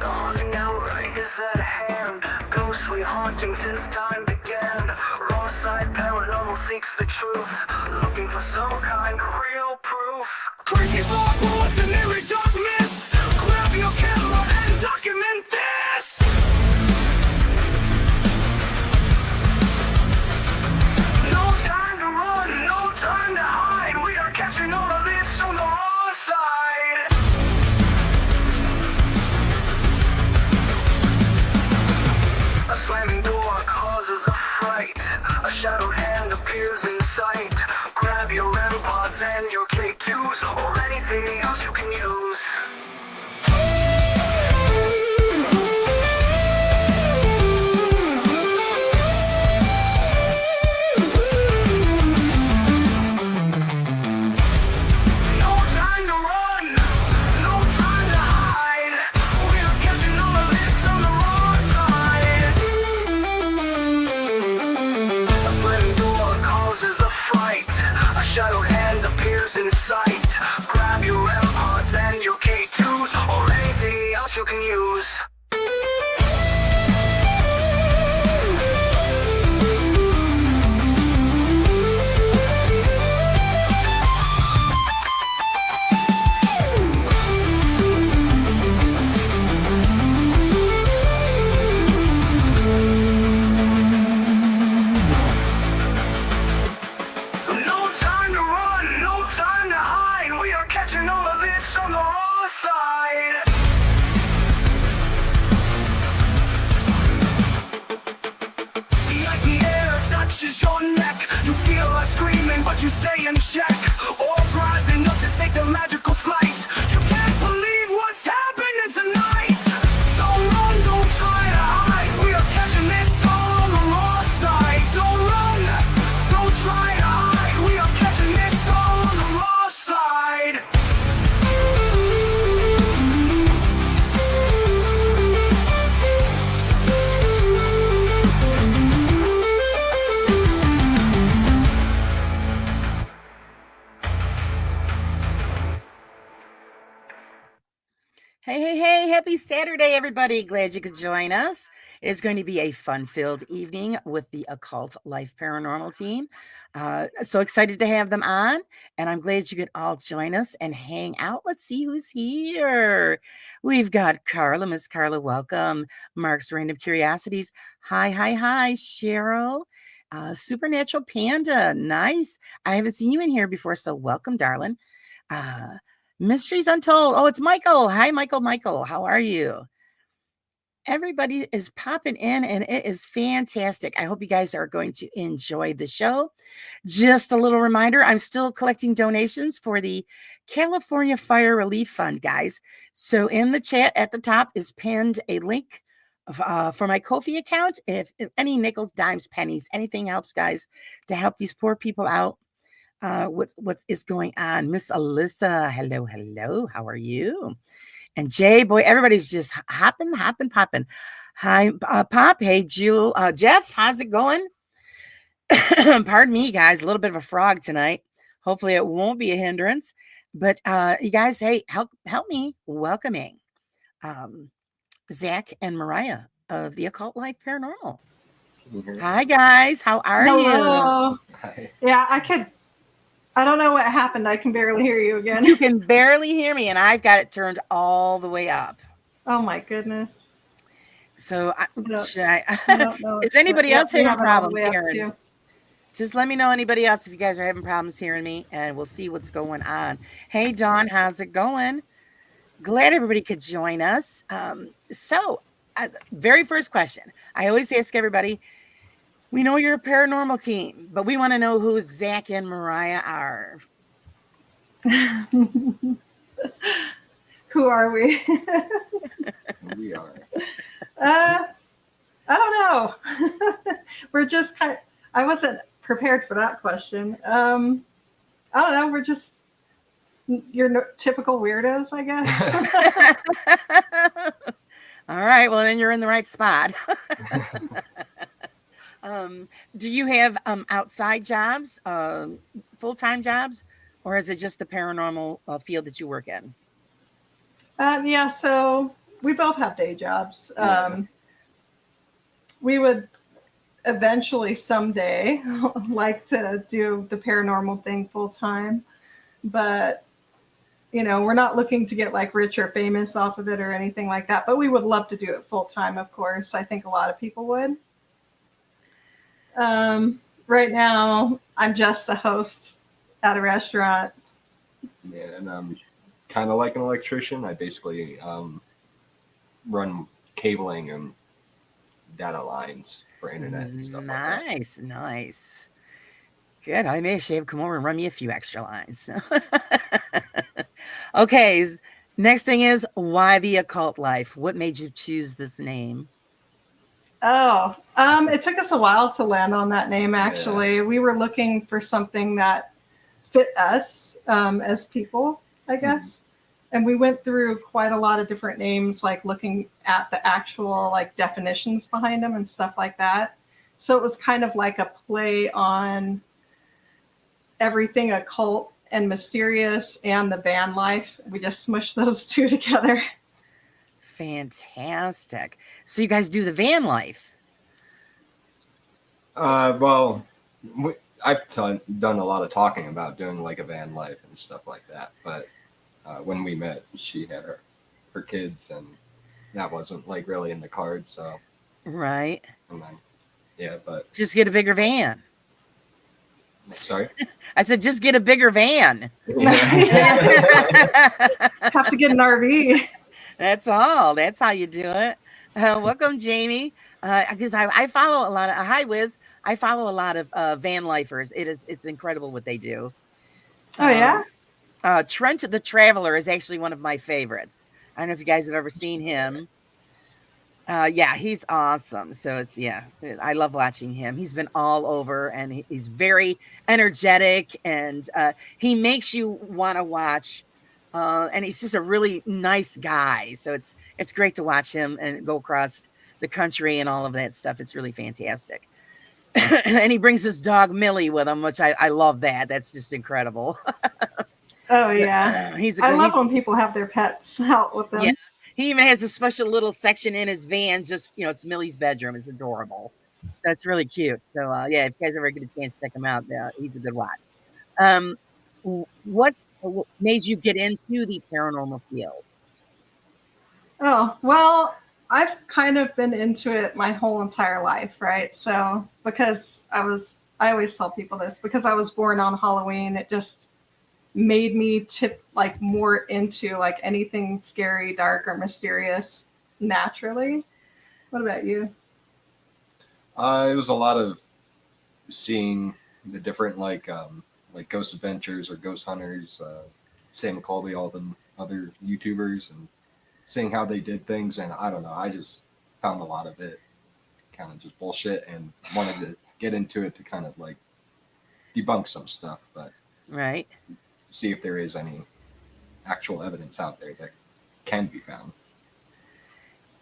The haunting hour is at hand. Ghostly haunting since time began. Raw side paranormal seeks the truth, looking for some kind of real proof. Creepy fog bullets and eerie dark mist. Grab your camera and document this. No time to run, no time to hide. We are catching all of this on the raw side. A slamming door causes a fright. A shadowed hand appears in sight. Grab your REM pods and your K2s, or anything else you can use. No time to run, no time to hide. We are catching all of this on the raw side. A slamming door causes a fright. A shadowed hand appears in sight. Grab your AirPods and your K2s, or anything else you can use. No time to run, no time to hide. We are catching all of this on the raw side. The icy air touches your neck. You feel like screaming, but you stay in check. Orbs rising up to take the magical flight. You can't believe what's happening tonight. Don't run, don't try to hide. We are catching this all on the raw side. Don't run, don't try to hide. We are catching this all on the raw side. Hey, hey, hey, happy Saturday, everybody. Glad you could join us. It's going to be a fun-filled evening with the Occult Life Paranormal team. So excited to have them on, and I'm glad you could all join us and hang out. Let's see who's here. We've got Carla. Miss Carla, welcome. Mark's Random Curiosities. Hi, hi, hi, Cheryl. Supernatural Panda, nice. I haven't seen you in here before, so welcome, darling. Mysteries Untold. Oh, it's Michael. Hi, Michael. Michael, how are you? Everybody is popping in, and it is fantastic. I hope you guys are going to enjoy the show. Just a little reminder, I'm still collecting donations for the California Fire Relief Fund, guys. So in the chat at the top is pinned a link for my Ko-fi account. If any nickels, dimes, pennies, anything helps, guys, to help these poor people out. What is going on? Miss Alyssa, hello, hello. How are you? And Jay, boy, everybody's just hopping, popping. Hi, Pop. Hey, Jeff, how's it going? Pardon me, guys. A little bit of a frog tonight. Hopefully it won't be a hindrance. But you guys, hey, help me welcoming Zack and Mairah of the Occult Life Paranormal. Hi, guys. How are Hello. you? Hi. Yeah, I don't know what happened. I can barely hear you again. You can barely hear me, and I've got it turned all the way up. Oh my goodness. So I don't know. Is anybody else we having have it all the problems way up hearing? too. Just let me know, anybody else, if you guys are having problems hearing me, and we'll see what's going on. Hey, Dawn, how's it going? Glad everybody could join us. Very first question. I always ask everybody, we know you're a paranormal team, but we want to know who Zack and Mairah are. Who are we? We are. I don't know. We're just I wasn't prepared for that question. I don't know. We're just your typical weirdos, I guess. All right. Well, then you're in the right spot. Do you have outside jobs, full-time jobs, or is it just the paranormal field that you work in? Yeah, so we both have day jobs. Yeah. We would eventually someday like to do the paranormal thing full time, but we're not looking to get like rich or famous off of it or anything like that, but we would love to do it full time, of course. I think a lot of people would. Right now I'm just a host at a restaurant. Yeah, and I'm kind of like an electrician. I basically run cabling and data lines for internet and stuff like that. Nice. Good. I may actually have come over and run me a few extra lines. Okay. Next thing is, why the Occult Life? What made you choose this name? Oh, it took us a while to land on that name, actually. Yeah. We were looking for something that fit us as people, I guess. And we went through quite a lot of different names, like looking at the actual like definitions behind them and stuff like that. So it was kind of like a play on everything occult and mysterious and the van life. We just smushed those two together. Fantastic. So you guys do the van life? Well, I've done a lot of talking about doing like a van life and stuff like that. But when we met, she had her kids, and that wasn't like really in the cards. So right. And then, yeah, but just get a bigger van. Sorry? I said, just get a bigger van. Yeah. Have to get an RV. That's all. That's how you do it. Welcome, Jamie. Because I follow a lot of hi Wiz. I follow a lot of van lifers. It's incredible what they do. Oh yeah. Trent the Traveler is actually one of my favorites. I don't know if you guys have ever seen him. Yeah, he's awesome. So I love watching him. He's been all over, and he's very energetic, and he makes you want to watch. And he's just a really nice guy. So it's great to watch him and go across the country and all of that stuff. It's really fantastic. And he brings his dog Millie with him, which I love that. That's just incredible. Oh yeah. I love when people have their pets out with them. Yeah. He even has a special little section in his van. Just, it's Millie's bedroom. It's adorable. So it's really cute. So if you guys ever get a chance to check him out, he's a good watch. What made you get into the paranormal field? Oh, well, I've kind of been into it my whole entire life, right? So because I always tell people this, because I was born on Halloween, it just made me tip like more into like anything scary, dark, or mysterious naturally. What about you? It was a lot of seeing the different like Ghost Adventures or Ghost Hunters, Sam Colby, all them other YouTubers, and seeing how they did things. And I don't know, I just found a lot of it kind of just bullshit and wanted to get into it to kind of like debunk some stuff, but right. See if there is any actual evidence out there that can be found.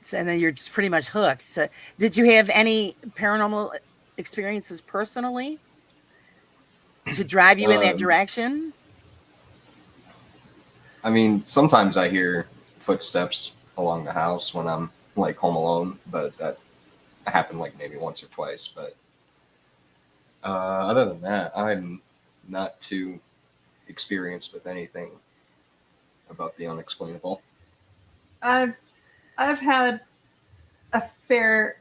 So, and then you're just pretty much hooked. So, did you have any paranormal experiences personally to drive you in that direction? I mean, sometimes I hear footsteps along the house when I'm like home alone, but that happened like maybe once or twice. But other than that, I'm not too experienced with anything about the unexplainable. I've had a fair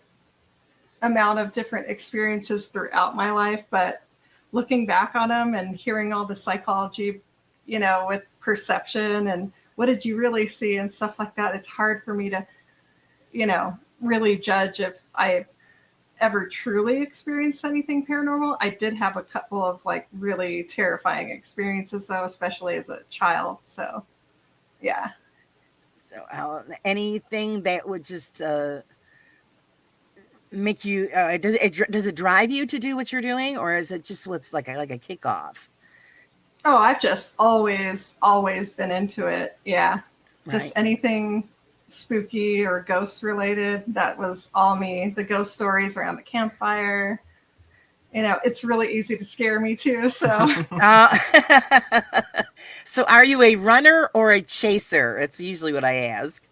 amount of different experiences throughout my life, but looking back on them and hearing all the psychology, with perception and what did you really see and stuff like that, it's hard for me to, really judge if I ever truly experienced anything paranormal. I did have a couple of like really terrifying experiences though, especially as a child. So yeah. So anything that would just make you does it drive you to do what you're doing, or is it just what's like a kickoff? Oh, I've just always been into it. Yeah. Just right. Anything spooky or ghost related, that was all me. The ghost stories around the campfire, it's really easy to scare me too. So so are you a runner or a chaser? It's usually what I ask.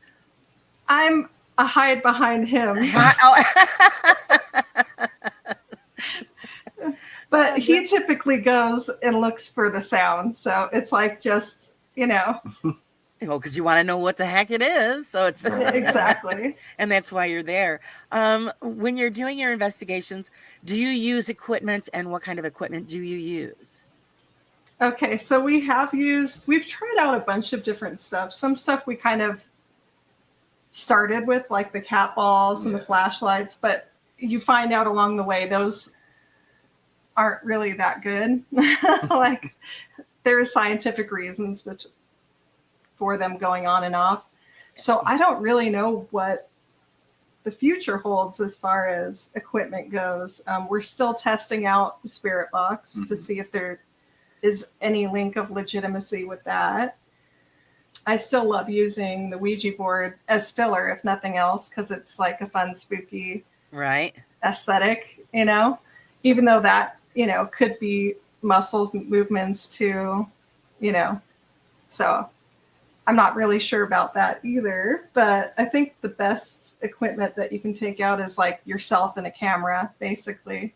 I'm a hide behind him. But he typically goes and looks for the sound. So it's like just, because you want to know what the heck it is. So it's exactly. And that's why you're there. When you're doing your investigations, do you use equipment, and what kind of equipment do you use? Okay, so we've tried out a bunch of different stuff. Some stuff we kind of started with, like the cat balls and the flashlights, but you find out along the way those aren't really that good. Like, there's scientific reasons for them going on and off. So I don't really know what the future holds as far as equipment goes. We're still testing out the spirit box to see if there is any link of legitimacy with that. I still love using the Ouija board as filler, if nothing else, because it's like a fun, spooky aesthetic, even though that, could be muscle movements too, so I'm not really sure about that either, but I think the best equipment that you can take out is like yourself and a camera, basically.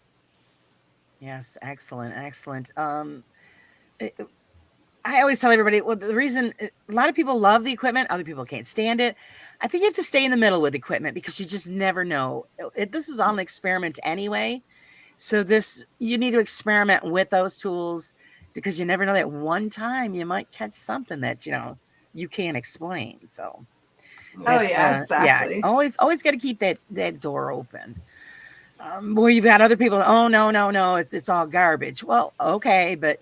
Yes, excellent. I always tell everybody, well, the reason a lot of people love the equipment, other people can't stand it. I think you have to stay in the middle with equipment, because you just never know. This is all an experiment anyway. So you need to experiment with those tools, because you never know, that one time you might catch something that, you can't explain. So exactly. always got to keep that door open. Where you've got other people, oh, no, it's all garbage. Well, okay, but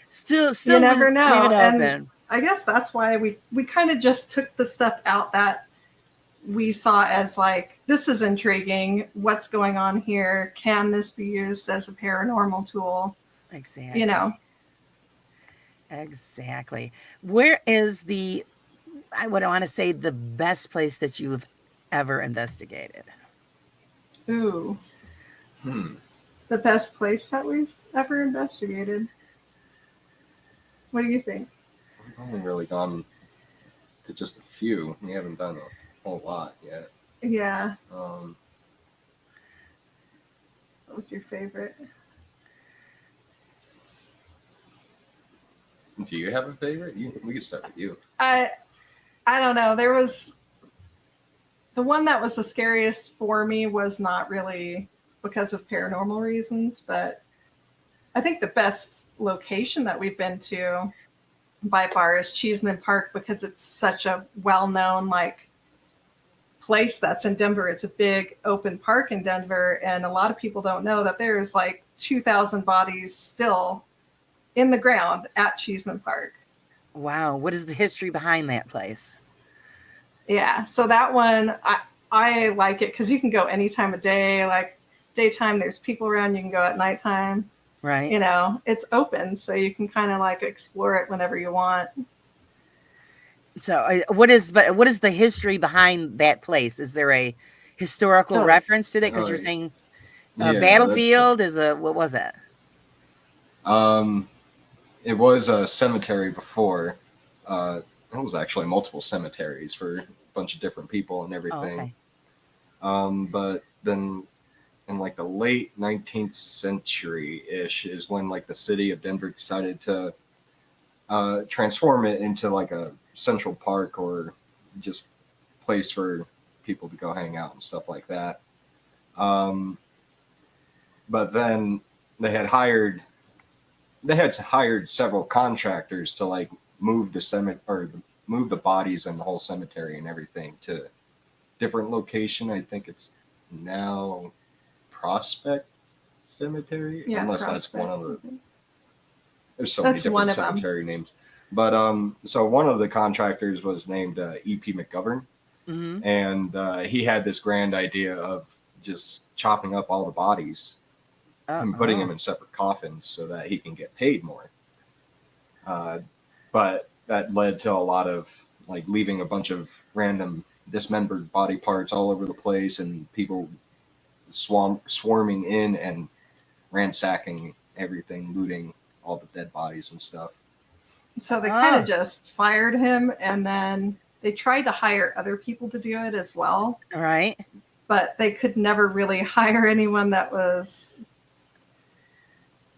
still you never know. Leave it open. And I guess that's why we kind of just took the stuff out that we saw as like, this is intriguing. What's going on here? Can this be used as a paranormal tool? Exactly. Exactly. Where is I would want to say, the best place that you've ever investigated? Ooh. The best place that we've ever investigated. What do you think? We've only really gone to just a few. We haven't done a whole lot yet. Yeah. What was your favorite? Do you have a favorite? We could start with you. I don't know. There was the one that was the scariest for me, was not really because of paranormal reasons, but I think the best location that we've been to by far is Cheeseman Park, because it's such a well-known place that's in Denver. It's a big open park in Denver, and a lot of people don't know that there's 2,000 bodies still in the ground at Cheeseman Park. Wow. What is the history behind that place? Yeah, so that one, I like it because you can go any time of day. Like daytime, there's people around. You can go at nighttime. Right. It's open, so you can kind of explore it whenever you want. So what is the history behind that place? Is there a historical reference to that? Because you're saying battlefield what was it? It was a cemetery before. It was actually multiple cemeteries for a bunch of different people and everything. Oh, okay. But then in the late 19th century-ish is when the city of Denver decided to transform it into a central park, or just place for people to go hang out and stuff like that. But then they had hired several contractors to move the cemetery, or move the bodies and the whole cemetery and everything to different location. I think it's now Prospect Cemetery, unless Prospect. That's one of the. There's so many different cemetery names, but so one of the contractors was named E.P. McGovern, and he had this grand idea of just chopping up all the bodies and putting them in separate coffins so that he can get paid more. But that led to a lot of leaving a bunch of random dismembered body parts all over the place, and people swarming in and ransacking everything, looting all the dead bodies and stuff. So they kind of just fired him, and then they tried to hire other people to do it as well, All right. but they could never really hire anyone that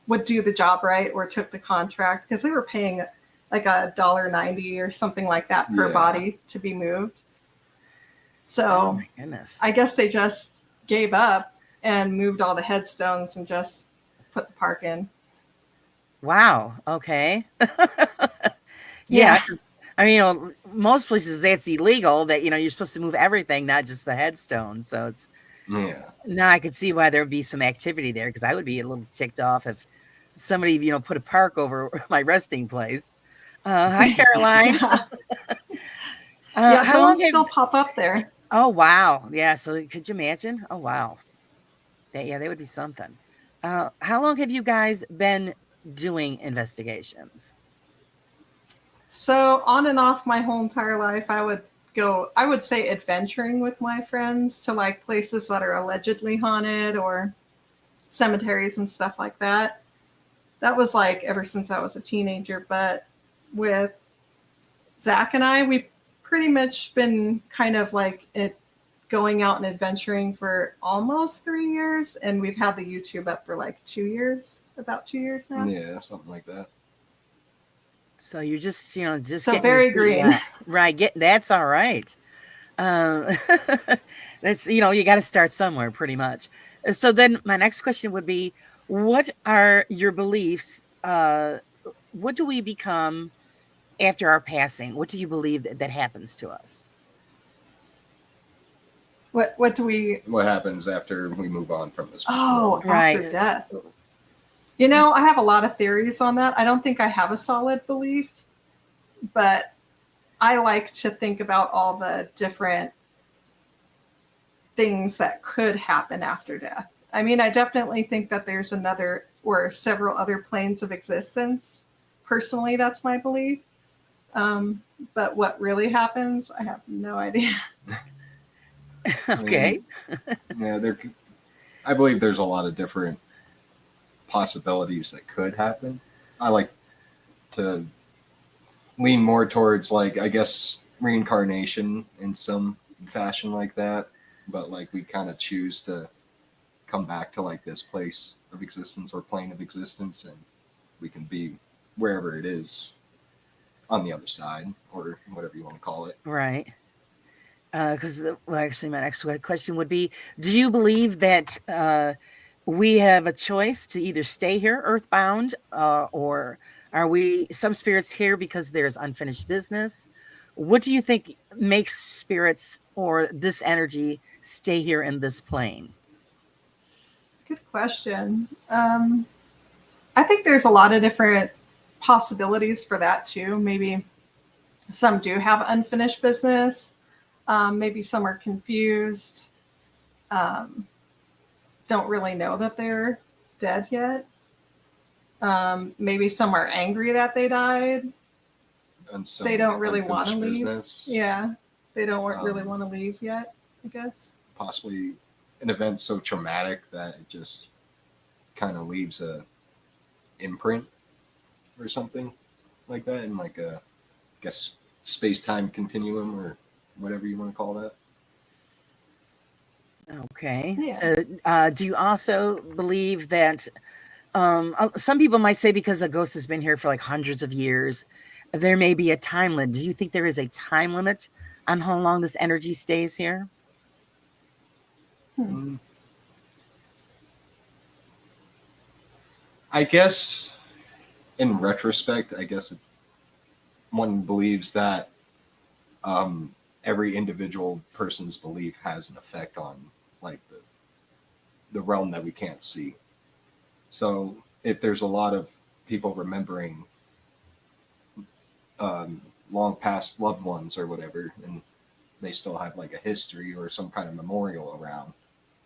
would do the job right or took the contract, because they were paying like $1.90 or something like that per Yeah. body to be moved. Oh So my goodness. I guess they just gave up and moved all the headstones and just put the park in. Wow. Okay. Yeah. Yeah. 'Cause, I mean, most places that's illegal, that, you're supposed to move everything, not just the headstone. So it's, Yeah. now I could see why there would be some activity there, because I would be a little ticked off if somebody, put a park over my resting place. Hi, Caroline. Yeah. Yeah, How long bones have? still pop up there. Oh wow, yeah. So could you imagine? Oh wow, that would be something. How long have you guys been doing investigations? So on and off my whole entire life, I would say adventuring with my friends to like places that are allegedly haunted or cemeteries and stuff like that. That was like ever since I was a teenager. But with Zach and I, we've pretty much been kind of like going out and adventuring for almost 3 years, and we've had the YouTube up for like 2 years, about 2 years now. Yeah, something like that. So you're just, just So getting very your feet green. wet. Right? That's all right. Uh, that's, you got to start somewhere, pretty much. So then my next question would be, what are your beliefs? What do we become after our passing? What do you believe that happens to us? What do we? What happens after we move on from this? Oh, world? Right. after death. I have a lot of theories on that. I don't think I have a solid belief, but I like to think about all the different things that could happen after death. I mean, I definitely think that there's another or several other planes of existence. Personally, that's my belief. But what really happens, I have no idea. Okay. Yeah, I believe there's a lot of different possibilities that could happen. I like to lean more towards, like, I guess, reincarnation in some fashion like that, but like we kind of choose to come back to like this place of existence or plane of existence, and we can be wherever it is on the other side, or whatever you want to call it. Right. Because, actually, my next question would be, do you believe that we have a choice to either stay here earthbound, or are we some spirits here because there's unfinished business? What do you think makes spirits or this energy stay here in this plane? Good question. I think there's a lot of different possibilities for that too. Maybe some do have unfinished business. Maybe some are confused. Don't really know that they're dead yet. Maybe some are angry that they died. And so They don't really want to leave. business, Yeah, they don't really want to leave yet, I guess. possibly an event so traumatic that it just kind of leaves a imprint or something like that, in like a, I guess, space-time continuum or whatever you want to call that. Okay. Yeah. So do you also believe that some people might say because a ghost has been here for like hundreds of years, there may be a time limit? Do you think there is a time limit on how long this energy stays here? I guess in retrospect, I guess one believes that every individual person's belief has an effect on like the realm that we can't see. So if there's a lot of people remembering long past loved ones or whatever, and they still have like a history or some kind of memorial around,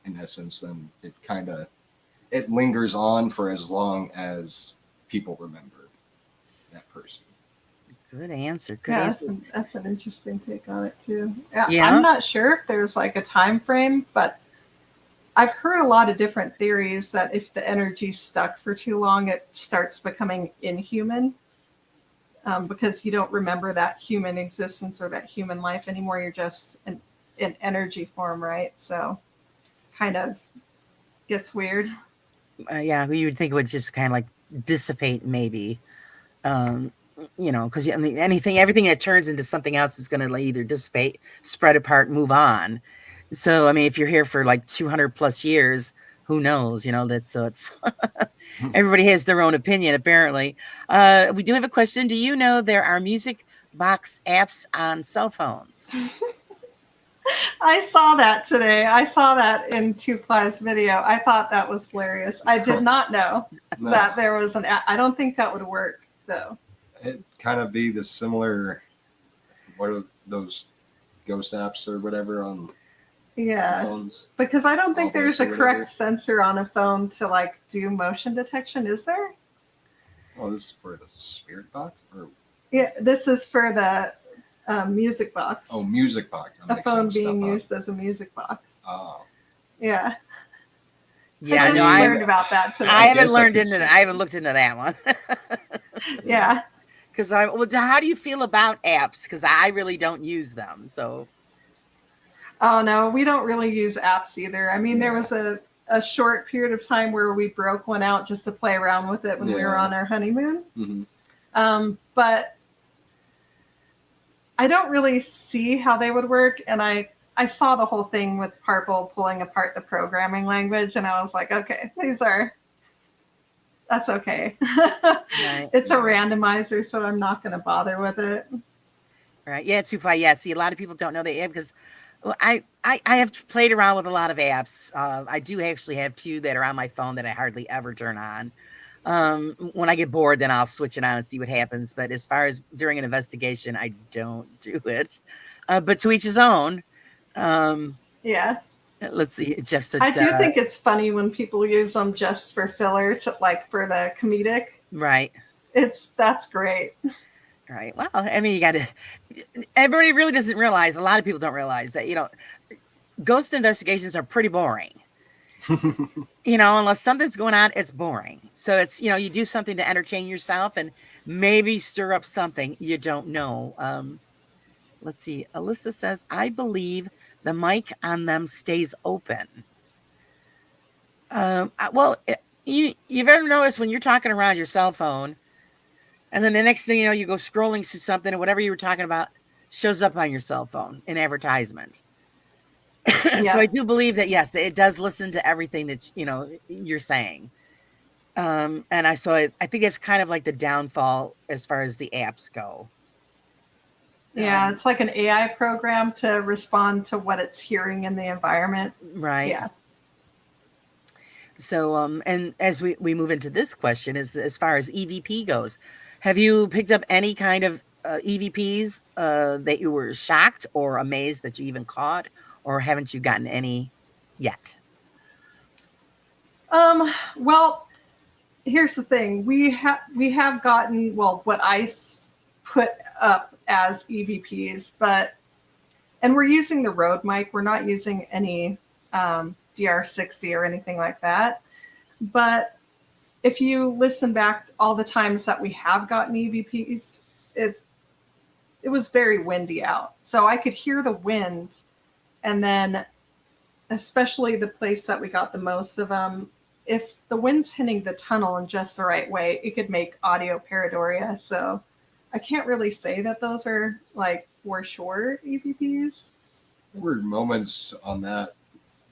in essence, then it lingers on for as long as people remember that person. Good answer. Good Yeah, answer. that's an interesting take on it too. Yeah. I'm not sure if there's like a time frame, but I've heard a lot of different theories that if the energy's stuck for too long, it starts becoming inhuman. because you don't remember that human existence or that human life anymore. You're just in energy form, right? So kind of gets weird. Yeah, you would think it would just kind of like dissipate, maybe. Because I mean, everything that turns into something else is going to either dissipate, spread apart, move on. So, I mean, if you're here for like 200 plus years, who knows? That's so it's everybody has their own opinion, apparently. We do have a question. Do you know there are music box apps on cell phones? I saw that today. I saw that in Tuklai's video. I thought that was hilarious. I did not know that there was an app. I don't think that would work, though. It kind of be the similar, what are those ghost apps or whatever on phones? Because I don't think there's a or correct whatever. sensor on a phone to like do motion detection. Is there? Oh, this is for the spirit box? Or Yeah, this is for the music box. oh, music box. I'm A phone mixing being stuff up. used as a music box. Oh. Yeah. Yeah, I no, learned about that today. I haven't guess I learned could into see that. I haven't looked into that one. Yeah. Because how do you feel about apps? Because I really don't use them. So, Oh no, we don't really use apps either. I mean, there was a short period of time where we broke one out just to play around with it when we were on our honeymoon. Mm-hmm. But I don't really see how they would work. And I saw the whole thing with Purple pulling apart the programming language, and I was like, okay, that's okay. right. It's a randomizer, so I'm not going to bother with it. Right. Yeah, it's super. Yeah. See, a lot of people don't know the app because I have played around with a lot of apps. I do actually have 2 that are on my phone that I hardly ever turn on. When I get bored, then I'll switch it on and see what happens. But as far as during an investigation, I don't do it. But to each his own. Yeah. Let's see. Jeff said, I do think it's funny when people use them just for filler, to like for the comedic. right. That's great. Right. Well, I mean, everybody really doesn't realize, a lot of people don't realize that, ghost investigations are pretty boring. Unless something's going on, it's boring. So it's, you do something to entertain yourself and maybe stir up something you don't know. Let's see. Alyssa says, I believe the mic on them stays open. Well, you've ever noticed when you're talking around your cell phone, and then the next thing you know, you go scrolling through something and whatever you were talking about shows up on your cell phone in advertisement. Yeah. So I do believe that, yes, it does listen to everything that, you're saying. And I think it's kind of like the downfall as far as the apps go. Yeah, it's like an AI program to respond to what it's hearing in the environment. Right. Yeah. So, and as we move into this question, as far as EVP goes, have you picked up any kind of EVPs that you were shocked or amazed that you even caught, or haven't you gotten any yet? Well, here's the thing. We have gotten, what I put up as EVPs, and we're using the Rode mic. We're not using any DR60 or anything like that. But if you listen back all the times that we have gotten EVPs, it was very windy out. So I could hear the wind, and then especially the place that we got the most of them, if the wind's hitting the tunnel in just the right way, it could make audio pareidolia. So I can't really say that those are for sure EVPs. There were moments on that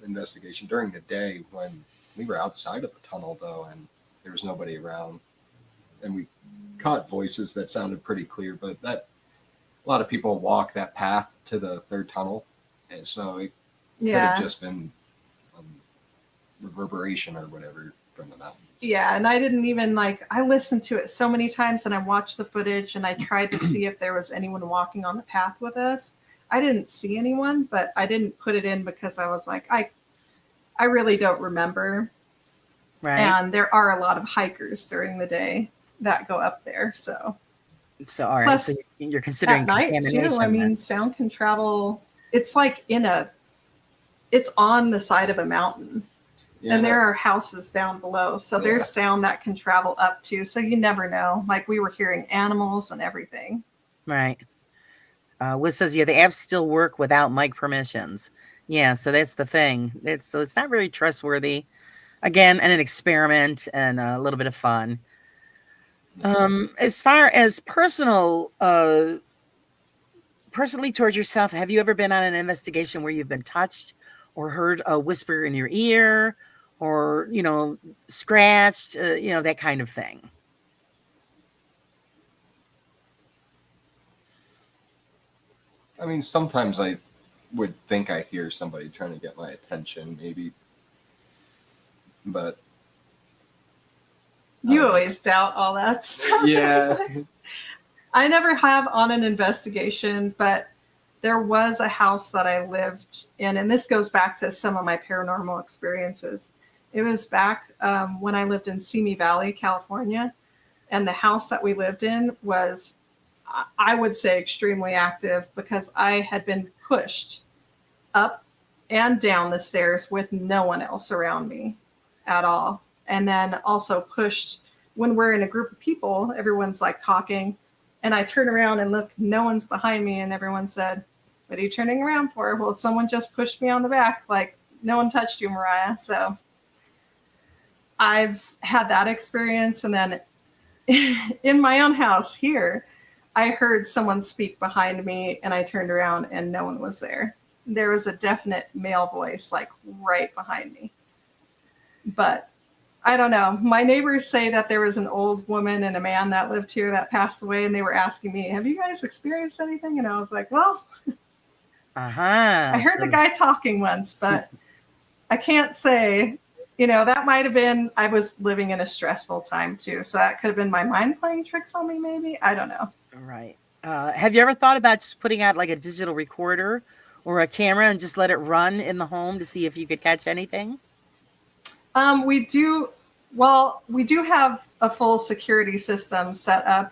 investigation during the day when we were outside of the tunnel, though, and there was nobody around. And we caught voices that sounded pretty clear, but a lot of people walk that path to the third tunnel. And so it could have just been reverberation or whatever from the mountains. Yeah, and I didn't even I listened to it so many times, and I watched the footage, and I tried to see if there was anyone walking on the path with us. I didn't see anyone, but I didn't put it in because I was like, I really don't remember. Right. And there are a lot of hikers during the day that go up there. So all right. Plus, so you're considering at night contamination. too. I mean, sound can travel. It's like it's on the side of a mountain. Yeah, And there are houses down below. So there's sound that can travel up to. So you never know. Like we were hearing animals and everything. Right. Wiz says, yeah, the apps still work without mic permissions. Yeah, so that's the thing. It's not very trustworthy. Again, and an experiment and a little bit of fun. As far as personally towards yourself, have you ever been on an investigation where you've been touched or heard a whisper in your ear or, scratched, that kind of thing? I mean, sometimes I would think I hear somebody trying to get my attention, maybe, but You always doubt all that stuff. yeah. I never have on an investigation, but there was a house that I lived in, and this goes back to some of my paranormal experiences. It was back when I lived in Simi Valley, California, and the house that we lived in was, I would say, extremely active because I had been pushed up and down the stairs with no one else around me at all. And then also pushed when we're in a group of people, everyone's like talking, and I turn around and look, no one's behind me, and everyone said, "What are you turning around for?" Well, someone just pushed me on the back. Like, no one touched you, Mariah. So I've had that experience. And then in my own house here, I heard someone speak behind me, and I turned around and no one was there. There was a definite male voice like right behind me. But I don't know. My neighbors say that there was an old woman and a man that lived here that passed away, and they were asking me, "Have you guys experienced anything?" And I was like, well, I heard the guy talking once, but I can't say, that might have been, I was living in a stressful time too. So that could have been my mind playing tricks on me, maybe. I don't know. Right. Have you ever thought about just putting out like a digital recorder or a camera and just let it run in the home to see if you could catch anything? We do have a full security system set up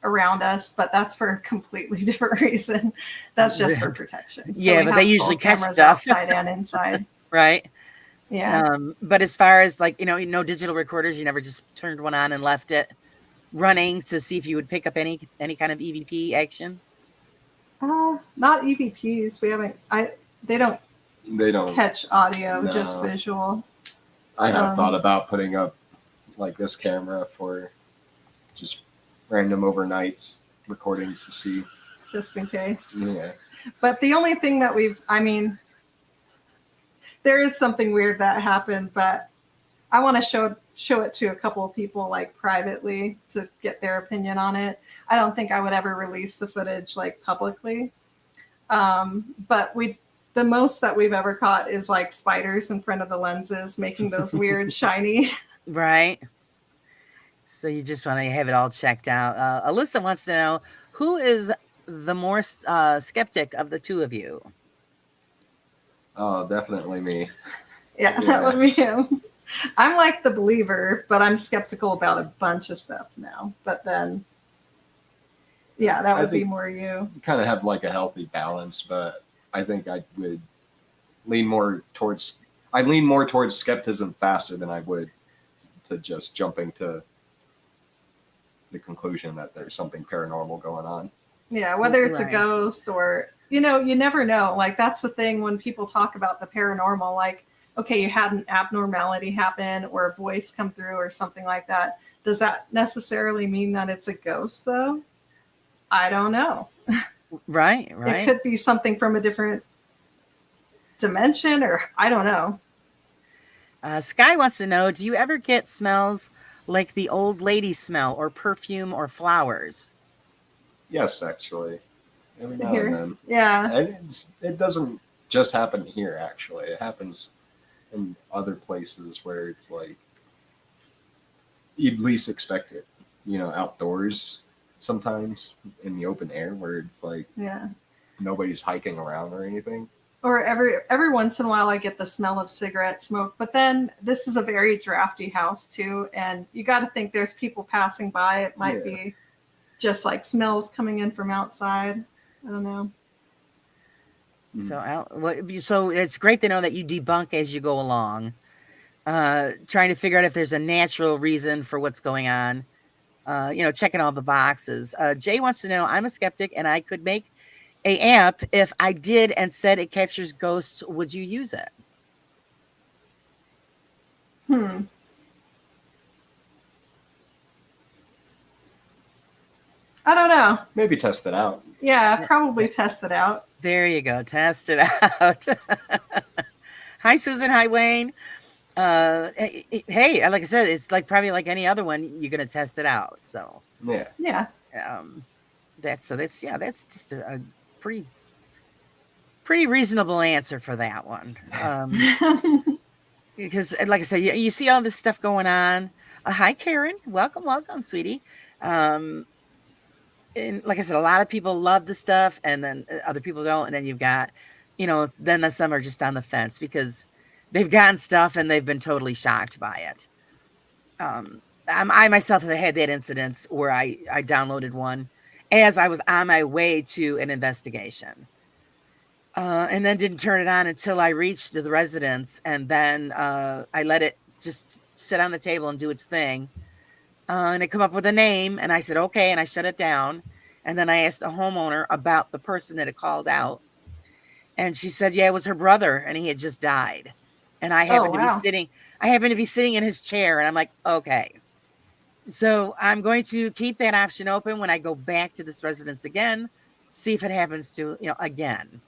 around us, but that's for a completely different reason. That's just for protection. So yeah, but they usually catch stuff outside and inside. Right. Yeah. But as far as like, no digital recorders, you never just turned one on and left it running to see if you would pick up any kind of EVP action? Not EVPs. We haven't. They don't catch audio, No. just visual. I have thought about putting up like this camera for just random overnights recordings to see. Just in case. Yeah. But the only thing that there is something weird that happened, but I want to show it to a couple of people like privately to get their opinion on it. I don't think I would ever release the footage like publicly. But the most that we've ever caught is like spiders in front of the lenses making those weird shiny. Right. So you just want to have it all checked out. Alyssa wants to know, who is the more skeptic of the two of you? Oh, definitely me. Yeah, that would be him. I'm like the believer, but I'm skeptical about a bunch of stuff now. But then, yeah, that would be more you. Kind of have like a healthy balance, but I think I would lean more towards skepticism faster than I would to just jumping to the conclusion that there's something paranormal going on. Yeah, whether it's Right. a ghost or, you never know. Like, that's the thing when people talk about the paranormal, like, okay, you had an abnormality happen or a voice come through or something like that. Does that necessarily mean that it's a ghost, though? I don't know. Right. It could be something from a different dimension, or I don't know. Sky wants to know, do you ever get smells like the old lady smell or perfume or flowers? Yes, actually. Every now Here. and then. Yeah. And it doesn't just happen here, actually. It happens in other places where it's like you'd least expect it. Outdoors sometimes in the open air where it's like nobody's hiking around or anything. Or every once in a while I get the smell of cigarette smoke, but then this is a very drafty house too, and you got to think there's people passing by. It might be just like smells coming in from outside. I don't know. So it's great to know that you debunk as you go along. trying to figure out if there's a natural reason for what's going on. Checking all the boxes. Jay wants to know, I'm a skeptic and I could make a app. If I did and said it captures ghosts, would you use it? I don't know. Maybe test it out. Yeah, probably test it out. There you go. Test it out. Hi, Susan. Hi, Wayne. Hey, like I said, it's like probably like any other one. You're gonna test it out. So yeah. That's just a pretty reasonable answer for that one. Because, like I said, you see all this stuff going on. Hi, Karen. Welcome, sweetie. And like I said, a lot of people love the stuff, and then other people don't. And then you've got, then some are just on the fence because they've gotten stuff and they've been totally shocked by it. I myself have had that incident where I downloaded one as I was on my way to an investigation. And then didn't turn it on until I reached the residence. And then I let it just sit on the table and do its thing. And it come up with a name. And I said, okay. And I shut it down. And then I asked the homeowner about the person that had called out. And she said, yeah, it was her brother. And he had just died. And I happened to be sitting in his chair. And I'm like, okay. So I'm going to keep that option open when I go back to this residence again. See if it happens to, again.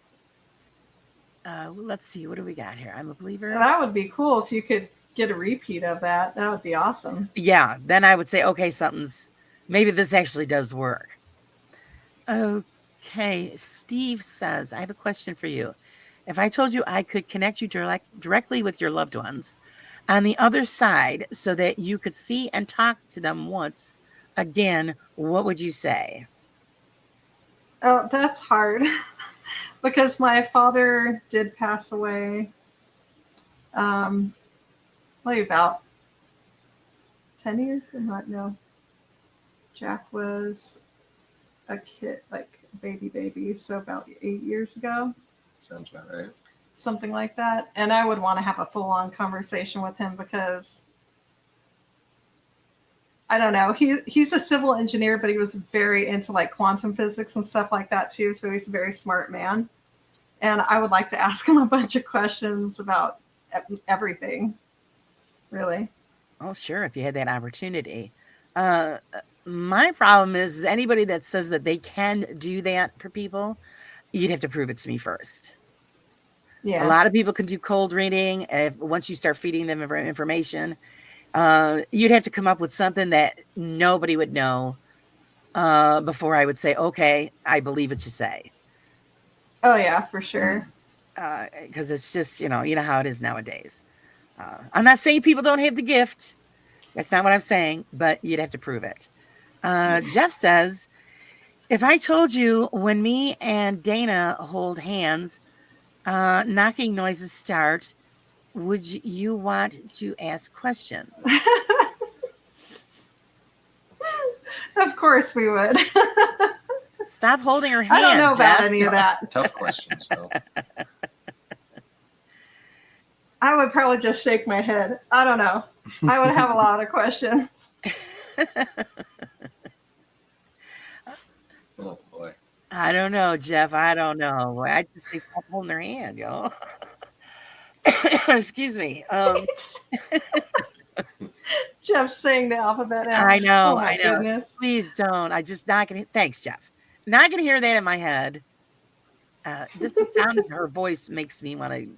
Let's see. What do we got here? I'm a believer. That would be cool if you could get a repeat of that. That would be awesome. Yeah. Then I would say, okay, maybe this actually does work. Okay. Steve says, I have a question for you. If I told you I could connect you directly with your loved ones on the other side so that you could see and talk to them once again, what would you say? Oh, that's hard. Because my father did pass away, like about 10 years? No. Jack was a kid, like baby, so about 8 years ago. Sounds about right. Something like that. And I would want to have a full-on conversation with him because, I don't know, he's a civil engineer, but he was very into like quantum physics and stuff like that too. So he's a very smart man. And I would like to ask him a bunch of questions about everything, really. Oh, sure, if you had that opportunity. My problem is anybody that says that they can do that for people, you'd have to prove it to me first. Yeah. A lot of people can do cold reading. Once you start feeding them information, you'd have to come up with something that nobody would know before I would say, okay, I believe what you say. Oh, yeah, for sure. Because it's just, you know how it is nowadays. I'm not saying people don't have the gift. That's not what I'm saying, but you'd have to prove it. Jeff says, if I told you when me and Dana hold hands, knocking noises start, would you want to ask questions? Of course we would. Stop holding her hand, I don't know Jeff. about any of that. Tough questions, though. I would probably just shake my head. I don't know. I would have a lot of questions. Oh, boy. I don't know, Jeff. I don't know. I just think stop holding her hand, yo. Excuse me. Jeff's saying the alphabet out. I know. Oh, my goodness. Please don't. I just not gonna. Thanks, Jeff. Not gonna hear that in my head. Just the sound of her voice makes me want to.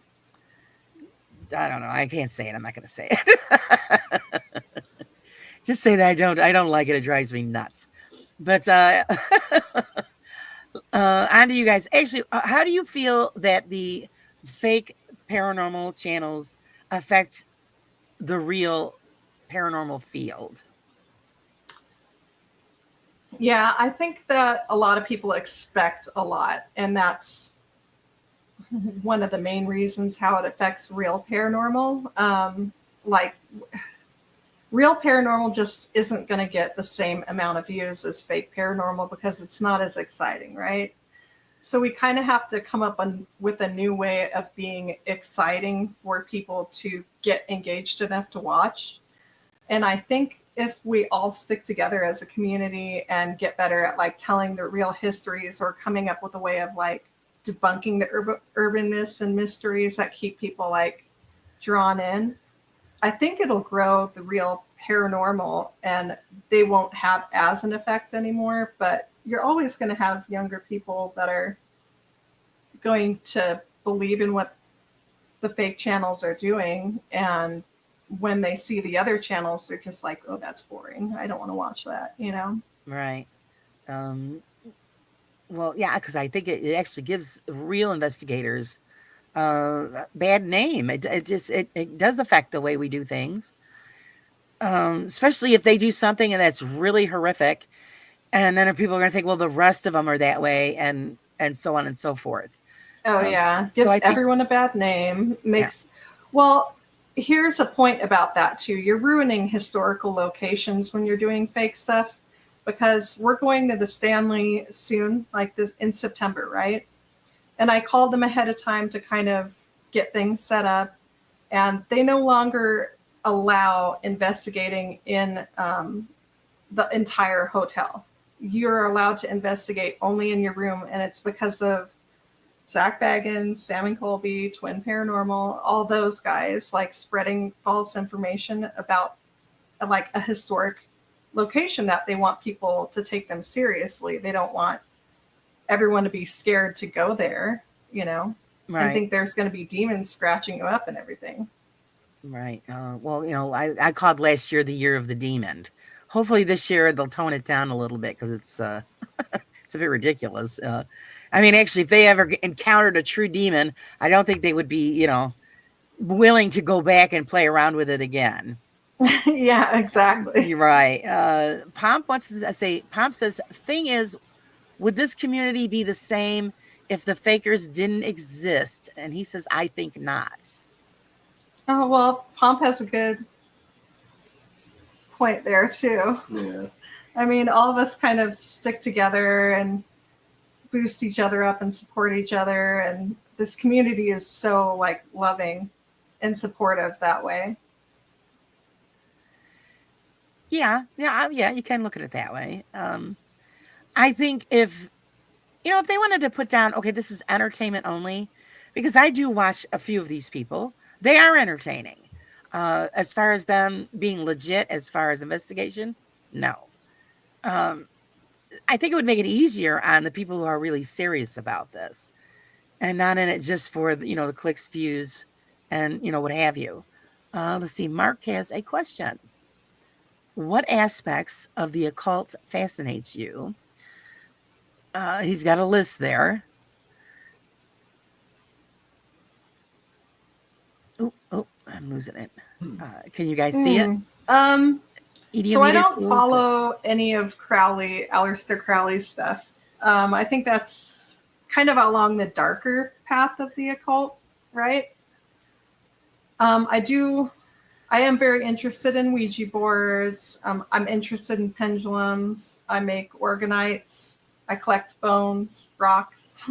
I don't know. I can't say it. I'm not gonna say it. Just say that I don't like it. It drives me nuts. But on to you guys. Actually, how do you feel that the fake paranormal channels affect the real paranormal field? Yeah, I think that a lot of people expect a lot, and that's one of the main reasons how it affects real paranormal. Like, real paranormal just isn't going to get the same amount of views as fake paranormal because it's not as exciting, right? So we kind of have to come up with a new way of being exciting for people to get engaged enough to watch. And I think if we all stick together as a community and get better at like telling the real histories or coming up with a way of like debunking the urban myths and mysteries that keep people like drawn in, I think it'll grow the real paranormal and they won't have as an effect anymore. But you're always going to have younger people that are going to believe in what the fake channels are doing. And when they see the other channels, they're just like, oh, that's boring. I don't want to watch that, you know? Right. Well, yeah, because I think it actually gives real investigators a bad name. It does affect the way we do things, especially if they do something and that's really horrific, and then people are going to think, well, the rest of them are that way, and so on and so forth. Oh, yeah. So Gives I think, everyone a bad name. Makes, well, here's a point about that, too. You're ruining historical locations when you're doing fake stuff, because we're going to the Stanley soon, like this in September, right? And I called them ahead of time to kind of get things set up, and they no longer allow investigating in the entire hotel. You're allowed to investigate only in your room, and it's because of Zach Baggins, Sam and Colby, Twin Paranormal, all those guys like spreading false information about like a historic location that they want people to take them seriously. They don't want everyone to be scared to go there, you know, right. and think there's going to be demons scratching you up and everything. Right. Well, I called last year the year of the demon. Hopefully this year they'll tone it down a little bit, because it's it's a bit ridiculous. I mean, actually, if they ever encountered a true demon, I don't think they would be, willing to go back and play around with it again. Yeah, exactly. You're right. Pomp wants to say, Pomp says, thing is, would this community be the same if the fakers didn't exist? And he says, I think not. Oh, well, Pomp has a good point there, too. Yeah. I mean, all of us kind of stick together and boost each other up and support each other. And this community is so like loving and supportive that way. Yeah, you can look at it that way. I think if they wanted to put down, okay, this is entertainment only, because I do watch a few of these people. They are entertaining. As far as them being legit, as far as investigation, no. I think it would make it easier on the people who are really serious about this and not in it just for, the clicks, views, and, what have you. Let's see. Mark has a question. What aspects of the occult fascinates you? He's got a list there. Oh, I'm losing it. Can you guys see it? So I don't follow any of Aleister Crowley's stuff. I think that's kind of along the darker path of the occult, right? I am very interested in Ouija boards. I'm interested in pendulums. I make organites. I collect bones, rocks,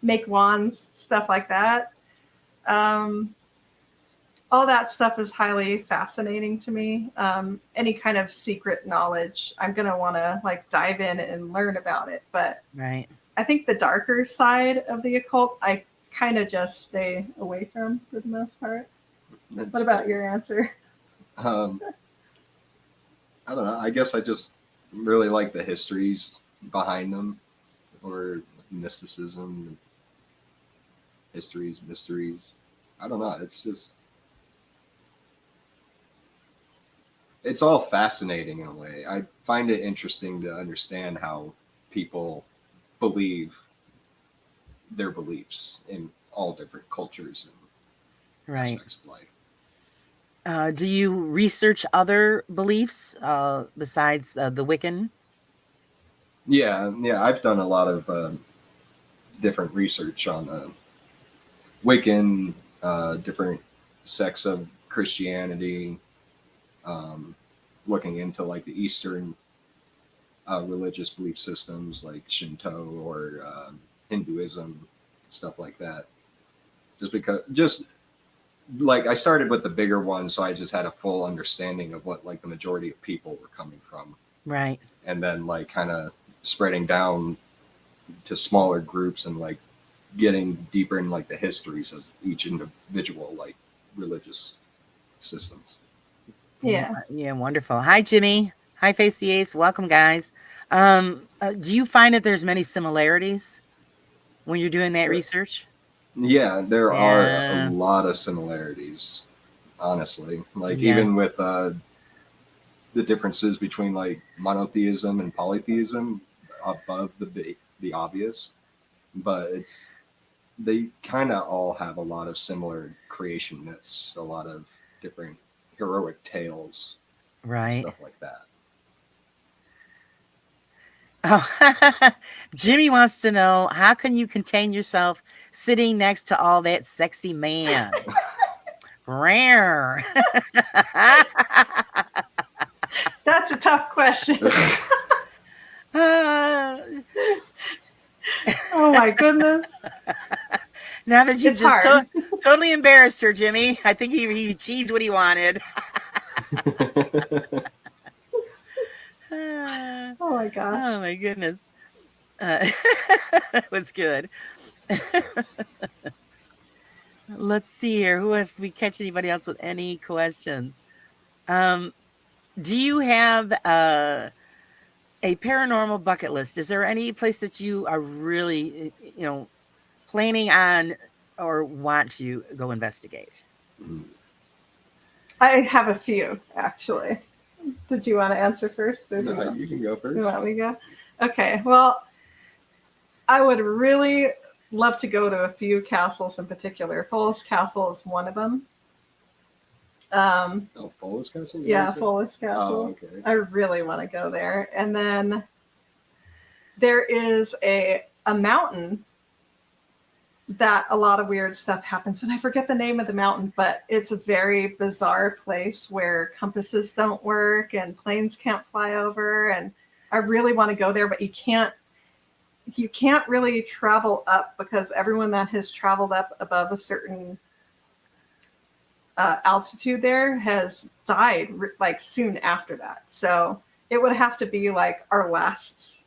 make wands, stuff like that. All that stuff is highly fascinating to me. Any kind of secret knowledge, I'm going to want to like dive in and learn about it. But right. I think the darker side of the occult, I kind of just stay away from for the most part. What about your answer? I don't know. I guess I just really like the histories behind them, or mysticism, mysteries. I don't know. It's all fascinating in a way. I find it interesting to understand how people believe their beliefs in all different cultures and aspects of life. Do you research other beliefs besides the Wiccan? Yeah. I've done a lot of different research on Wiccan, different sects of Christianity, looking into like the Eastern religious belief systems like Shinto or Hinduism, stuff like that. Just like I started with the bigger one, so I just had a full understanding of what like the majority of people were coming from, Right. and then like kind of spreading down to smaller groups and like getting deeper in like the histories of each individual like religious systems. Yeah. Yeah, wonderful. Hi, Jimmy. Hi, Face the Ace. Welcome, guys. Do you find that there's many similarities when you're doing that research? Yeah, there are a Yeah. lot of similarities, honestly. Like Yes. even with the differences between like monotheism and polytheism above the obvious, but they kind of all have a lot of similar creation myths, a lot of different heroic tales, Right. stuff like that. Oh, Jimmy wants to know, how can you contain yourself sitting next to all that sexy man? Rare. That's a tough question. Oh my goodness. Now that you've It's just hard. totally embarrassed her, Jimmy. I think he achieved what he wanted. Oh my gosh. Oh my goodness. That was good. Let's see here. Who, if we catch anybody else with any questions? Do you have a paranormal bucket list? Is there any place that you are really, planning on or want to go investigate? I have a few, actually. Did you want to answer first? Or No, you can go first. You want me to go? Okay. Well, I would really love to go to a few castles in particular. Follis Castle is one of them. Follis Castle? Yeah, Follis Castle. Oh, okay. I really want to go there. And then there is a mountain that a lot of weird stuff happens. And I forget the name of the mountain, but it's a very bizarre place where compasses don't work and planes can't fly over. And I really want to go there, but you can't really travel up, because everyone that has traveled up above a certain altitude there has died like soon after that. So it would have to be like our last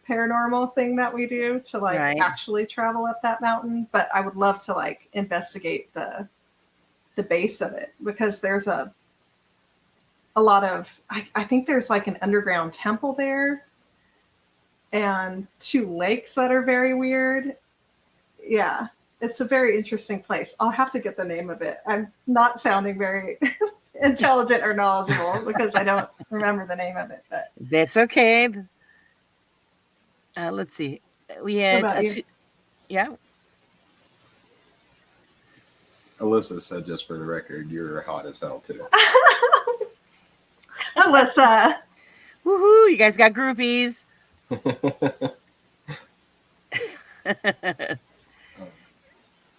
paranormal thing that we do to like actually travel up that mountain. But I would love to like investigate the base of it, because there's a lot of, I think there's like an underground temple there and 2 lakes that are very weird. Yeah, it's a very interesting place. I'll have to get the name of it. I'm not sounding very intelligent or knowledgeable because I don't remember the name of it. But that's okay. Let's see. We had yeah. Alyssa said, just for the record, you're hot as hell too. Alyssa. Woohoo! You guys got groupies.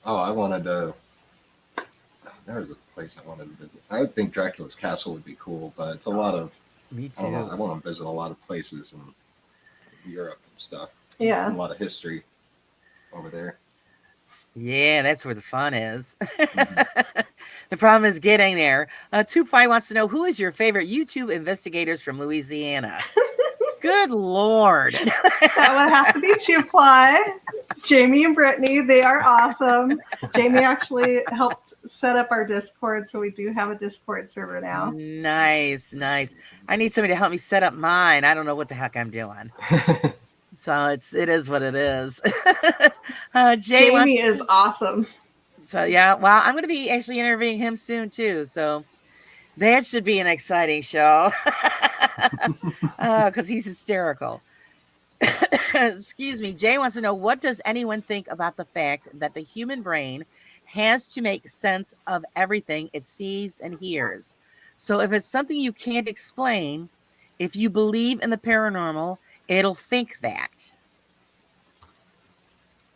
I wanted to. There was a place I wanted to visit. I would think Dracula's castle would be cool, but it's a lot of. Me too. I want to visit a lot of places in Europe and stuff. Yeah. And a lot of history over there. Yeah, that's where the fun is. Mm-hmm. The problem is getting there. Two-Ply wants to know, who is your favorite YouTube investigators from Louisiana? Good Lord. That would have to be Two-Ply. Jamie and Brittany, they are awesome. Jamie actually helped set up our Discord, so we do have a Discord server now. Nice. I need somebody to help me set up mine. I don't know what the heck I'm doing. So it is what it is. Jamie is awesome. So yeah, well, I'm going to be actually interviewing him soon too. So that should be an exciting show. Because he's hysterical. Excuse me. Jay wants to know, what does anyone think about the fact that the human brain has to make sense of everything it sees and hears? So if it's something you can't explain, if you believe in the paranormal, it'll think that.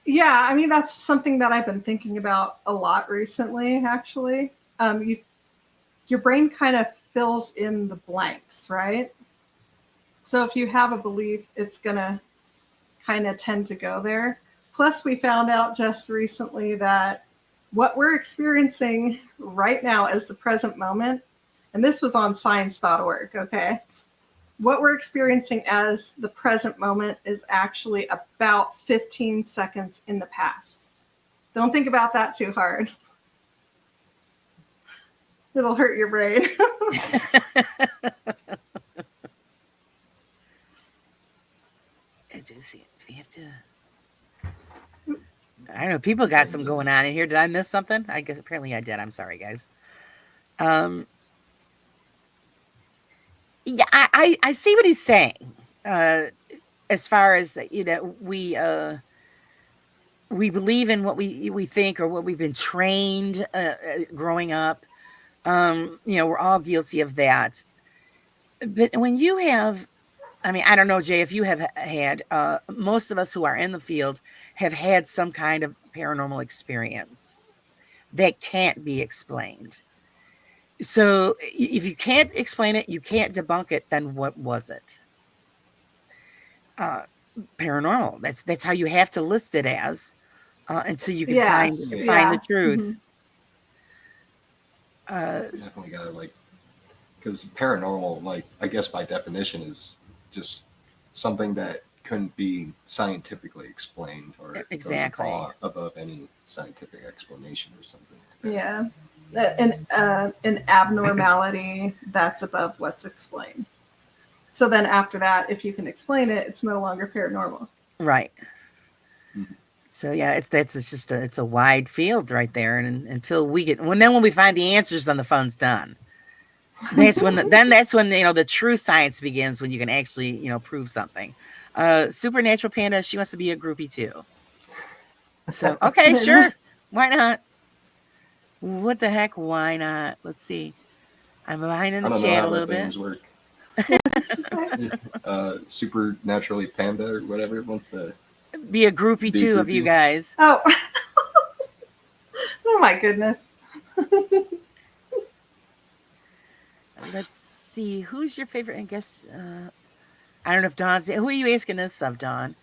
Yeah, I mean, that's something that I've been thinking about a lot recently, actually. Your brain kind of fills in the blanks, right? So if you have a belief, it's going to kind of tend to go there. Plus, we found out just recently that what we're experiencing right now as the present moment, and this was on science.org, okay? What we're experiencing as the present moment is actually about 15 seconds in the past. Don't think about that too hard. It'll hurt your brain. Do we have to? I don't know. People got some going on in here. Did I miss something? I guess apparently I did. I'm sorry, guys. Yeah, I see what he's saying. As far as that, we believe in what we think or what we've been trained growing up. We're all guilty of that. But when you have, I mean, I don't know, Jay, if you have had, most of us who are in the field have had some kind of paranormal experience that can't be explained. So if you can't explain it, you can't debunk it, then what was it? Paranormal. That's how you have to list it as until you can find the truth. Mm-hmm. Definitely gotta because paranormal, I guess by definition, is just something that couldn't be scientifically explained or Exactly fall above any scientific explanation or something. Yeah. An abnormality that's above what's explained. So then after that, if you can explain it, it's no longer paranormal. Right. Mm-hmm. So yeah, it's a wide field right there, and until we get when we find the answers, then the fun's done. That's when the true science begins, when you can actually prove something. Supernatural Panda, she wants to be a groupie too. So okay, sure, why not? What the heck? Why not? Let's see. I'm behind in the chat a little bit. Work. Supernaturally Panda or whatever wants to be a groupie too of you guys. Oh, oh my goodness. Let's see. Who's your favorite? I guess I don't know if Dawn's. Who are you asking this of, Dawn?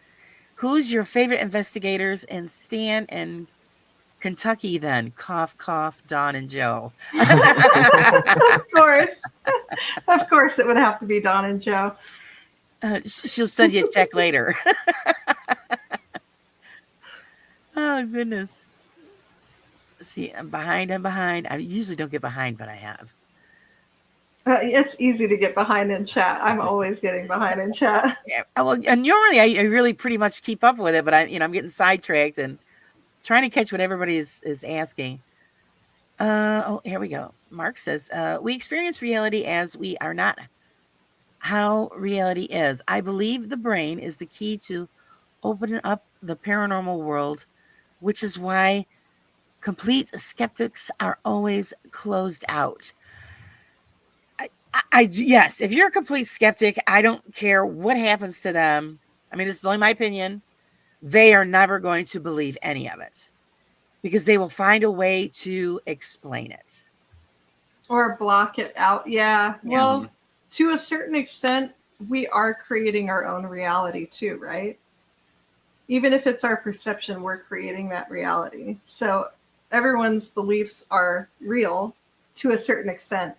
Who's your favorite investigators in Stan and Kentucky? Then cough, cough. Dawn and Joe. Of course, it would have to be Dawn and Joe. She'll send you a check later. Oh goodness. Let's see, I'm behind. I usually don't get behind, but I have. It's easy to get behind in chat. I'm always getting behind in chat. Yeah, well, and normally I really pretty much keep up with it, but I'm getting sidetracked and trying to catch what everybody is asking. Oh, here we go. Mark says, we experience reality as we are not how reality is. I believe the brain is the key to opening up the paranormal world, which is why complete skeptics are always closed out. Yes, if you're a complete skeptic, I don't care what happens to them. I mean, this is only my opinion. They are never going to believe any of it because they will find a way to explain it. Or block it out. Yeah. Well, to a certain extent, we are creating our own reality too, right? Even if it's our perception, we're creating that reality. So everyone's beliefs are real to a certain extent.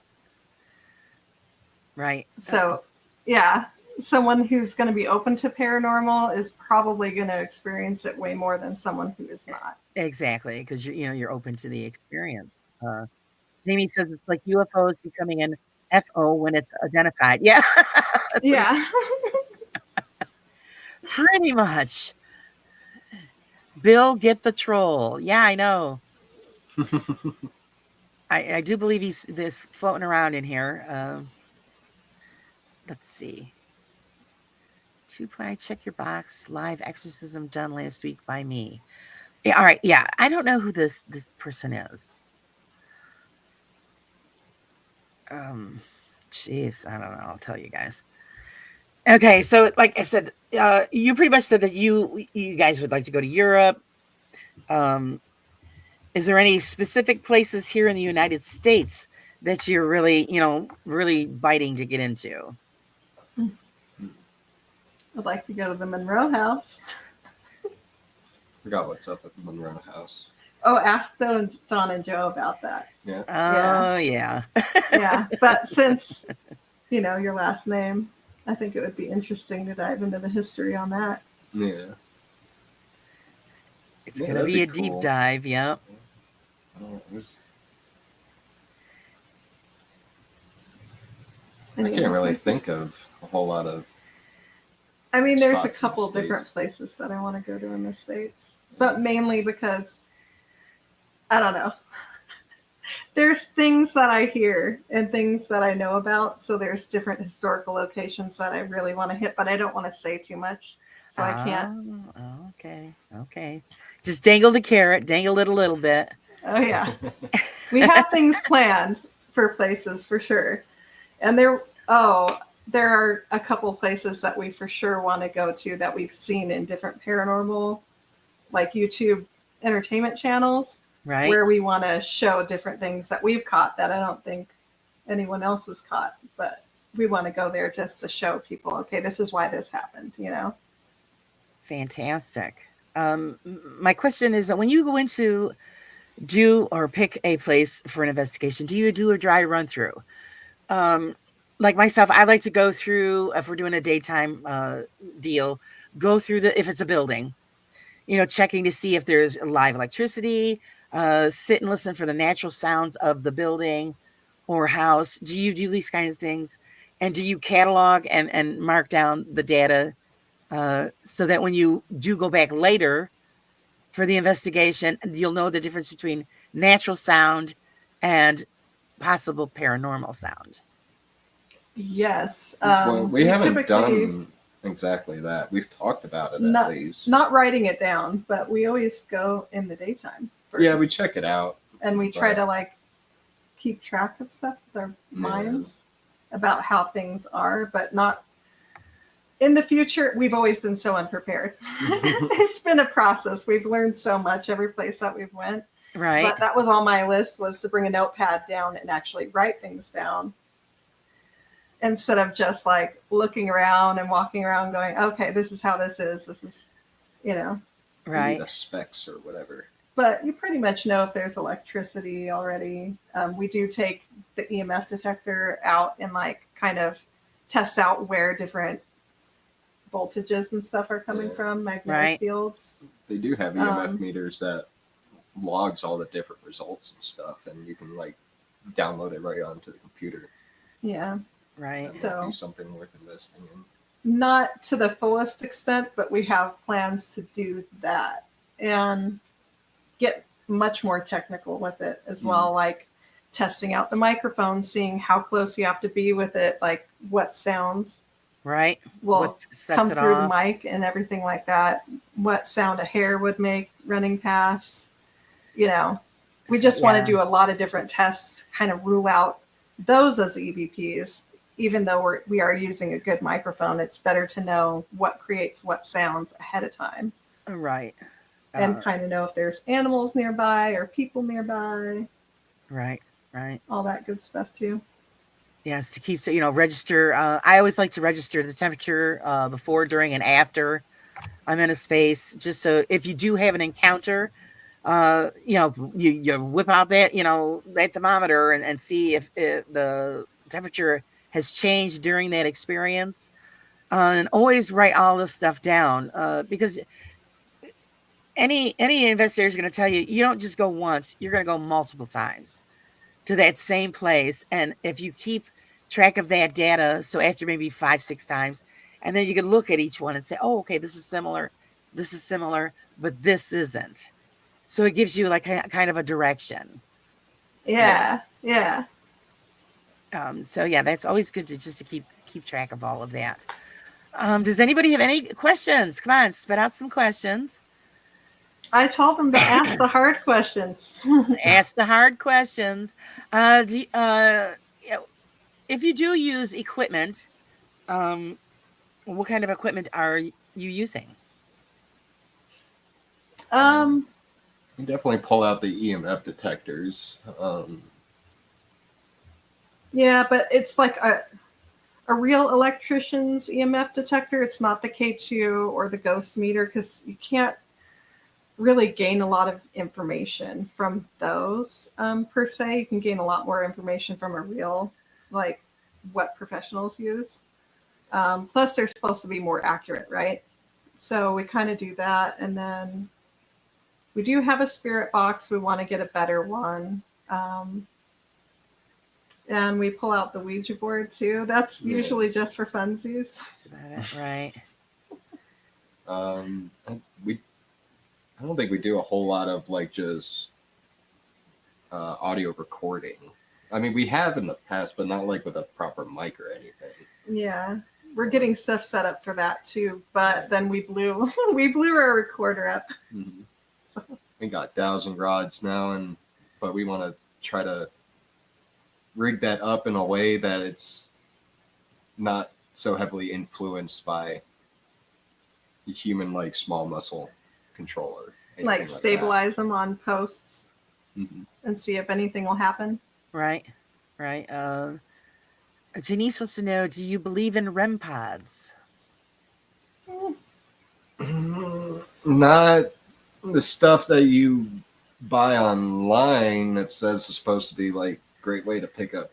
Right. So, yeah, someone who's going to be open to paranormal is probably going to experience it way more than someone who is not. Exactly, because you're open to the experience. Jamie says it's like UFOs becoming an FO when it's identified. Yeah. Yeah. Pretty much. Bill, get the troll. Yeah, I know. I do believe he's this floating around in here. Let's see. Two-ply, check your box. Live exorcism done last week by me. Yeah, all right. Yeah, I don't know who this person is. Jeez, I don't know. I'll tell you guys. Okay, so like I said, you pretty much said that you guys would like to go to Europe. Is there any specific places here in the United States that you're really, really biting to get into? I'd like to go to the Monroe House. Forgot what's up at Monroe House. Oh, ask Don and Joe about that. Yeah. Oh, yeah. Yeah, but since your last name, I think it would be interesting to dive into the history on that. Yeah. It's Yeah, going to that'd be be a deep cool. dive. Yep. I can't really think of a whole lot of. I mean, there's a spots in the couple States. different places that I want to go to in the States, but mainly because I don't know. There's things that I hear and things that I know about, so there's different historical locations that I really want to hit, but I don't want to say too much, so I can't. Oh, okay. Just dangle the carrot, dangle it a little bit. Oh yeah, we have things planned for places for sure, and there are a couple places that we for sure want to go to that we've seen in different paranormal, like YouTube entertainment channels. Right. Where we want to show different things that we've caught that I don't think anyone else has caught, but we want to go there just to show people, okay, this is why this happened, Fantastic. My question is that when you go into do or pick a place for an investigation, do you do a dry run through? Like myself, I like to go through, if we're doing a daytime deal, go through if it's a building, checking to see if there's live electricity, sit and listen for the natural sounds of the building or house. Do you do these kinds of things? And do you catalog and mark down the data so that when you do go back later for the investigation, you'll know the difference between natural sound and possible paranormal sound? Yes. Well, we haven't done exactly that. We've talked about it at least. Not writing it down, but we always go in the daytime first. Yeah, we check it out. And we try to keep track of stuff with our minds about how things are, but not in the future. We've always been so unprepared. It's been a process. We've learned so much every place that we've went. Right. But that was on my list, was to bring a notepad down and actually write things down, instead of just looking around and walking around going, okay, this is how this is. This is, right. The specs or whatever. But you pretty much know if there's electricity already. We do take the EMF detector out and kind of test out where different voltages and stuff are coming from, magnetic fields. They do have EMF meters that logs all the different results and stuff, and you can download it right onto the computer. Yeah. Right. That might be something worth investing in. Not to the fullest extent, but we have plans to do that and get much more technical with it as well, like testing out the microphone, seeing how close you have to be with it, what sounds will come through the mic and everything like that, what sound a hair would make running past. We just want to do a lot of different tests, kind of rule out those as EVPs. Even though we are using a good microphone, it's better to know what creates what sounds ahead of time. Right. And kind of know if there's animals nearby or people nearby. Right. All that good stuff too. Yes, to keep register. I always like to register the temperature before, during, and after I'm in a space, just so if you do have an encounter, you whip out that thermometer and see if the temperature has changed during that experience, and always write all this stuff down, because any investigator is going to tell you, you don't just go once, you're going to go multiple times to that same place. And if you keep track of that data, so after maybe 5-6 times, and then you can look at each one and say, oh, okay, this is similar, but this isn't. So it gives you kind of a direction. Yeah. So yeah, that's always good to keep track of all of that. Does anybody have any questions? Come on, spit out some questions. I told them to ask the hard questions. Ask the hard questions. If you do use equipment, what kind of equipment are you using? You definitely pull out the EMF detectors. Yeah, but it's like a real electrician's EMF detector. It's not the K2 or the ghost meter, because you can't really gain a lot of information from those per se. You can gain a lot more information from a real, like what professionals use. Plus, they're supposed to be more accurate, right? So we kind of do that. And then we do have a spirit box. We want to get a better one. And we pull out the Ouija board too. That's usually just for funsies. That's about it, right? I don't think we do a whole lot of like just audio recording. I mean, we have in the past, but not like with a proper mic or anything. Yeah, we're getting stuff set up for that too. But then we blew our recorder up. Mm-hmm. So. We got dowsing rods now, but we want to try to rig that up in a way that it's not so heavily influenced by the human like small muscle controller. Like stabilize them on posts and see if anything will happen. Right. Janice wants to know, do you believe in REM pods? Not the stuff that you buy online that says it's supposed to be like great way to pick up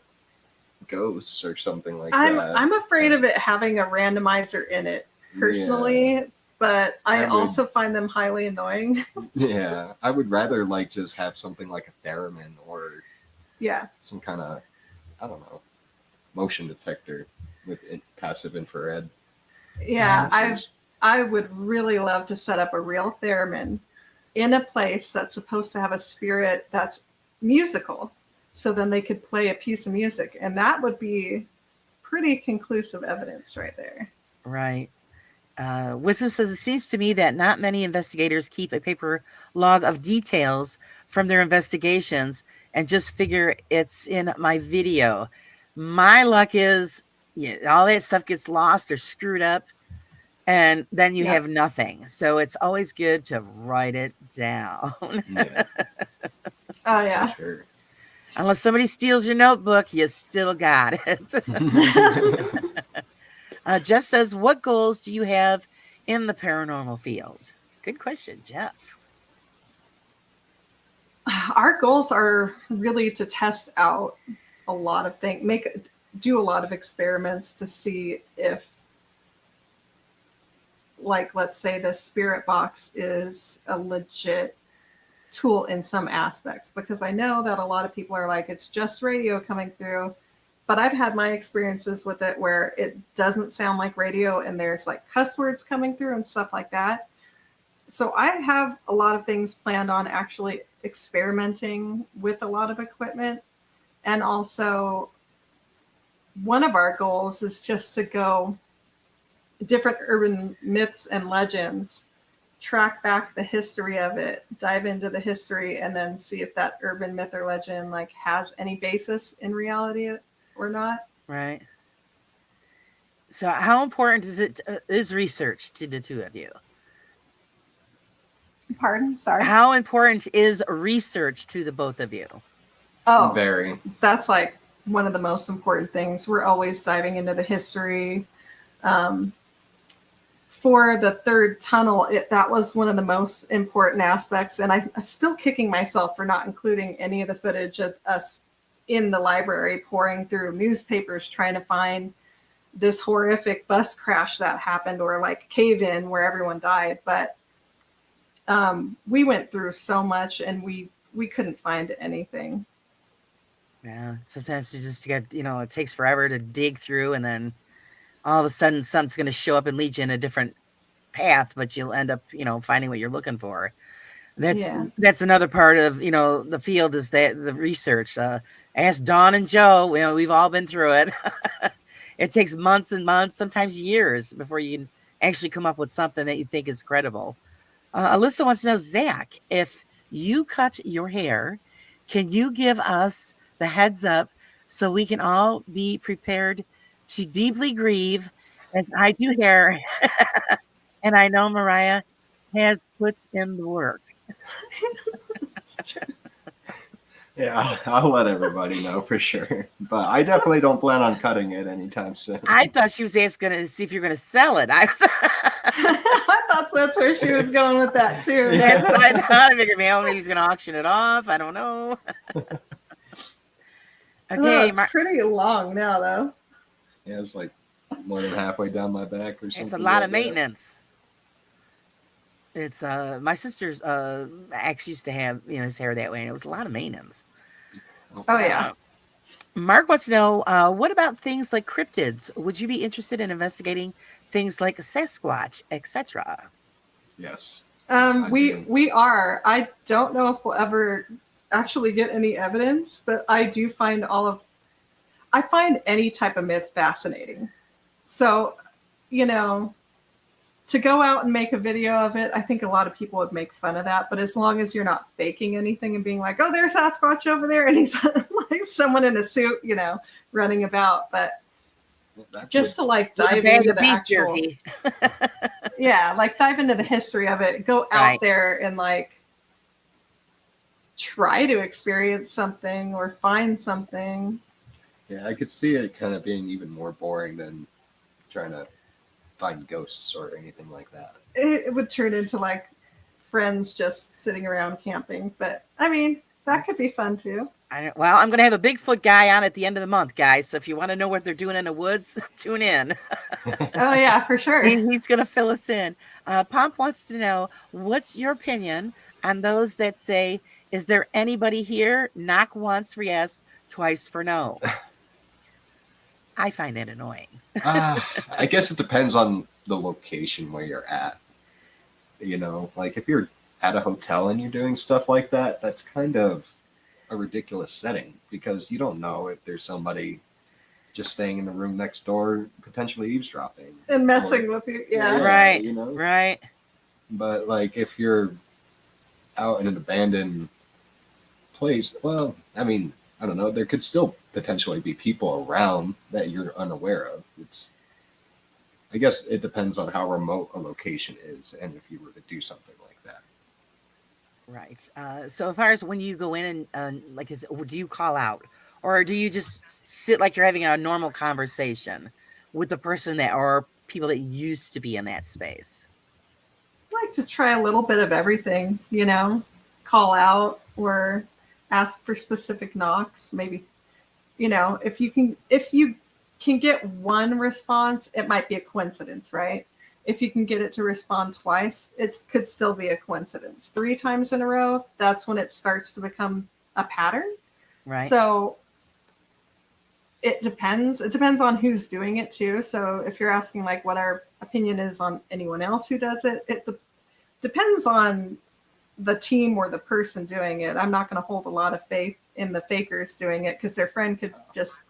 ghosts or something like that. I'm afraid of it having a randomizer in it personally, but I also find them highly annoying. Yeah, I would rather like just have something like a theremin or some kind of, I don't know, motion detector with passive infrared. Yeah, I would really love to set up a real theremin in a place that's supposed to have a spirit that's musical. So then they could play a piece of music, and that would be pretty conclusive evidence right there. Right. Wisdom says, it seems to me that not many investigators keep a paper log of details from their investigations and just figure it's in my video. My luck is all that stuff gets lost or screwed up, and then you have nothing. So it's always good to write it down. Oh, yeah. Sure. Unless somebody steals your notebook, you still got it. Jeff says, what goals do you have in the paranormal field? Good question, Jeff. Our goals are really to test out a lot of things, do a lot of experiments to see if, like, let's say the spirit box is a legit tool in some aspects, because I know that a lot of people are like, it's just radio coming through, but I've had my experiences with it where it doesn't sound like radio and there's like cuss words coming through and stuff like that. So I have a lot of things planned on actually experimenting with a lot of equipment. And also one of our goals is just to go different urban myths and legends, track back the history of it, dive into the history, and then see if that urban myth or legend like has any basis in reality or not. Right. So how important is research to the two of you? Pardon? Sorry. How important is research to the both of you? Oh, very. That's like one of the most important things. We're always diving into the history. For the third tunnel, that was one of the most important aspects. And I'm still kicking myself for not including any of the footage of us in the library pouring through newspapers trying to find this horrific bus crash that happened, or like cave-in where everyone died. But we went through so much and we couldn't find anything. Yeah, sometimes you just get, it takes forever to dig through, and then all of a sudden something's going to show up and lead you in a different path, but you'll end up, finding what you're looking for. That's another part of, the field, is that the research. Ask Dawn and Joe, we've all been through it. It takes months and months, sometimes years, before you can actually come up with something that you think is credible. Alyssa wants to know, Zach, if you cut your hair, can you give us the heads up so we can all be prepared to deeply grieve as I do hair? And I know Mariah has put in the work. Yeah, I'll let everybody know for sure. But I definitely don't plan on cutting it anytime soon. I thought she was asking to see if you're going to sell it. I was. I thought that's where she was going with that too. That's what I thought. I figured, maybe he's going to auction it off. I don't know. Okay, It's pretty long now, though. Yeah, it's like more than halfway down my back or something. it's a lot like of that. maintenance. It's my sister's ex used to have his hair that way, and it was a lot of maintenance. Oh yeah. Mark wants to know, what about things like cryptids? Would you be interested in investigating things like Sasquatch, etc.? Yes. We are. I don't know if we'll ever actually get any evidence, but I do find I find any type of myth fascinating. So, to go out and make a video of it, I think a lot of people would make fun of that. But as long as you're not faking anything and being like, oh, there's Sasquatch over there, and he's like someone in a suit, running about. But just to like dive into the actual, yeah, like dive into the history of it, go out there and like try to experience something or find something. Yeah, I could see it kind of being even more boring than trying to find ghosts or anything like that. It would turn into like friends just sitting around camping. But I mean, that could be fun too. Well, I'm going to have a Bigfoot guy on at the end of the month, guys. So if you want to know what they're doing in the woods, tune in. Oh, yeah, for sure. He's going to fill us in. Pomp wants to know, what's your opinion on those that say, is there anybody here? Knock once for yes, twice for no. I find that annoying. I guess it depends on the location where you're at. Like if you're at a hotel and you're doing stuff like that, that's kind of a ridiculous setting because you don't know if there's somebody just staying in the room next door, potentially eavesdropping and messing with you. Yeah, right. Right. But like if you're out in an abandoned place, well, I mean, I don't know. There could still potentially be people around that you're unaware of. I guess it depends on how remote a location is and if you were to do something like that. Right. So as far as when you go in and do you call out, or do you just sit like you're having a normal conversation with the person or people that used to be in that space? I like to try a little bit of everything, call out or ask for specific knocks. Maybe, if you can get one response, it might be a coincidence, right? If you can get it to respond twice, it could still be a coincidence. 3 times in a row, that's when it starts to become a pattern. Right. So it depends. It depends on who's doing it too. So if you're asking like what our opinion is on anyone else who does it, it depends on the team or the person doing it. I'm not going to hold a lot of faith in the fakers doing it because their friend could just,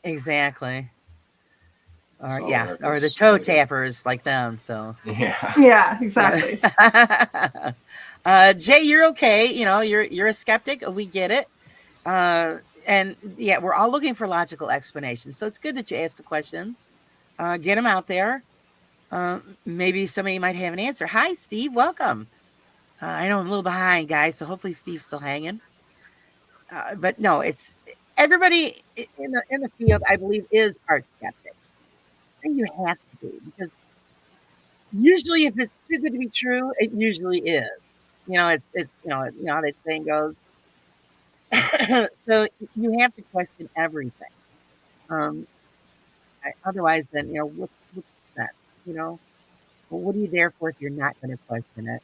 Exactly. Or the toe tappers like them. So yeah, exactly. Jay, you're okay. You're a skeptic. We get it. And yeah, we're all looking for logical explanations. So it's good that you ask the questions. Get them out there. Maybe somebody might have an answer. Hi, Steve. Welcome. I know I'm a little behind, guys. So hopefully Steve's still hanging. But no, it's everybody in the field, I believe, is part skeptic. And you have to be, because usually if it's too good to be true, it usually is. It's how that saying goes. So you have to question everything. Otherwise, then what's the sense? Well, what are you there for if you're not going to question it?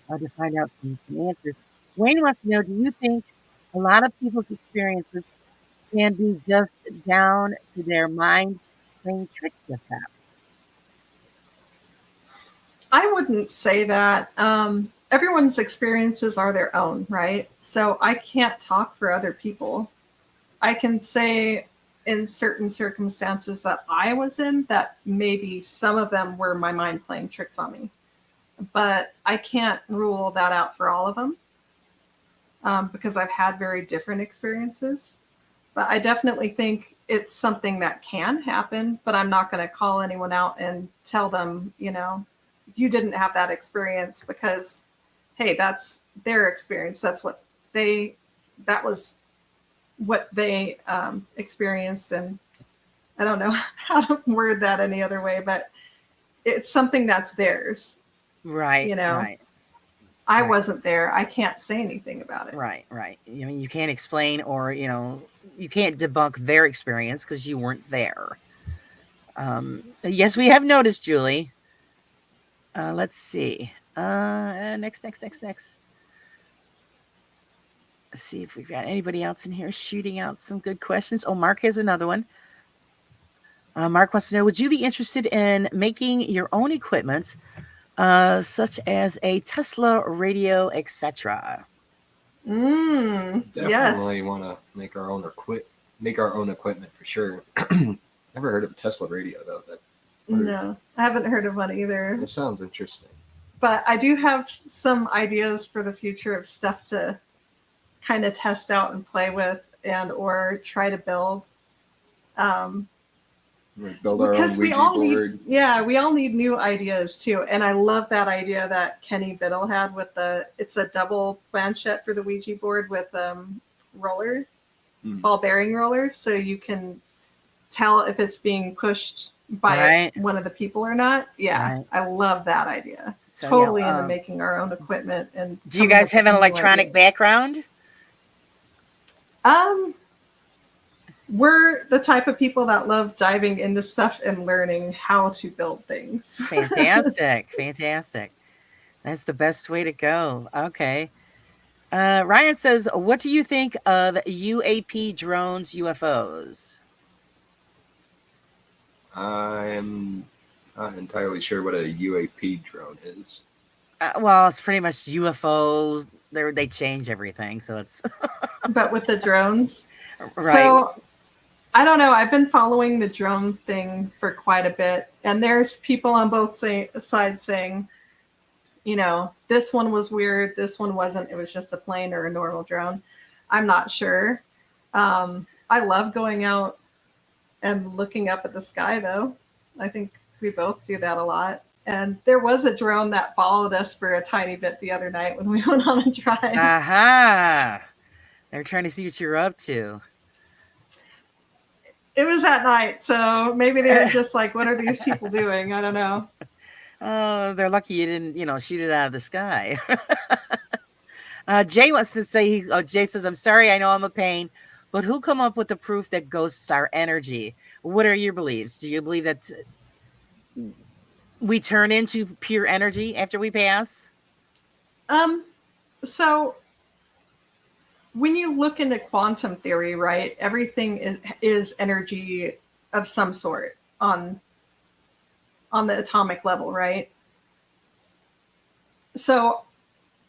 To find out some answers. Wayne wants to know: do you think a lot of people's experiences can be just down to their mind playing tricks with them? I wouldn't say that. Everyone's experiences are their own, right? So I can't talk for other people. I can say in certain circumstances that I was in that maybe some of them were my mind playing tricks on me. But I can't rule that out for all of them because I've had very different experiences. But I definitely think it's something that can happen, but I'm not going to call anyone out and tell them, you didn't have that experience because, hey, that's their experience. That's what that was what they experienced. And I don't know how to word that any other way, but it's something that's theirs. Right. You know, Right. I Right. wasn't there. I can't say anything about it. Right. Right. I mean, you can't explain, or you can't debunk their experience because you weren't there. Yes, we have noticed, Julie. Let's see. Next. Let's see if we've got anybody else in here shooting out some good questions. Oh, Mark has another one. Mark wants to know, would you be interested in making your own equipment, such as a Tesla radio, etc.? Definitely Yes. want to make our own equipment for sure. Never heard of a Tesla radio though. No, I haven't heard of one either. That sounds interesting. But I do have some ideas for the future of stuff to kind of test out and play with, and or try to build. We build our own Because Ouija board. we all need new ideas too. And I love that idea that Kenny Biddle had with it's a double planchette for the Ouija board with roller, ball bearing rollers, so you can tell if it's being pushed by one of the people or not. Yeah, Right. I love that idea. So, Totally into making our own equipment. And do you guys have an electronic background? We're the type of people that love diving into stuff and learning how to build things. Fantastic. Fantastic. That's the best way to go. Okay. Ryan says, what do you think of UAP drones, UFOs? I'm not entirely sure what a UAP drone is. Well, it's pretty much UFO. They change everything, so it's. But with the drones, right. So I don't know. I've been following the drone thing for quite a bit, and there's people on both sides saying, this one was weird, this one wasn't. It was just a plane or a normal drone. I'm not sure. I love going out and looking up at the sky, though. I think we both do that a lot. And there was a drone that followed us for a tiny bit the other night when we went on a drive. Aha! They're trying to see what you're up to. It was at night, so maybe they were just like, what are these people doing? I don't know. Oh, they're lucky you didn't, shoot it out of the sky. Jay wants to say, Jay says, I'm sorry, I know I'm a pain, but who come up with the proof that ghosts are energy? What are your beliefs? Do you believe that we turn into pure energy after we pass? So when you look into quantum theory, right, everything is energy of some sort on the atomic level, right? So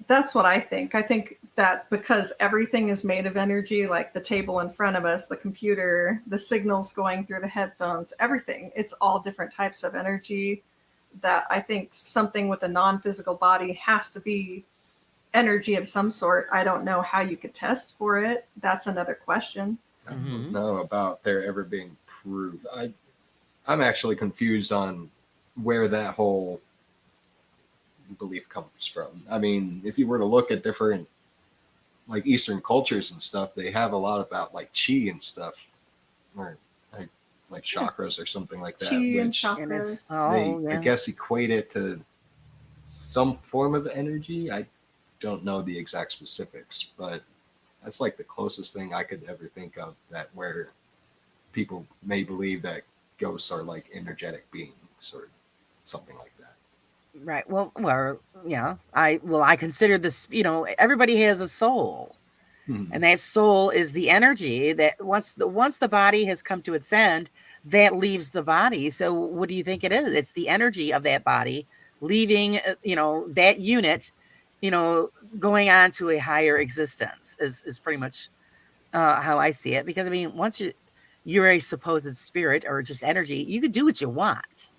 that's what I think. I think that because everything is made of energy, like the table in front of us, the computer, the signals going through the headphones, everything, it's all different types of energy, that I think something with a non-physical body has to be energy of some sort. I don't know how you could test for it. That's another question. I don't know about there ever being proved. I'm actually confused on where that whole belief comes from. I mean, if you were to look at different like Eastern cultures and stuff, they have a lot about like chi and stuff, or like chakras or something like that, Chi and which chakras. I guess equate it to some form of energy. I don't know the exact specifics, but that's like the closest thing I could ever think of that where people may believe that ghosts are like energetic beings or something like that. Right. Well, yeah. I consider this, everybody has a soul. And that soul is the energy that once the body has come to its end, that leaves the body. So what do you think it is? It's the energy of that body leaving, that unit, going on to a higher existence is pretty much how I see it. Because I mean, once you're a supposed spirit or just energy, you can do what you want,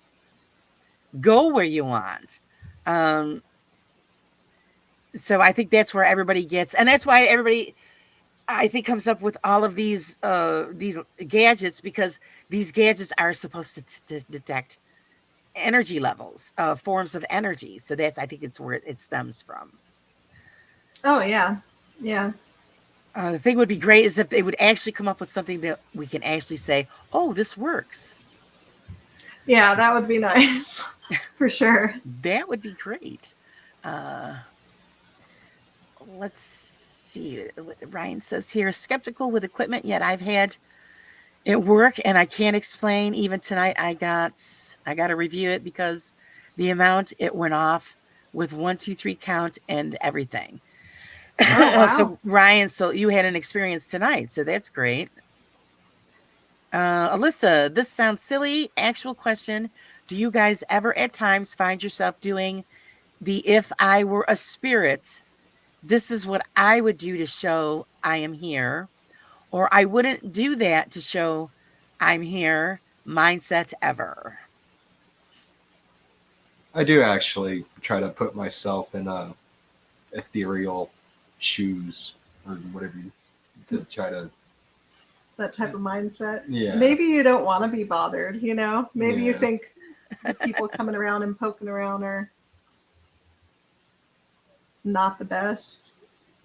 go where you want. So I think that's where everybody gets, and that's why everybody, I think, comes up with all of these gadgets, because these gadgets are supposed to detect energy levels, forms of energy. So I think it's where it stems from. Oh yeah, yeah. The thing would be great is if they would actually come up with something that we can actually say, oh, this works. Yeah, that would be nice for sure. That would be great. Let's see. Ryan says here, skeptical with equipment, yet I've had it work and I can't explain. Even tonight, I got to review it because the amount it went off with 1, 2, 3 count and everything. Oh, wow. So Ryan, so you had an experience tonight, so that's great. Alyssa, this sounds silly. Actual question. Do you guys ever at times find yourself doing the if I were a spirit, this is what I would do to show I am here, or I wouldn't do that to show I'm here mindset ever? I do actually try to put myself in a ethereal shoes or whatever to try to. That type of mindset. Yeah. Maybe you don't want to be bothered, you know? Maybe you Yeah. think the people coming around and poking around are not the best.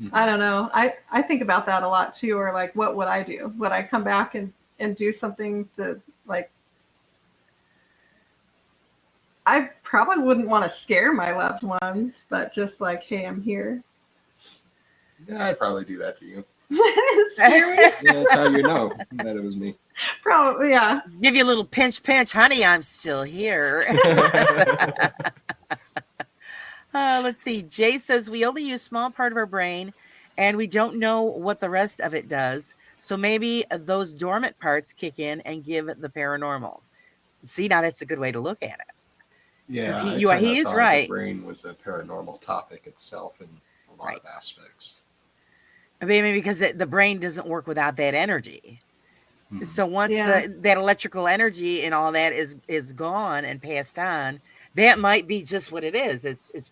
Mhm. I don't know. I think about that a lot too, or like, what would I do? Would I come back and do something to, like, I probably wouldn't want to scare my loved ones, but just like, hey, I'm here. Yeah, I'd probably do that to you. Scare me? Yeah, that's how you know that it was me. Probably, yeah. Give you a little pinch, honey, I'm still here. Let's see. Jay says we only use small part of our brain and we don't know what the rest of it does. So maybe those dormant parts kick in and give the paranormal. See, now that's a good way to look at it. Yeah, he- I you are- kinda he is thought right. The brain was a paranormal topic itself in a lot Right. of aspects. I mean, because the brain doesn't work without that energy. Mhm. So once Yeah. that electrical energy and all that is gone and passed on, that might be just what it is. It's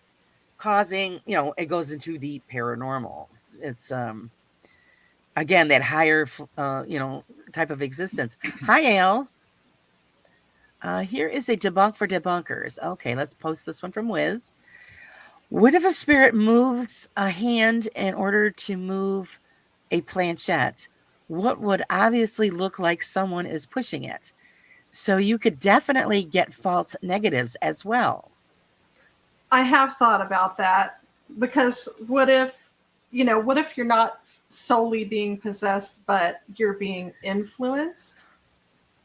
causing, it goes into the paranormal. It's again that higher type of existence. Hi, Al. Here is a debunk for debunkers. Okay, let's post this one from Wiz. What if a spirit moves a hand in order to move a planchette? What would obviously look like someone is pushing it? So you could definitely get false negatives as well. I have thought about that, because what if you're not solely being possessed, but you're being influenced,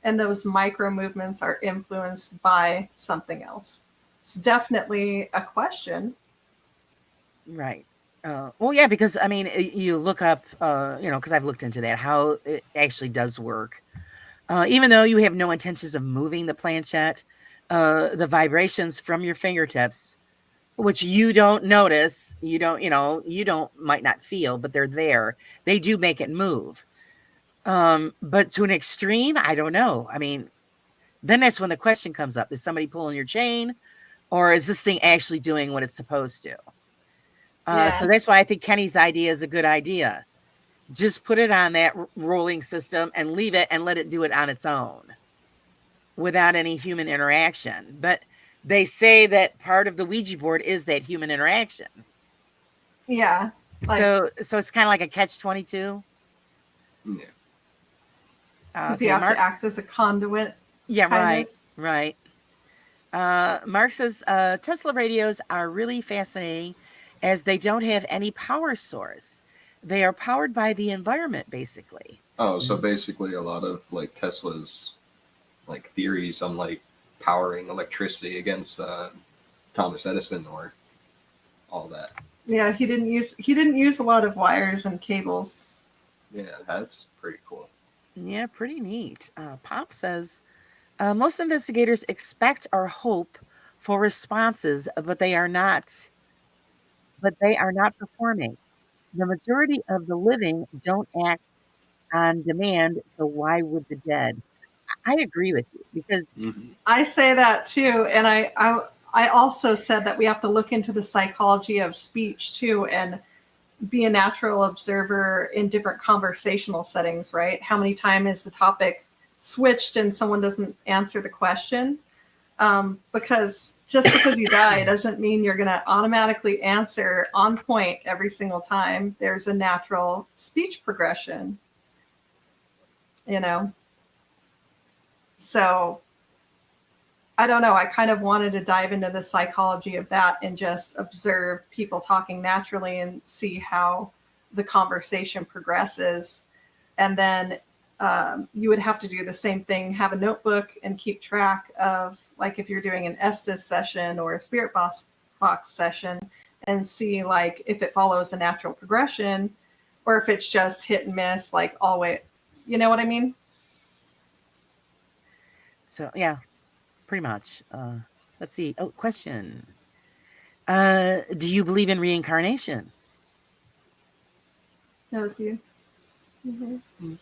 and those micro movements are influenced by something else? It's definitely a question. Right. Well, yeah, because I mean, you look up, because I've looked into that, how it actually does work. Even though you have no intentions of moving the planchette, the vibrations from your fingertips, which you don't notice, might not feel, but they're there. They do make it move. But to an extreme, I don't know. I mean, then that's when the question comes up: is somebody pulling your chain, or is this thing actually doing what it's supposed to? Yeah. So that's why I think Kenny's idea is a good idea. Just put it on that rolling system and leave it and let it do it on its own without any human interaction. But they say that part of the Ouija board is that human interaction. Yeah. Like, So it's kind of like a catch-22. Yeah. because you have Mark, to act as a conduit. yeah, kind right. Mark says Tesla radios are really fascinating as they don't have any power source. They are powered by the environment, basically. Oh, so basically a lot of like Tesla's like theories on like powering electricity against Thomas Edison or all that. Yeah, he didn't use a lot of wires and cables. Yeah, that's pretty cool. Yeah, pretty neat. Pop says most investigators expect or hope for responses, but they are not. But they are not performing. The majority of the living don't act on demand, so why would the dead? I agree with you because Mhm. I say that too, and I also said that we have to look into the psychology of speech too, and be a natural observer in different conversational settings, right? How many times is the topic switched and someone doesn't answer the question? Because just because you die doesn't mean you're going to automatically answer on point every single time. There's a natural speech progression, you know? So I don't know. I kind of wanted to dive into the psychology of that and just observe people talking naturally and see how the conversation progresses. And then you would have to do the same thing, have a notebook and keep track of, like, if you're doing an Estes session or a Spirit Box session, and see, like, if it follows a natural progression or if it's just hit and miss, like, always. You know what I mean? So yeah, pretty much. Let's see. Oh, question. Do you believe in reincarnation? That was you. Mm-hmm.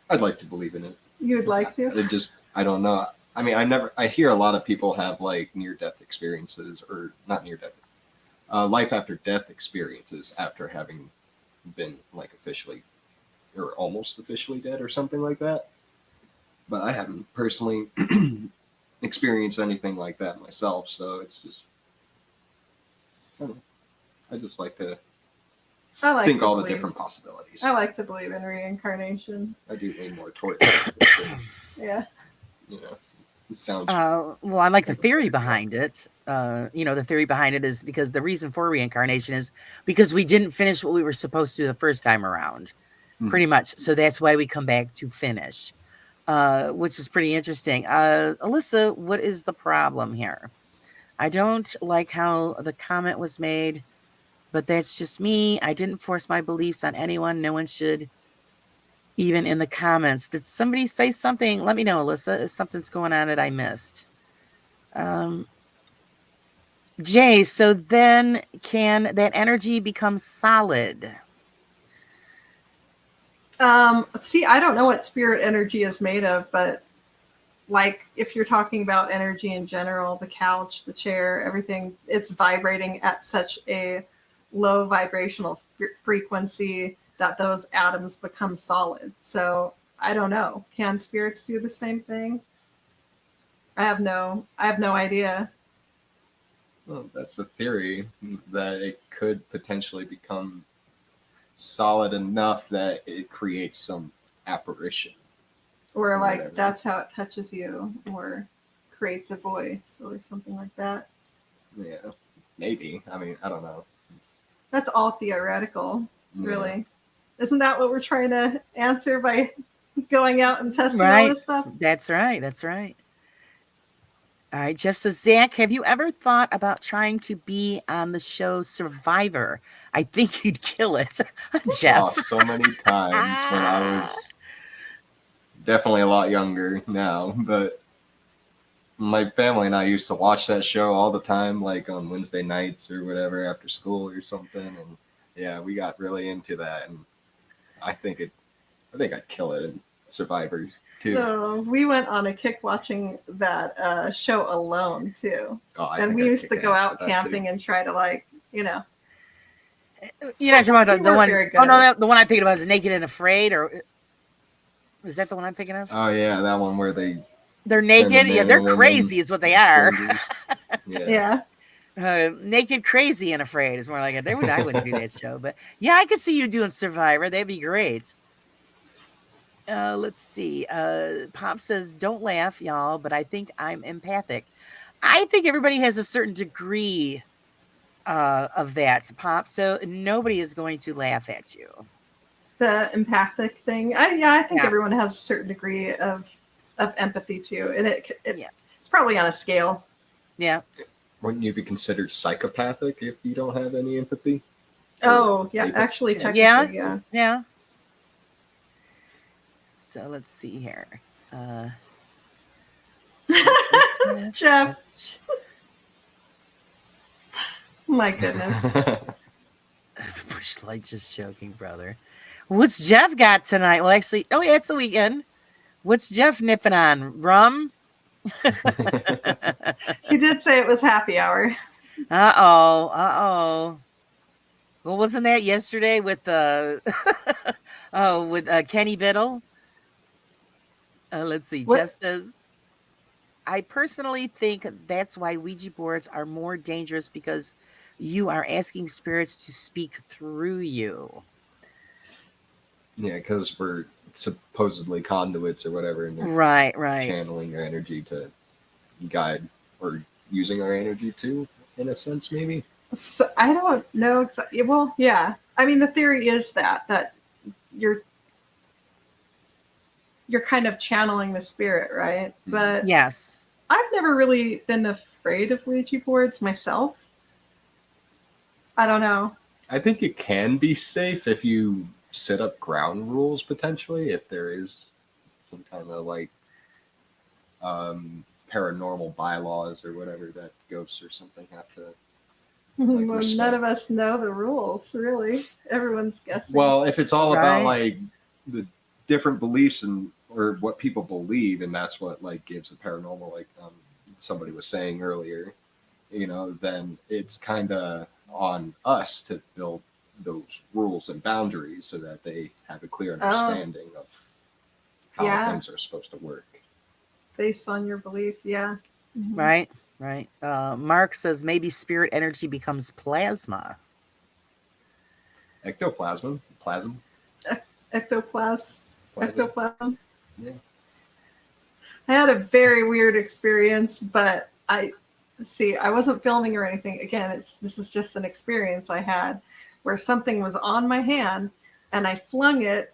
I'd like to believe in it. You would like to? It just, I don't know. I mean, I hear a lot of people have like near-death experiences, or not near-death, life after death experiences after having been like officially or almost officially dead or something like that. But I haven't personally experienced anything like that myself, so it's just, I don't know. I just like to think all the different possibilities. I like to believe in reincarnation. I do lean more towards that. Yeah. You know, it sounds. Well, I like the theory behind it. The theory behind it is because the reason for reincarnation is because we didn't finish what we were supposed to the first time around, pretty much. So that's why we come back to finish, which is pretty interesting. Alyssa, what is the problem here? I don't like how the comment was made, but that's just me. I didn't force my beliefs on anyone. No one should. Even in the comments, did somebody say something? Let me know, Alyssa, if something's going on that I missed. Jay, so then can that energy become solid? See, I don't know what spirit energy is made of, but like if you're talking about energy in general, the couch, the chair, everything, it's vibrating at such a low vibrational frequency that those atoms become solid. So I don't know. Can spirits do the same thing? I have no idea. Well, that's a theory that it could potentially become solid enough that it creates some apparition. Or like whatever. That's how it touches you or creates a voice or something like that. Yeah, maybe. I mean, I don't know. That's all theoretical, really. Isn't that what we're trying to answer by going out and testing all this stuff? That's right. That's right. All right. Jeff says, Zach, have you ever thought about trying to be on the show Survivor? I think you'd kill it. Jeff. Oh, so many times when I was definitely a lot younger now, but my family and I used to watch that show all the time, like on Wednesday nights or whatever after school or something. And yeah, we got really into that. And I think I'd kill it in Survivors too. No, we went on a kick watching that show alone too. And we used to go out camping and try to, like, you know. You're not talking about the one. Oh no, the one I'm thinking about is Naked and Afraid, or is that the one I'm thinking of? Oh yeah, that one where they're naked. Yeah, they're crazy, is what they are. Yeah. Naked, Crazy, and Afraid is more like it. I wouldn't do that show, but yeah, I could see you doing Survivor. That'd be great. Let's see. Pop says, "Don't laugh, y'all," but I think I'm empathic. I think everybody has a certain degree of that, Pop. So nobody is going to laugh at you. The empathic thing. I think everyone has a certain degree of empathy too, and it's probably on a scale. Yeah. Wouldn't you be considered psychopathic if you don't have any empathy? Oh, yeah, actually, technically, yeah. So let's see here. Jeff. My goodness. Bush Light, just joking, brother. What's Jeff got tonight? Well, actually, yeah, it's the weekend. What's Jeff nipping on? Rum? He did say it was happy hour. Uh-oh. Well, wasn't that yesterday with with Kenny Biddle? Let's see. What? Jeff says, I personally think that's why Ouija boards are more dangerous, because you are asking spirits to speak through you. Yeah, because we're supposedly conduits or whatever, and they're Right, right. channeling your energy to guide, or using our energy to, in a sense, maybe. So I don't know exactly. Well, yeah. I mean, the theory is that you're kind of channeling the spirit, right? But Yes. I've never really been afraid of Ouija boards myself. I don't know. I think it can be safe if you set up ground rules, potentially, if there is some kind of like paranormal bylaws or whatever that ghosts or something have to. Well, respect. none of us know the rules, really. Everyone's guessing. Well, if it's all about Right. like the different beliefs and or what people believe, and that's what like gives the paranormal, like somebody was saying earlier, then it's kind of on us to build those rules and boundaries so that they have a clear understanding of how Yeah. things are supposed to work. Based on your belief, yeah. Mhm. Right, right. Mark says maybe spirit energy becomes plasma. Ectoplasm, plasm. Ectoplasm. Ectoplasm. Yeah. I had a very weird experience, but I wasn't filming or anything. Again, this is just an experience I had where something was on my hand and I flung it,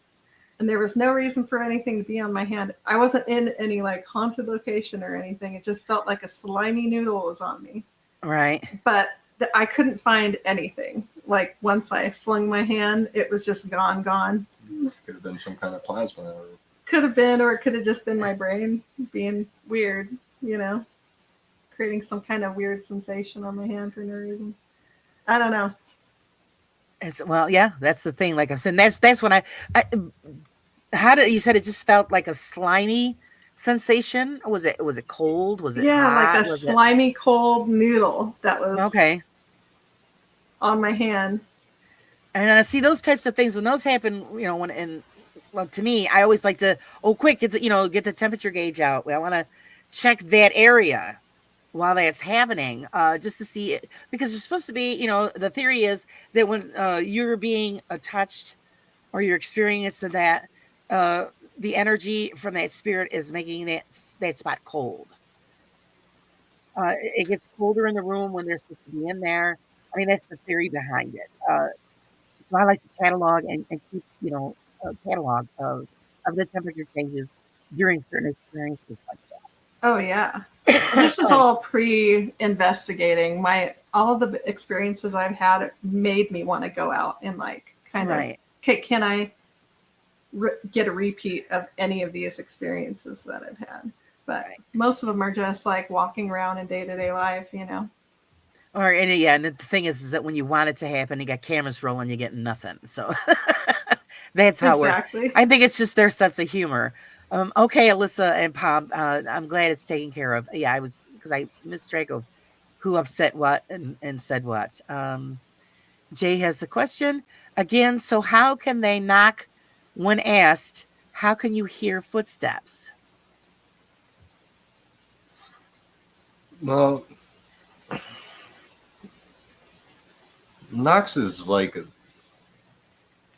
and there was no reason for anything to be on my hand. I wasn't in any like haunted location or anything. It just felt like a slimy noodle was on me. Right. But I couldn't find anything. Like once I flung my hand, it was just gone. Could have been some kind of plasma. Or... Could have been, or it could have just been my brain being weird, creating some kind of weird sensation on my hand for no reason. I don't know. Well, yeah, that's the thing. Like I said, that's when I how did you said it just felt like a slimy sensation? Was it cold? Was it Yeah, hot? like a Was slimy cold noodle that was okay? on my hand. And I see those types of things when those happen. Well, to me, I always like to quick get the temperature gauge out. I want to check that area while that's happening, just to see it, because it's supposed to be, the theory is that when you're being touched or you're experiencing that, the energy from that spirit is making that spot cold. It gets colder in the room when they're supposed to be in there. I mean, that's the theory behind it. So I like to catalog and keep, a catalog of the temperature changes during certain experiences like Oh yeah. that. This is all pre-investigating. All of the experiences I've had made me want to go out and like kind of, right. okay, can I get a repeat of any of these experiences that I've had? But most of them are just like walking around in day-to-day life, And the thing is that when you want it to happen, you got cameras rolling, you get nothing. So that's how it works. Exactly. I think it's just their sense of humor. Okay, Alyssa and Pop, I'm glad it's taken care of. Yeah, because I missed track of who upset what and said what. Jay has the question again. So how can they knock when asked, how can you hear footsteps? Well, knocks is like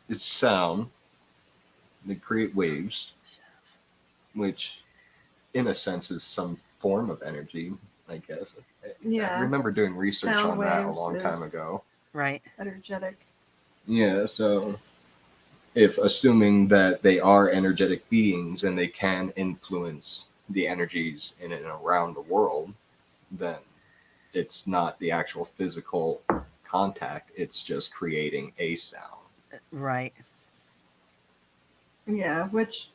it's sound. They create waves, which, in a sense, is some form of energy, I guess. Yeah. I remember doing research Sound on that a waves long time is- ago. Right. Energetic. Yeah, so if assuming that they are energetic beings and they can influence the energies in and around the world, then it's not the actual physical contact, it's just creating a sound. Right. Yeah, which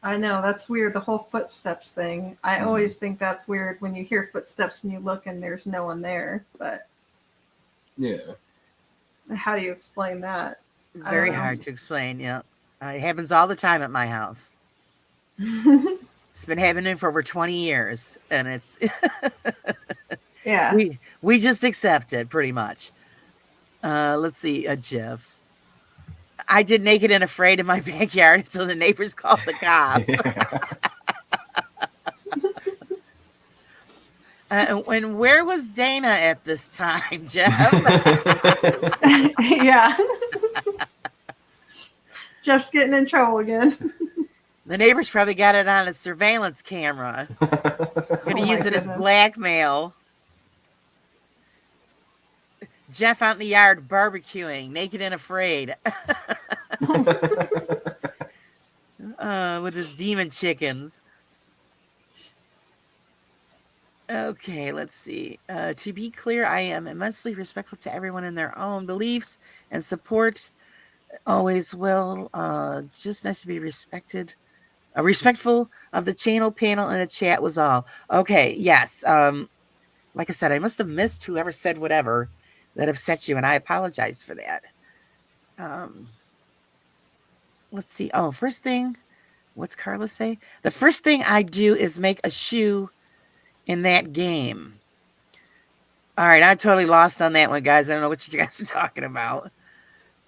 I know that's weird. The whole footsteps thing. I always think that's weird when you hear footsteps and you look and there's no one there. But Yeah. how do you explain that? Very hard to explain. Yeah. It happens all the time at my house. It's been happening for over 20 years, and it's Yeah. we just accept it pretty much. Let's see, Jeff. I did naked and afraid in my backyard until the neighbors called the cops. And where was Dana at this time, Jeff? Yeah. Jeff's getting in trouble again. The neighbors probably got it on a surveillance camera. Going to Oh, use my it as goodness. blackmail. Jeff out in the yard barbecuing, naked and afraid, with his demon chickens. Okay, let's see. To be clear, I am immensely respectful to everyone in their own beliefs and support. Always will. Just nice to be respected. Respectful of the channel, panel, and the chat was all. Okay, yes. Like I said, I must have missed whoever said whatever that upset you, and I apologize for that. Let's see. Oh, first thing, what's Carla say? The first thing I do is make a shoe in that game. All right, I'm totally lost on that one, guys. I don't know what you guys are talking about.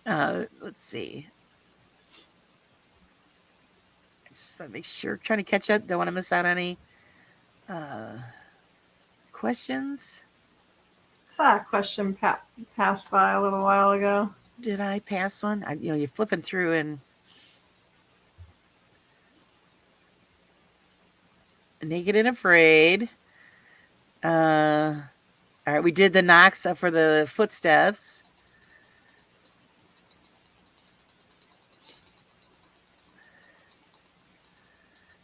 Let's see. I just want to make sure. Trying to catch up. Don't want to miss out on any questions. Saw a question pass by a little while ago. Did I pass one? You're flipping through and naked and afraid. All right, we did the knocks for the footsteps.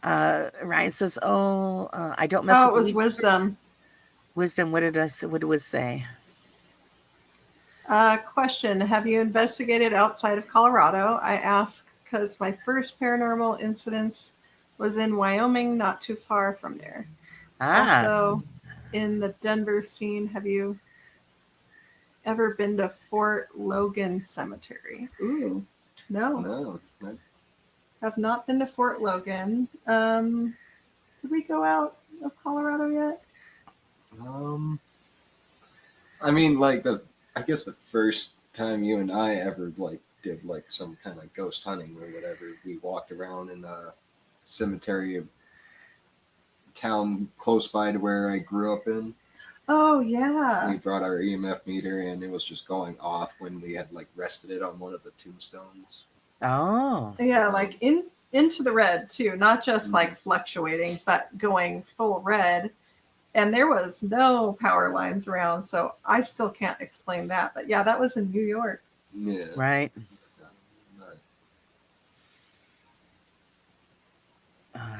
Ryan says, I don't mess with it was the wisdom. Wisdom, what did I say? What did it say? Question: have you investigated outside of Colorado? I ask because my first paranormal incidents was in Wyoming, not too far from there. Also, in the Denver scene, have you ever been to Fort Logan Cemetery? Ooh, no. No. Have not been to Fort Logan. Did we go out of Colorado yet? I mean, I guess the first time you and I ever did some kind of ghost hunting or whatever, we walked around in a cemetery of town close by to where I grew up in. Oh yeah. We brought our EMF meter and it was just going off when we had rested it on one of the tombstones. Oh. Yeah, into the red too, not just fluctuating, but going full red. And there was no power lines around, so I still can't explain that. But yeah, that was in New York. Yeah. Right.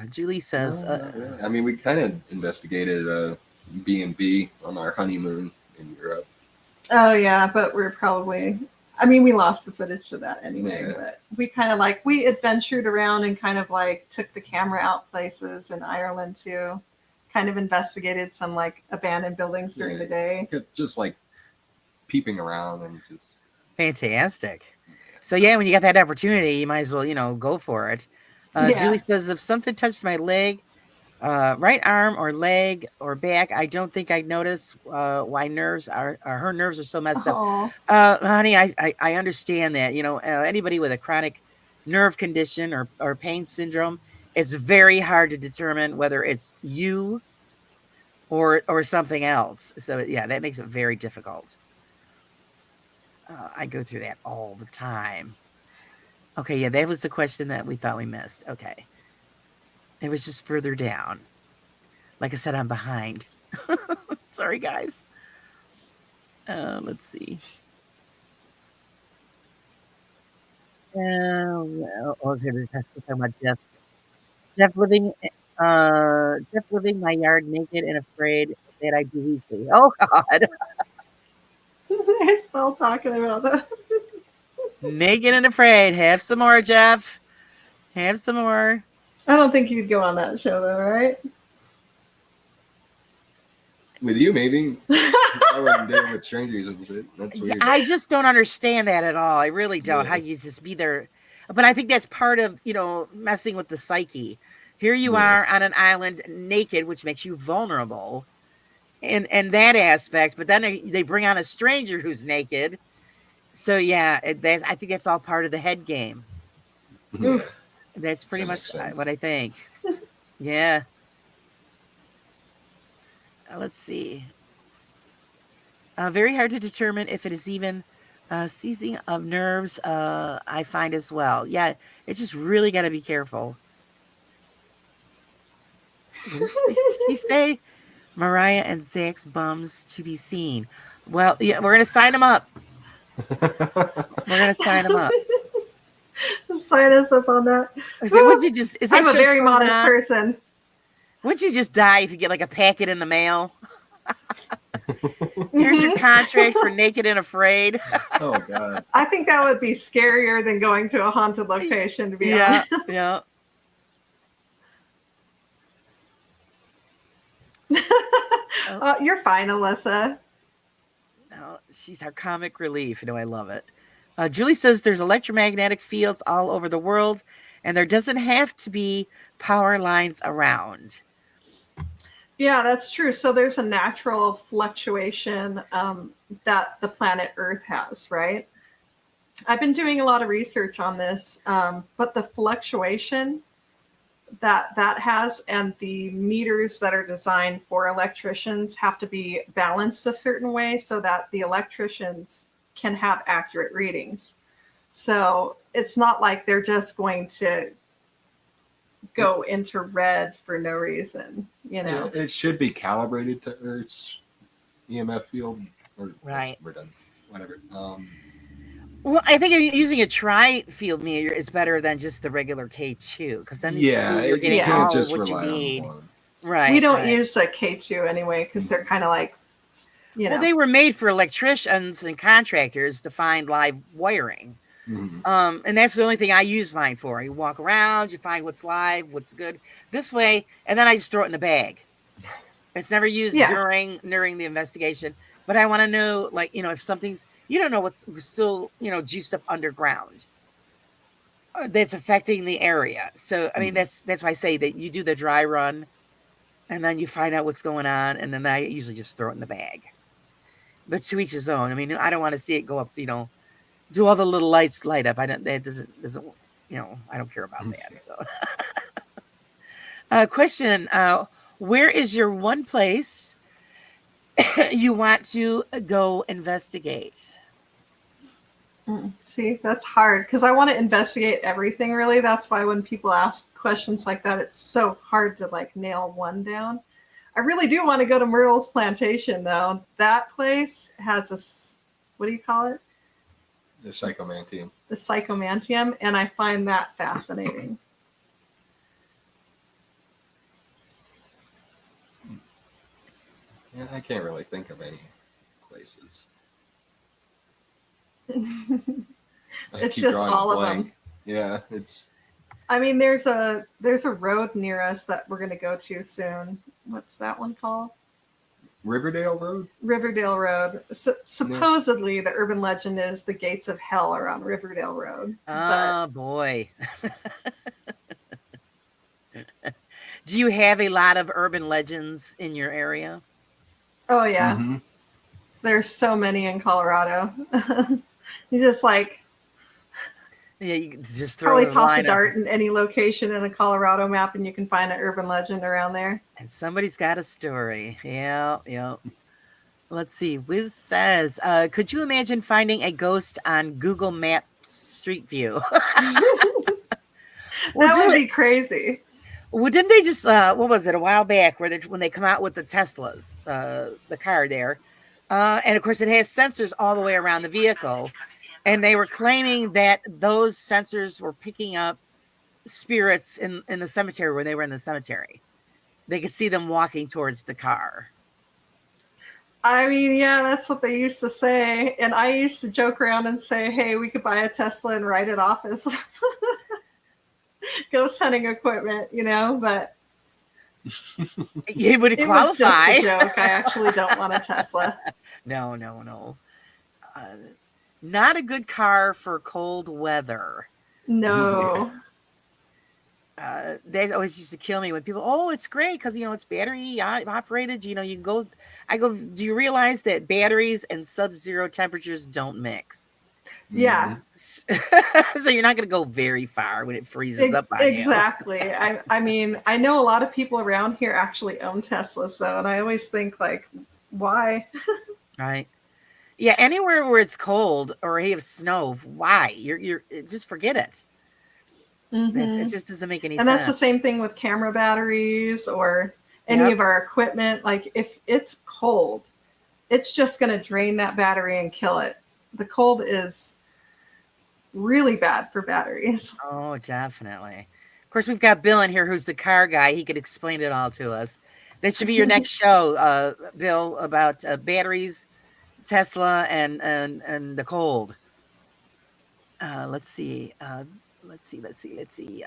Julie says, I mean, we kind of investigated B&B on our honeymoon in Europe. Oh yeah, but we're probably, we lost the footage of that anyway. Yeah. But we kind of we adventured around and kind of took the camera out places in Ireland too. Kind of investigated some abandoned buildings during the day. Just peeping around and just fantastic. So yeah, when you got that opportunity, you might as well, go for it. Julie says, if something touched my leg, right arm or leg or back, I don't think I'd notice why her nerves are so messed up. Honey, I understand that. Anybody with a chronic nerve condition or pain syndrome, it's very hard to determine whether it's you or something else. So yeah, that makes it very difficult. I go through that all the time. Okay, yeah, that was the question that we thought we missed. Okay. It was just further down. Like I said, I'm behind. Sorry, guys. Let's see. Okay, that's talking about Jeff. Jeff living my yard naked and afraid that I do weekly. Oh God. They're still talking about that. Naked and afraid. Have some more, Jeff. Have some more. I don't think you'd go on that show though, right? With you, maybe. I wouldn't date with strangers and shit. That's weird. I just don't understand that at all. I really don't. Yeah. How you just be there. But I think that's part of, messing with the psyche. Here you are on an island naked, which makes you vulnerable. And that aspect. But then they bring on a stranger who's naked. So yeah, I think that's all part of the head game. Yeah. That's pretty much what I think. Yeah. Let's see. Very hard to determine if it is even seizing of nerves. I find as well. Yeah, it's just really got to be careful. What did she say? Mariah and Zach's bums to be seen. Well, yeah, we're gonna sign them up. We're gonna sign them up. Sign us up on that. Would you just? Is that I'm a show very still modest on? person. Would you just die if you get like a packet in the mail? Here's your contract for Naked and Afraid. Oh God. I think that would be scarier than going to a haunted location, to be honest. Yeah. You're fine, Alyssa. No, she's our comic relief. I love it. Julie says there's electromagnetic fields all over the world, and there doesn't have to be power lines around. Yeah, that's true. So there's a natural fluctuation that the planet Earth has, right? I've been doing a lot of research on this, but the fluctuation that has and the meters that are designed for electricians have to be balanced a certain way so that the electricians can have accurate readings. So it's not like they're just going to go into red for no reason, you know. It should be calibrated to Earth's EMF field. Or, Right. We're done. Whatever. Well, I think using a tri-field meter is better than just the regular K2, because then you're getting can't all just what you rely on need. one. Right. We don't right. use a K2 anyway because they're kind of like, you know. Well, they were made for electricians and contractors to find live wiring. Mm-hmm. And that's the only thing I use mine for. You walk around, you find what's live, what's good this way, and then I just throw it in a bag. It's never used during the investigation, but I want to know, like, if something's, you don't know what's still, juiced up underground that's affecting the area. So, I mean, that's why I say that you do the dry run and then you find out what's going on. And then I usually just throw it in the bag, but to each his own. I mean, I don't want to see it go up, do all the little lights light up. That doesn't, I don't care about that. So question, where is your one place you want to go investigate? See, that's hard because I want to investigate everything, really. That's why when people ask questions like that, it's so hard to like nail one down. I really do want to go to Myrtle's plantation, though. That place has what do you call it? The psychomantium. The psychomantium, and I find that fascinating. Yeah, I can't really think of any places. It's just all of them. Yeah, it's. I mean, there's a road near us that we're going to go to soon. What's that one called? Riverdale Road? Riverdale Road. Supposedly, the urban legend is the gates of hell are on Riverdale Road. Oh, boy. Do you have a lot of urban legends in your area? Oh, yeah. Mm-hmm. There's so many in Colorado. You just like... Yeah, you just throw probably toss a dart in any location in a Colorado map and you can find an urban legend around there. And somebody's got a story. Yeah. Let's see. Wiz says, could you imagine finding a ghost on Google Maps Street View? That would be crazy. Well, didn't they just, what was it, a while back when they come out with the Teslas, the car there. And of course it has sensors all the way around the vehicle. And they were claiming that those sensors were picking up spirits in the cemetery when they were in the cemetery. They could see them walking towards the car. I mean, yeah, that's what they used to say. And I used to joke around and say, hey, we could buy a Tesla and write it off as ghost hunting equipment, but it would qualify. It was just a joke. I actually don't want a Tesla. No. Not a good car for cold weather. No. They always used to kill me when people, it's great because, it's battery operated. You can go, I go, do you realize that batteries and sub-zero temperatures don't mix? Yeah. So you're not going to go very far when it freezes up on you. Exactly. I mean, I know a lot of people around here actually own Teslas, though, and I always think, like, why? Right. Yeah, anywhere where it's cold or you have snow, why? You're just forget it. It just doesn't make any And that's the sense. same thing with camera batteries or any Yep. of our equipment. Like, if it's cold, it's just going to drain that battery and kill it. The cold is really bad for batteries. Oh, definitely. Of course, we've got Bill in here who's the car guy. He could explain it all to us. That should be your next show, Bill, about batteries, Tesla, and the cold. Let's see. Let's see.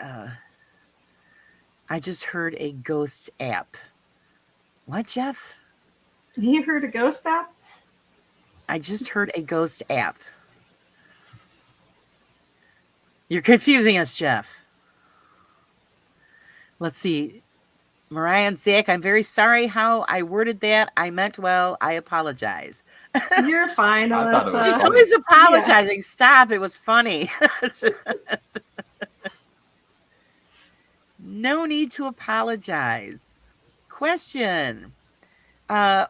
I just heard a ghost app. What, Jeff? You heard a ghost app? I just heard a ghost app. You're confusing us, Jeff. Let's see. Mariah and Zach, I'm very sorry how I worded that. I meant well. I apologize. You're fine, I thought it was Alyssa. She's funny. always apologizing. Stop. It was funny. No need to apologize. Question.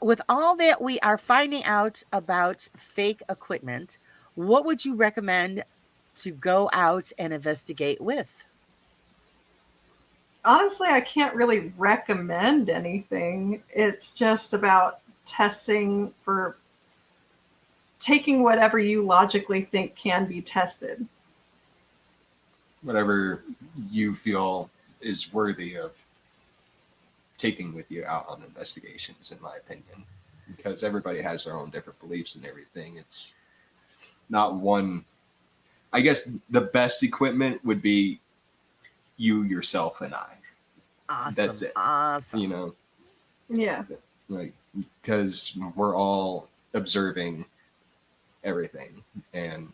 With all that we are finding out about fake equipment, what would you recommend to go out and investigate with? Honestly, I can't really recommend anything. It's just about testing for taking whatever you logically think can be tested. Whatever you feel is worthy of taking with you out on investigations, in my opinion, because everybody has their own different beliefs and everything. It's not one. I guess the best equipment would be you, yourself, and I. Awesome. That's it. Awesome. You know, Yeah. like, because we're all observing everything, and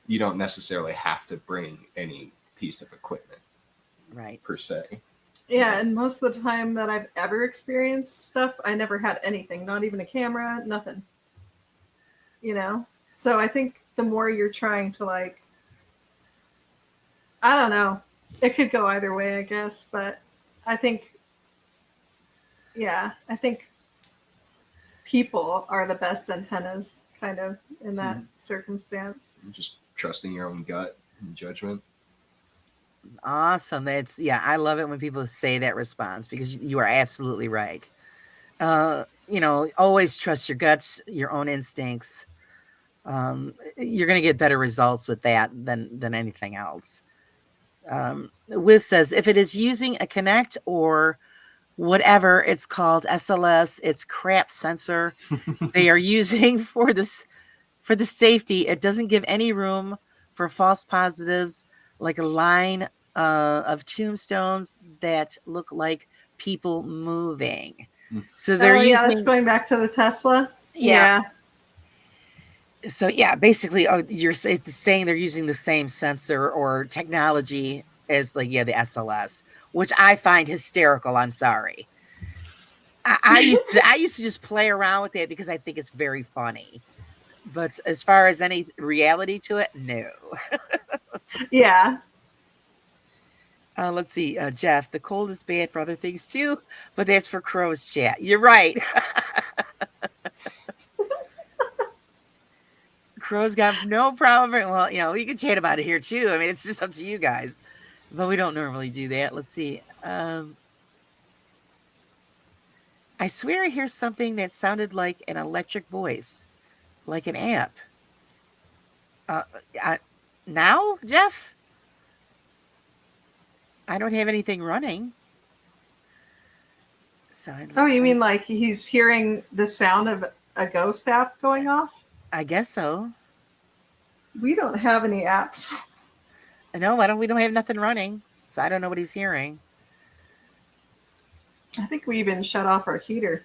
you don't necessarily have to bring any piece of equipment Right. per se. Yeah, and most of the time that I've ever experienced stuff, I never had anything, not even a camera, nothing. You know? So I think the more you're trying to, like, I don't know. It could go either way, I guess, but I think, yeah, I think people are the best antennas, kind of, in that circumstance. Just trusting your own gut and judgment. Awesome. I love it when people say that response because you are absolutely right. Always trust your guts, your own instincts. You're going to get better results with that than anything else. Wiz says, if it is using a Connect or whatever it's called, SLS, it's crap sensor they are using for the safety, it doesn't give any room for false positives, like a line of tombstones that look like people moving. So they're using. That's going back to the Tesla. Yeah. So basically, you're saying they're using the same sensor or technology as the SLS, which I find hysterical. I'm sorry. I used to just play around with it because I think it's very funny. But as far as any reality to it, no. Yeah. Let's see, Jeff. The cold is bad for other things too, but that's for Crow's chat. You're right. Crow's got no problem. Well, we can chat about it here too. I mean, it's just up to you guys, but we don't normally do that. Let's see. I swear I hear something that sounded like an electric voice, like an amp. Now, Jeff? I don't have anything running. So you mean like he's hearing the sound of a ghost app going off? I guess so. We don't have any apps. No, we don't have nothing running, so I don't know what he's hearing. I think we even shut off our heater.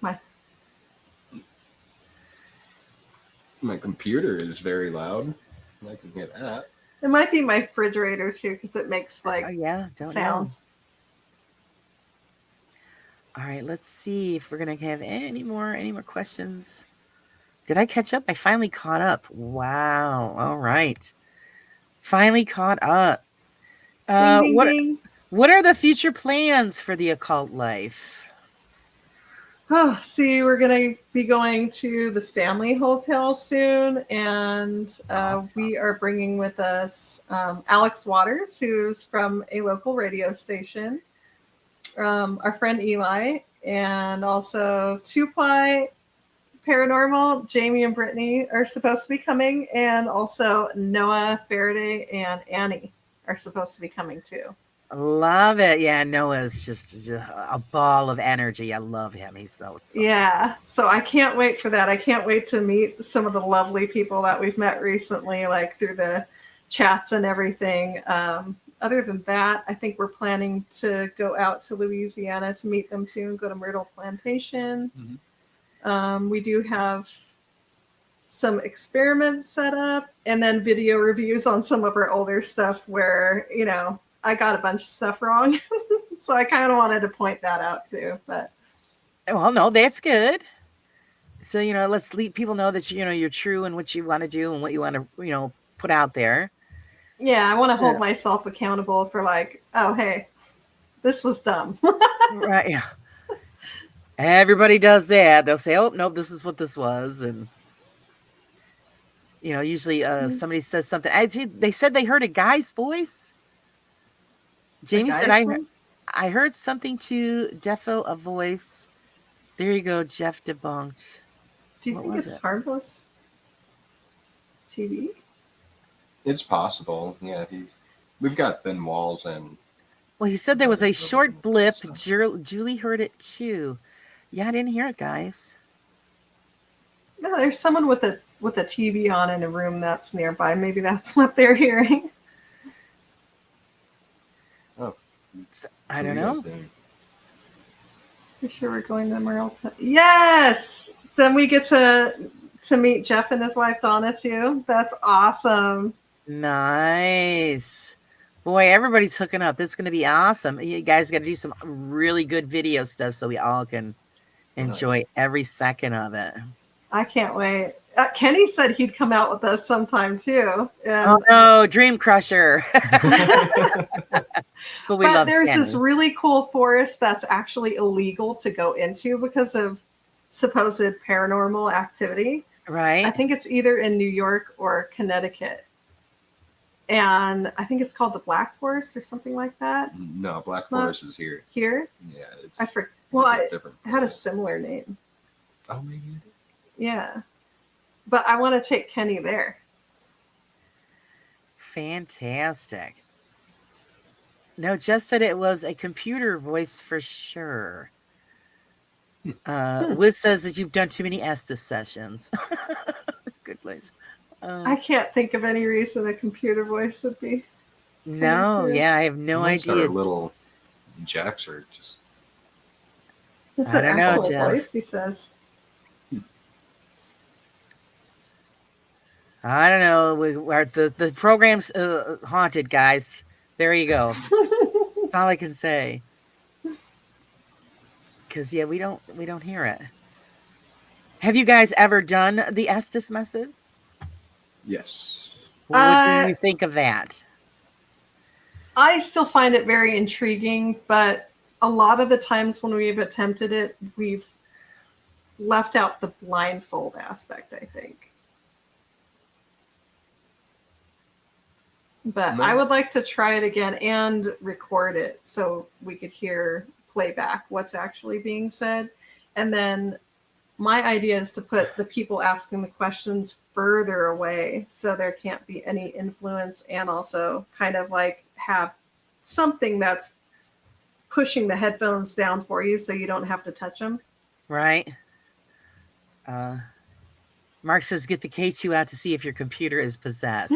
My computer is very loud. I can hear that. It might be my refrigerator too, because it makes don't sounds. know. All right, let's see if we're gonna have any more questions Did I catch up? I finally caught up. Wow. All right. Finally caught up. Ding, ding, What ding. are the future plans for the Occult Life? Oh, see, we're going to be going to the Stanley Hotel soon, and Awesome. we are bringing with us Alex Waters, who's from a local radio station, our friend Eli, and also Two-Ply Paranormal. Jamie and Brittany are supposed to be coming, and also Noah, Faraday, and Annie are supposed to be coming too. Love it. Yeah, Noah's just a ball of energy. I love him. He's so Yeah, so I can't wait for that. I can't wait to meet some of the lovely people that we've met recently, like through the chats and everything. Other than that, I think we're planning to go out to Louisiana to meet them too and go to Myrtle Plantation. We do have some experiments set up, and then video reviews on some of our older stuff where, you know, I got a bunch of stuff wrong. So I kind of wanted to point that out too. But well, no, that's good. So, you know, let's let people know that, you know, you're true in what you want to do and what you want to, you know, put out there. yeah, I want to hold So, myself accountable for like, oh, hey, this was dumb. right. Yeah. Everybody does that. They'll say, oh, no, this is what this was. And, you know, usually somebody says something. They said they heard a guy's voice. Jamie said, I heard something to defo a voice. There you go. Jeff debunked. Do you What think was it's it? harmless TV? It's possible. Yeah, we've got thin walls and. Well, he said there was a short blip. stuff. Julie heard it too. Yeah, I didn't hear it, guys. No, there's someone with a TV on in a room that's nearby. Maybe that's what they're hearing. Oh, So, I don't know. For sure, we're going to Myrtle. Yes. Then we get to meet Jeff and his wife Donna too. That's awesome. Nice. Boy, everybody's hooking up. That's going to be awesome. You guys got to do some really good video stuff so we all can enjoy every second of it. I can't wait. Kenny said he'd come out with us sometime too. And, oh no, Dream Crusher. But there's Kenny. This really cool forest that's actually illegal to go into because of supposed paranormal activity. Right. I think it's either in New York or Connecticut. And I think it's called the Black Forest or something like that. No, Black Forest is here. Here? Yeah. I forget. Well, it had a similar name. Oh, maybe it did. Yeah. But I want to take Kenny there. Fantastic. No, Jeff said it was a computer voice for sure. Wiz says that you've done too many Estes sessions. That's a good place. I can't think of any reason a computer voice would be. No, yeah, I have no idea. Our little jacks are just. It's I don't know, Jeff. Voice, he says. I don't know. The program's haunted, guys. There you go. That's all I can say. Because yeah, we don't hear it. Have you guys ever done the Estes method? Yes. What do you think of that? I still find it very intriguing, but a lot of the times when we've attempted it, we've left out the blindfold aspect, I think. But I would like to try it again and record it so we could hear playback what's actually being said. And then my idea is to put the people asking the questions further away so there can't be any influence, and also kind of like have something that's pushing the headphones down for you so you don't have to touch them. Right. Mark says, get the K2 out to see if your computer is possessed.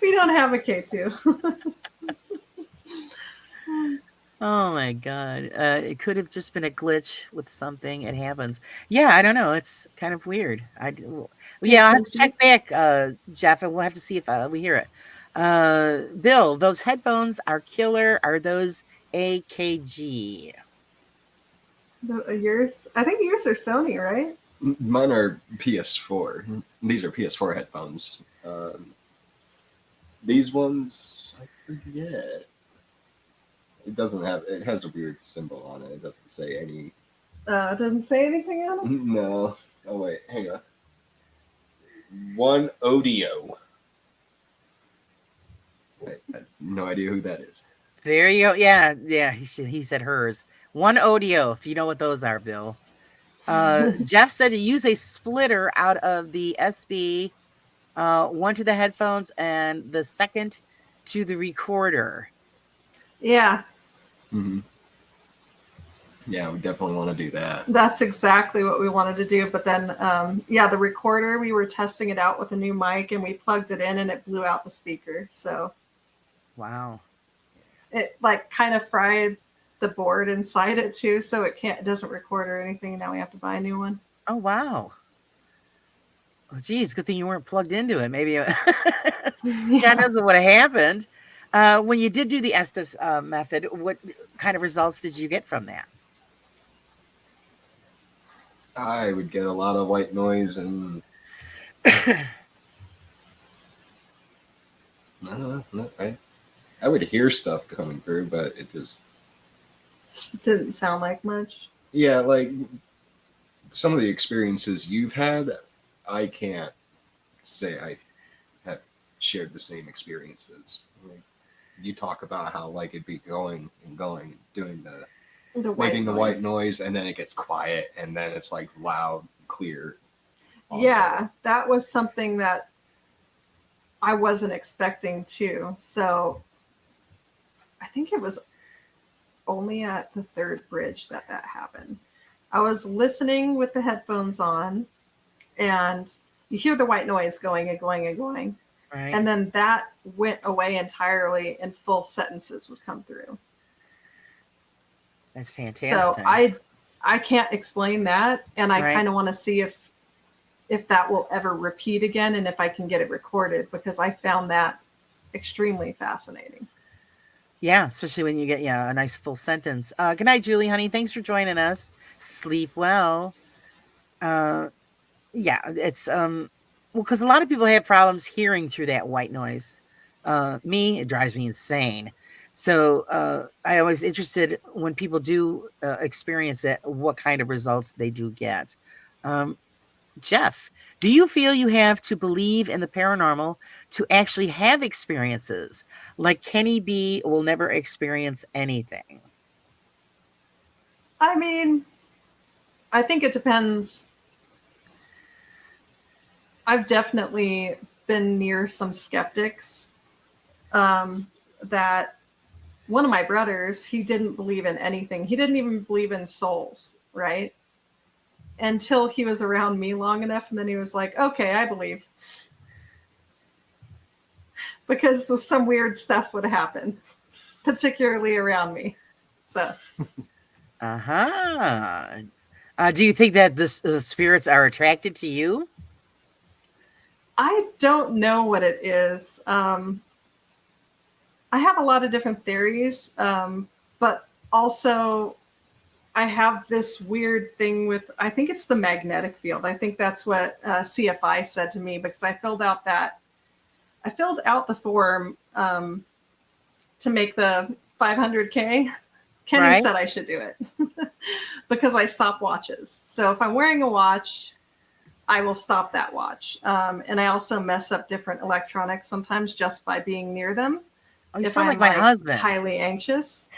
We don't have a K2. Oh my God. It could have just been a glitch with something. It happens. Yeah, I don't know. It's kind of weird. I'll have to check back, Jeff, and we'll have to see if we hear it. Bill, those headphones are killer. Are those AKG? Yours? I think yours are Sony, right? Mine are PS4. These are PS4 headphones. These ones, I forget. It doesn't have. It has a weird symbol on it. It doesn't say any. It doesn't say anything on it. No. Oh wait, hang on. One Audio. I have no idea who that is. There you go. Yeah, yeah. He said hers. One audio, if you know what those are, Bill. Jeff said to use a splitter out of the SB, one to the headphones and the second to the recorder. Yeah, Mm-hmm. Yeah, we definitely want to do that. that's exactly what we wanted to do. But then, the recorder, we were testing it out with a new mic, and we plugged it in, and it blew out the speaker. So Wow. it like kind of fried the board inside it too, so it doesn't record or anything. Now we have to buy a new one. Oh, wow. Oh, geez, good thing you weren't plugged into it. Maybe God knows what would have happened. When you did do the Estes method, what kind of results did you get from that? I would get a lot of white noise and I don't know. I would hear stuff coming through, but it just It didn't sound like much. yeah, like some of the experiences you've had, I can't say I have shared the same experiences. Like, you talk about how like it'd be going and going, doing the making the white noise, and then it gets quiet, and then it's like loud, clear. Yeah, that was something that I wasn't expecting too. So I think it was only at the third bridge that happened. I was listening with the headphones on, and you hear the white noise going and going and going. Right. And then that went away entirely, and full sentences would come through. That's fantastic. So I can't explain that, and I Right. kind of want to see if that will ever repeat again, and if I can get it recorded, because I found that extremely fascinating. Yeah, especially when you get a nice full sentence. Good night, Julie, honey. Thanks for joining us. Sleep well. It's well, because a lot of people have problems hearing through that white noise. It drives me insane. So I always interested when people do experience it, what kind of results they do get. Jeff, do you feel you have to believe in the paranormal to actually have experiences? Like Kenny B will never experience anything. I mean, I think it depends. I've definitely been near some skeptics that one of my brothers, he didn't believe in anything. He didn't even believe in souls, right? Until he was around me long enough, and then he was like, okay, I believe. Because some weird stuff would happen, particularly around me. So. Uh-huh. Do you think that the spirits are attracted to you? I don't know what it is. I have a lot of different theories, but also I have this weird thing with, I think it's the magnetic field. I think that's what CFI said to me, because I filled out the form to make the 500K. Kenny said I should do it because I stop watches. So if I'm wearing a watch, I will stop that watch. And I also mess up different electronics sometimes just by being near them. Oh, you sound like my husband. Highly anxious.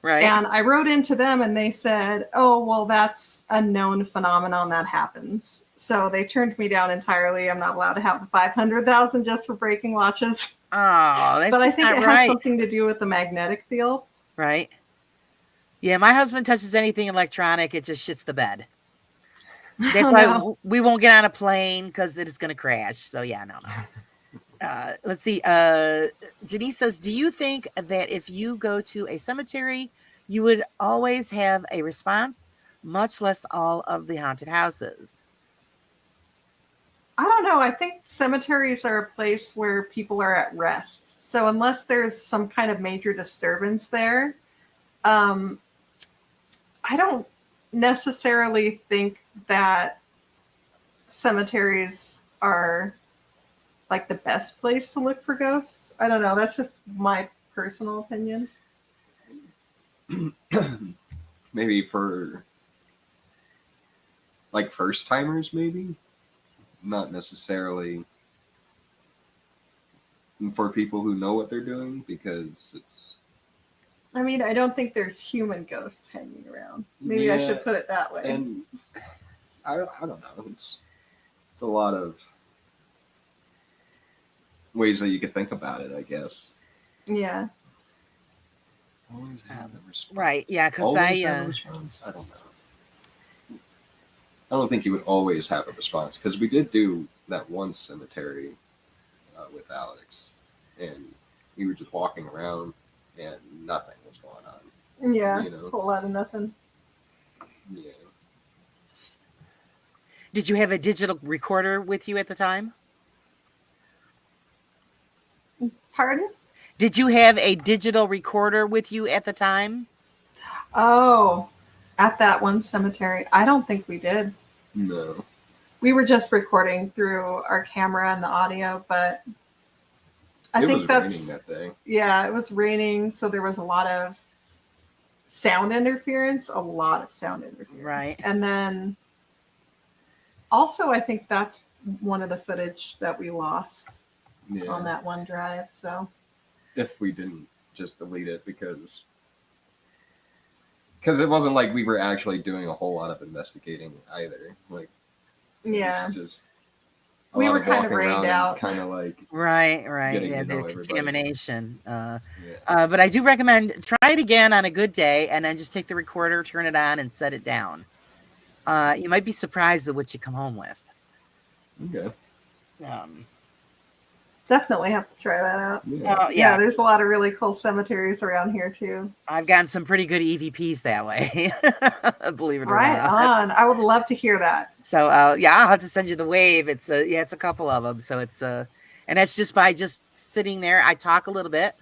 Right. And I wrote into them, and they said, oh, well, that's a known phenomenon that happens. So they turned me down entirely. I'm not allowed to have the 500,000 just for breaking watches. Oh, that's but I just think not it right. has something to do with the magnetic field. Right. Yeah, my husband touches anything electronic, it just shits the bed. That's why we won't get on a plane, because it is going to crash. So yeah, no. Let's see. Denise says, do you think that if you go to a cemetery, you would always have a response, much less all of the haunted houses? I don't know. I think cemeteries are a place where people are at rest. So unless there's some kind of major disturbance there, I don't necessarily think that cemeteries are like the best place to look for ghosts. I don't know. That's just my personal opinion. Maybe for like first timers, maybe not necessarily for people who know what they're doing, because it's. I mean, I don't think there's human ghosts hanging around. Maybe I Yeah, should put it that way. And I don't know. It's a lot of ways that you could think about it, I guess. Yeah. Always have a response. Right. Yeah. Because Always have a response? I don't know. I don't think you would always have a response, because we did do that one cemetery with Alex, and we were just walking around and nothing was going on. Yeah. You know? A whole lot of nothing. Yeah. Did you have a digital recorder with you at the time? Pardon? Did you have a digital recorder with you at the time? Oh, at that one cemetery. I don't think we did. No. We were just recording through our camera and the audio, but I think was that's raining that day. Yeah, it was raining, so there was a lot of sound interference, Right. And then also I think that's one of the footage that we lost on that one drive. So if we didn't just delete it, because it wasn't like we were actually doing a whole lot of investigating either. Like, yeah, it's just we were kind of rained out. kind of like right. getting Yeah, to know the everybody. contamination. Yeah. But I do recommend try it again on a good day, and then just take the recorder, turn it on, and set it down. You might be surprised at what you come home with. Okay. Definitely have to try that out. Yeah. Yeah, there's a lot of really cool cemeteries around here too. I've gotten some pretty good EVPs that way. Believe it or Right not. on. I would love to hear that. So yeah, I'll have to send you the wave. It's it's a couple of them. So it's and that's just by just sitting there. I talk a little bit,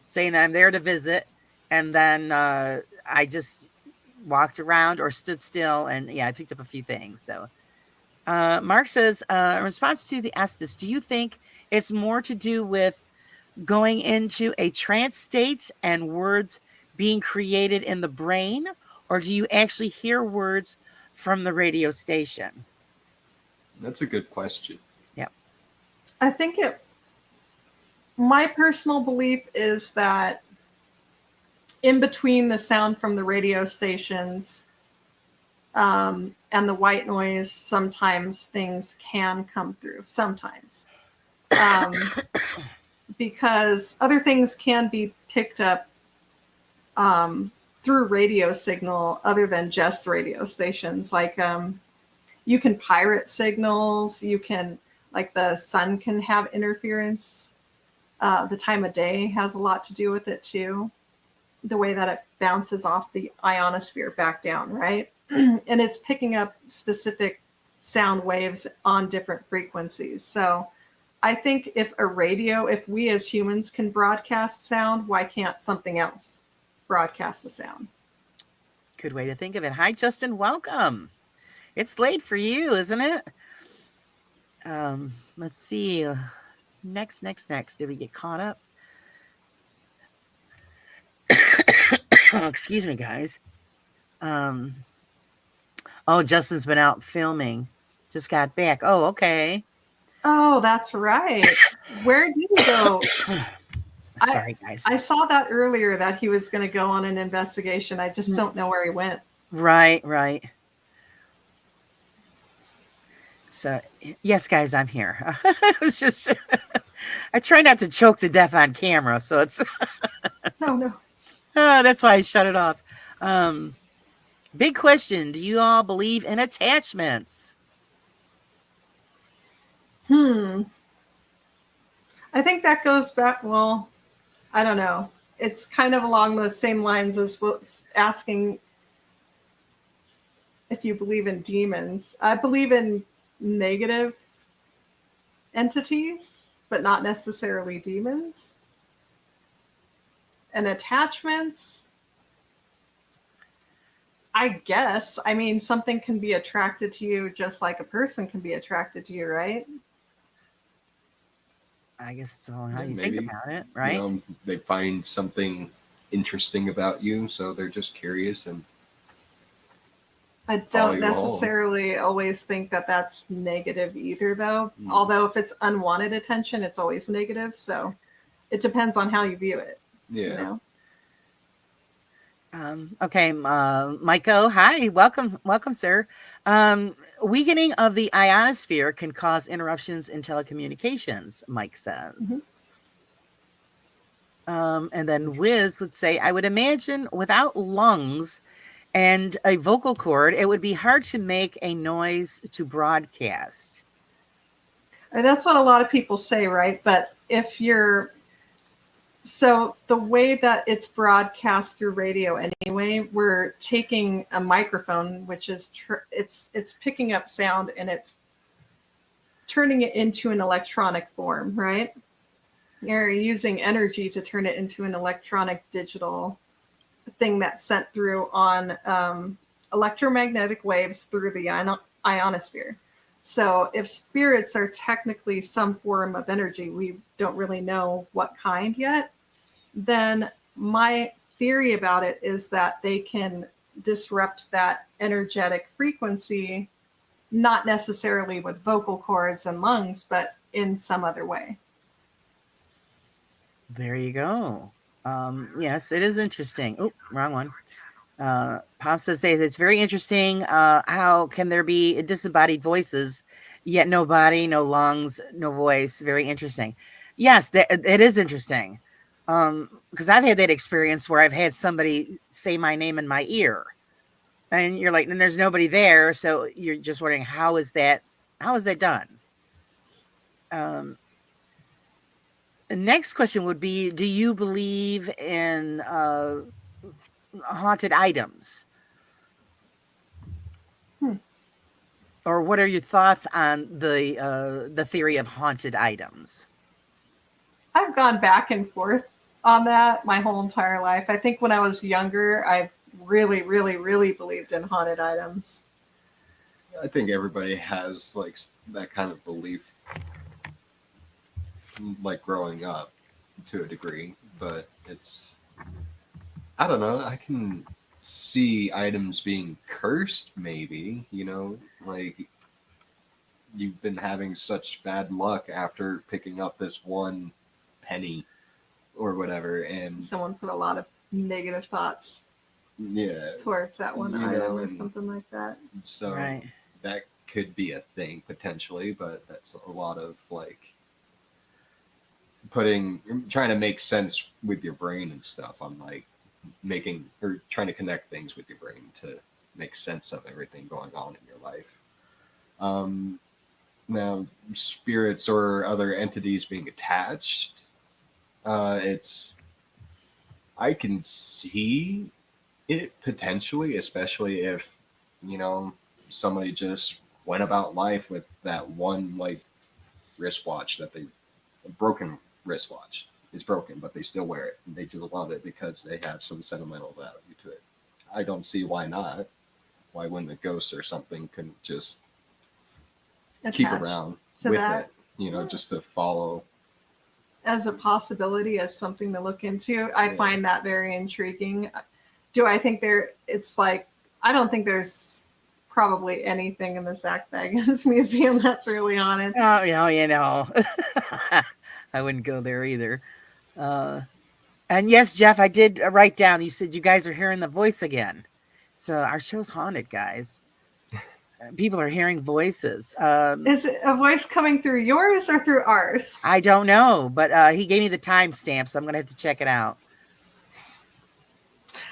saying that I'm there to visit, and then I just walked around or stood still, and yeah, I picked up a few things. So Mark says, in response to the Estes, do you think it's more to do with going into a trance state and words being created in the brain, or do you actually hear words from the radio station? That's a good question. Yeah. I think my personal belief is that in between the sound from the radio stations and the white noise, sometimes things can come through. Sometimes. Because other things can be picked up through radio signal other than just radio stations. Like you can pirate signals. You can, like, the sun can have interference. The time of day has a lot to do with it too. The way that it bounces off the ionosphere back down, right? And it's picking up specific sound waves on different frequencies. So I think if we as humans can broadcast sound, why can't something else broadcast the sound? Good way to think of it. Hi, Justin. Welcome. It's late for you, isn't it? Let's see. Next. Did we get caught up? Oh, excuse me, guys. Oh, Justin's been out filming. Just got back. Oh, okay. Oh, that's right. Where did he go? Sorry, guys. I saw that earlier that he was going to go on an investigation. I just don't know where he went. Right. So, yes, guys, I'm here. It was just, I try not to choke to death on camera, so it's. No. That's why I shut it off. Big question. Do you all believe in attachments? I think that goes back, well, I don't know. It's kind of along the same lines as asking if you believe in demons. I believe in negative entities, but not necessarily demons. And attachments, I guess. I mean, something can be attracted to you just like a person can be attracted to you, right? I guess it's all how Yeah, you think maybe, about it, you right? know, they find something interesting about you, so they're just curious and I follow don't you home. necessarily always think that that's negative either, though. Mm. Although, if it's unwanted attention, it's always negative. So it depends on how you view it, you Yeah. know? Okay, Maiko, hi, welcome, sir. Weakening of the ionosphere can cause interruptions in telecommunications, Mike says. Mhm. And then Wiz would say, I would imagine without lungs and a vocal cord, it would be hard to make a noise to broadcast. And that's what a lot of people say, right? But if you're so the way that it's broadcast through radio anyway, we're taking a microphone, which is it's picking up sound and it's turning it into an electronic form, right? You're using energy to turn it into an electronic digital thing that's sent through on electromagnetic waves through the ionosphere. So if spirits are technically some form of energy, we don't really know what kind yet, then my theory about it is that they can disrupt that energetic frequency, not necessarily with vocal cords and lungs, but in some other way. There you go. Yes, it is interesting. Oh, wrong one. Pop says it's very interesting. How can there be disembodied voices, yet no body, no lungs, no voice? Very interesting. Yes, it is interesting. Because I've had that experience where I've had somebody say my name in my ear, and you're like, and there's nobody there, so you're just wondering how is that done? The next question would be, do you believe in haunted items? Hmm. Or what are your thoughts on the theory of haunted items? I've gone back and forth on that my whole entire life. I think when I was younger, I really, really, really believed in haunted items. I think everybody has like that kind of belief, like growing up to a degree, but it's, I don't know, I can see items being cursed, maybe, you know, like you've been having such bad luck after picking up this one penny or whatever, and Someone put a lot of negative thoughts yeah, towards that one you item know, or and something like that. so Right. that could be a thing potentially, but that's a lot of like trying to make sense with your brain and stuff on like making or trying to connect things with your brain to make sense of everything going on in your life. Um, Now, spirits or other entities being attached, it's, I can see it potentially, especially if, you know, somebody just went about life with that one like wristwatch that they, a broken wristwatch. It's broken, but they still wear it and they just love it because they have some sentimental value to it. I don't see why not. Why wouldn't a ghost or something can just keep Attached around to with that it, you know, just to follow. as a possibility, as something to look into. I Yeah. find that very intriguing. Do I think it's like, I don't think there's probably anything in the Zach Bagans Museum that's really haunted. Oh, you know, I wouldn't go there either. Uh, and yes, Jeff, I did write down. You said you guys are hearing the voice again. So our show's haunted, guys. People are hearing voices. Is it a voice coming through yours or through ours? I don't know, but he gave me the timestamp, so I'm gonna have to check it out.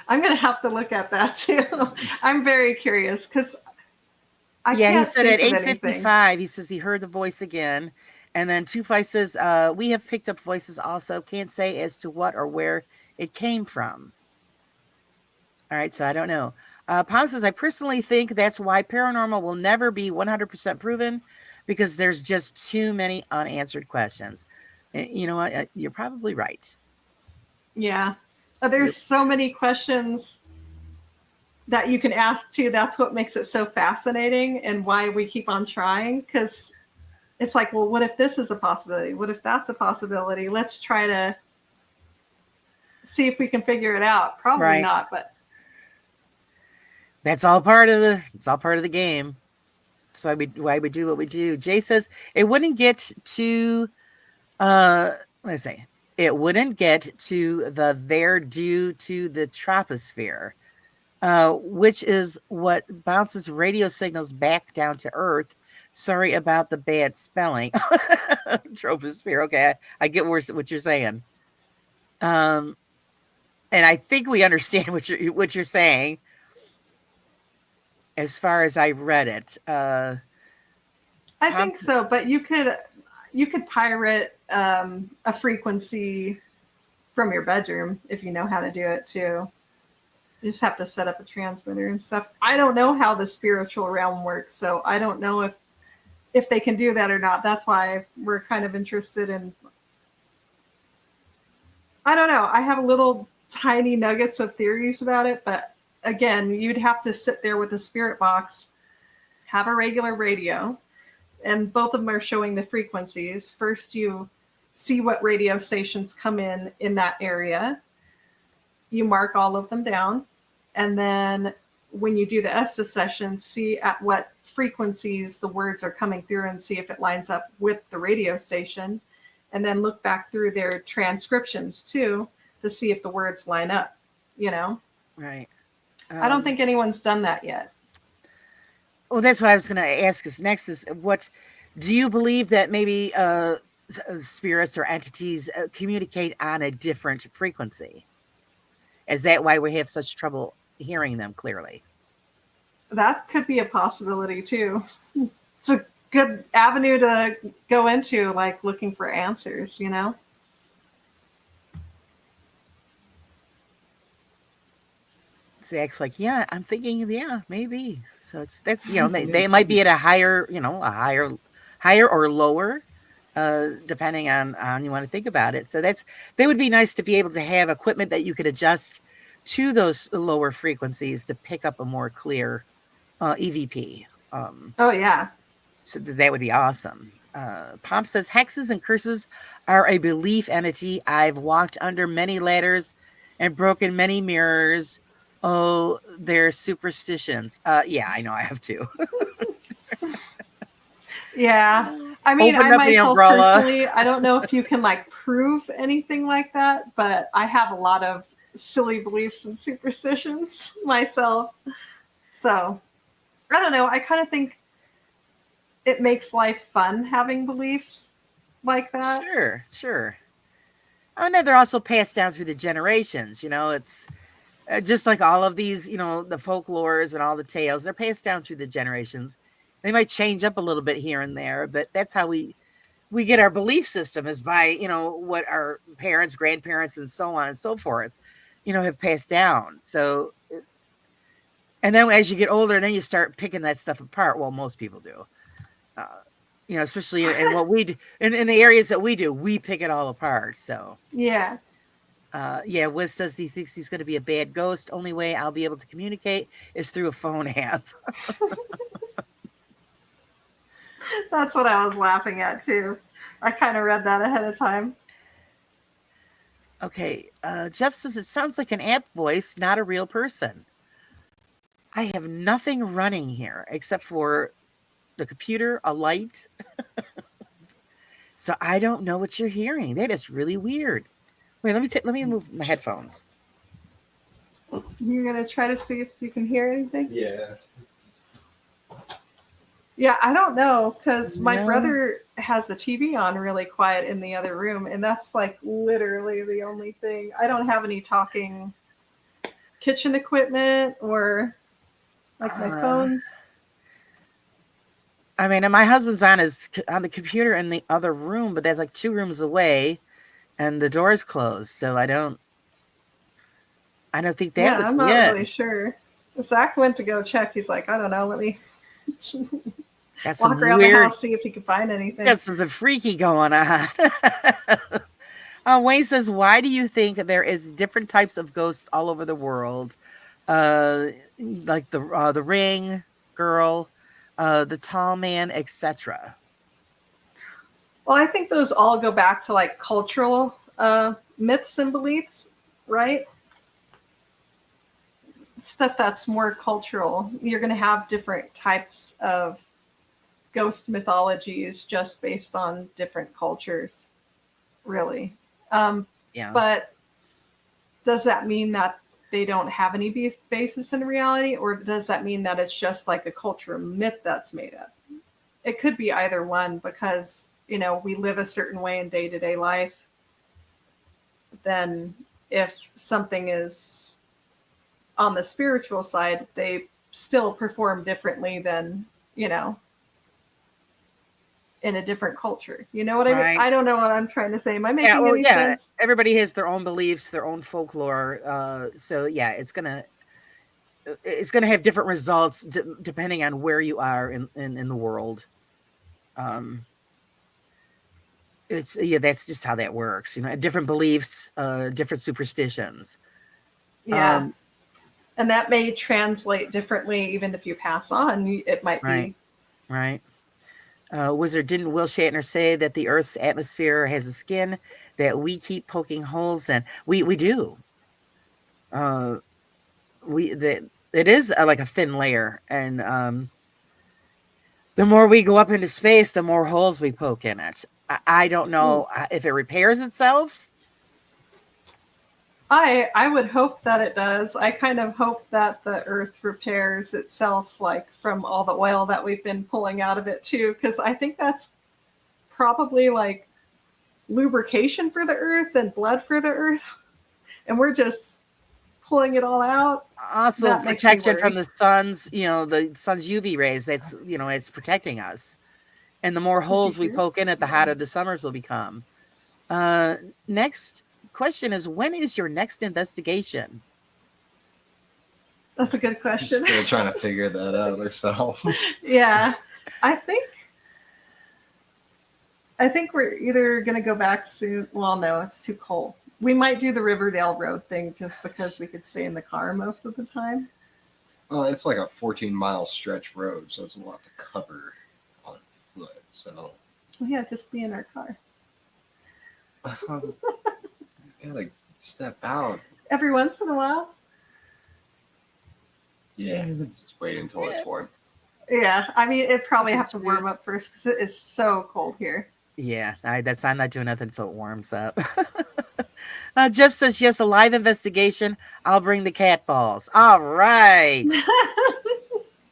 I'm going to have to look at that too. I'm very curious because I Yeah, he can't said at think of anything. 8:55, he says he heard the voice again. And then Two Fly says, we have picked up voices also. Can't say as to what or where it came from. All right, so I don't know. Pom says, I personally think that's why paranormal will never be 100% proven because there's just too many unanswered questions. You know what? You're probably right. Yeah. There's so many questions that you can ask too. That's what makes it so fascinating and why we keep on trying. Because it's like, well, what if this is a possibility? What if that's a possibility? Let's try to see if we can figure it out. Probably Right. not, but It's all part of the game. That's why we do what we do. Jay says it wouldn't get to let's say it wouldn't get to there due to the troposphere, which is what bounces radio signals back down to Earth. Sorry about the bad spelling. Troposphere. Okay, I get what you're saying. And I think we understand what you're saying. As far as I read it, I think so. But you could pirate a frequency from your bedroom if you know how to do it too. You just have to set up a transmitter and stuff. I don't know how the spiritual realm works, so I don't know if they can do that or not. That's why we're kind of interested in. I don't know. I have little tiny nuggets of theories about it, but again, you'd have to sit there with a spirit box, have a regular radio, and both of them are showing the frequencies. First, you see what radio stations come in that area. You mark all of them down. And then when you do the Estes session, see at what frequencies the words are coming through and see if it lines up with the radio station. And then look back through their transcriptions too to see if the words line up, you know? Right. I don't think anyone's done that yet. Well, that's what I was going to ask us next is what do you believe that maybe spirits or entities communicate on a different frequency? Is that why we have such trouble hearing them clearly? That could be a possibility too. It's a good avenue to go into, like looking for answers, you know? Zach's like, yeah, I'm thinking, yeah, maybe. So that's they might be at a higher, higher or lower, depending on you want to think about it. So that would be nice to be able to have equipment that you could adjust to those lower frequencies to pick up a more clear EVP. Oh yeah. So that would be awesome. Pomp says hexes and curses are a belief entity. I've walked under many ladders and broken many mirrors. Oh, they're superstitions. Yeah, I know I have too. Yeah. I mean, Open I up the myself umbrella. personally, I don't know if you can like prove anything like that, but I have a lot of silly beliefs and superstitions myself. So I don't know. I kind of think it makes life fun having beliefs like that. Sure. And then they're also passed down through the generations. It's just like all of these, the folklores and all the tales, they're passed down through the generations. They might change up a little bit here and there, but that's how we get our belief system is by, what our parents, grandparents, and so on and so forth, have passed down. So, and then as you get older, then you start picking that stuff apart. Well, most people do, especially in what we do, in the areas that we do, we pick it all apart. So, Yeah. Wiz says he thinks he's going to be a bad ghost. Only way I'll be able to communicate is through a phone app. That's what I was laughing at too. I kind of read that ahead of time. Okay. Jeff says it sounds like an app voice, not a real person. I have nothing running here except for the computer, a light. So I don't know what you're hearing. That is really weird. Wait, let me move my headphones. You're going to try to see if you can hear anything? Yeah. Yeah, I don't know, because my No. brother has the TV on really quiet in the other room, and that's like literally the only thing. I don't have any talking kitchen equipment or like my phones. I mean, and my husband's on the computer in the other room, but that's like 2 rooms away, and the door's closed. So I don't think that. Yeah, would I'm be not it. really sure. Zach went to go check. He's like, I don't know. Let me Got some walk around the weird. house, see if he can find anything. Got something freaky going on. Wayne says, why do you think there is different types of ghosts all over the world? like the ring girl, the tall man, etc. Well, I think those all go back to like cultural myths and beliefs, right? Stuff that's more cultural. You're going to have different types of ghost mythologies just based on different cultures, really. Yeah. But does that mean that they don't have any basis in reality, or does that mean that it's just like a cultural myth that's made up? It could be either one, because we live a certain way in day-to-day life. Then if something is on the spiritual side, they still perform differently than in a different culture. You know what I mean? Right. I don't know what I'm trying to say. Am I making any sense? Everybody has their own beliefs, their own folklore. So yeah, it's gonna have different results depending on where you are in the world. That's just how that works. Different beliefs, different superstitions. Yeah. And that may translate differently even if you pass on. It might be. Right. Wizard, didn't Will Shatner say that the Earth's atmosphere has a skin that we keep poking holes in? We do. It is like a thin layer, and the more we go up into space, the more holes we poke in it. I don't know if it repairs itself. I would hope that it does. I kind of hope that the Earth repairs itself, like from all the oil that we've been pulling out of it too, because I think that's probably like lubrication for the Earth and blood for the Earth, and we're just pulling it all out. Also, protection from the sun's UV rays. That's it's protecting us. And the more holes we poke in it, the hotter the summers will become. Next question is, when is your next investigation? That's a good question. Still trying to figure that out ourselves. Yeah, I think we're either going to go back soon. Well, no, it's too cold. We might do the Riverdale Road thing just because we could stay in the car most of the time. Well, it's like a 14-mile stretch road, so it's a lot to cover on foot. So yeah, just be in our car. Gotta step out every once in a while. Yeah, just wait until it's warm. Yeah, I mean, it probably have to warm up first because it is so cold here. Yeah, I'm not doing nothing until it warms up. Jeff says, yes, a live investigation. I'll bring the cat balls. All right.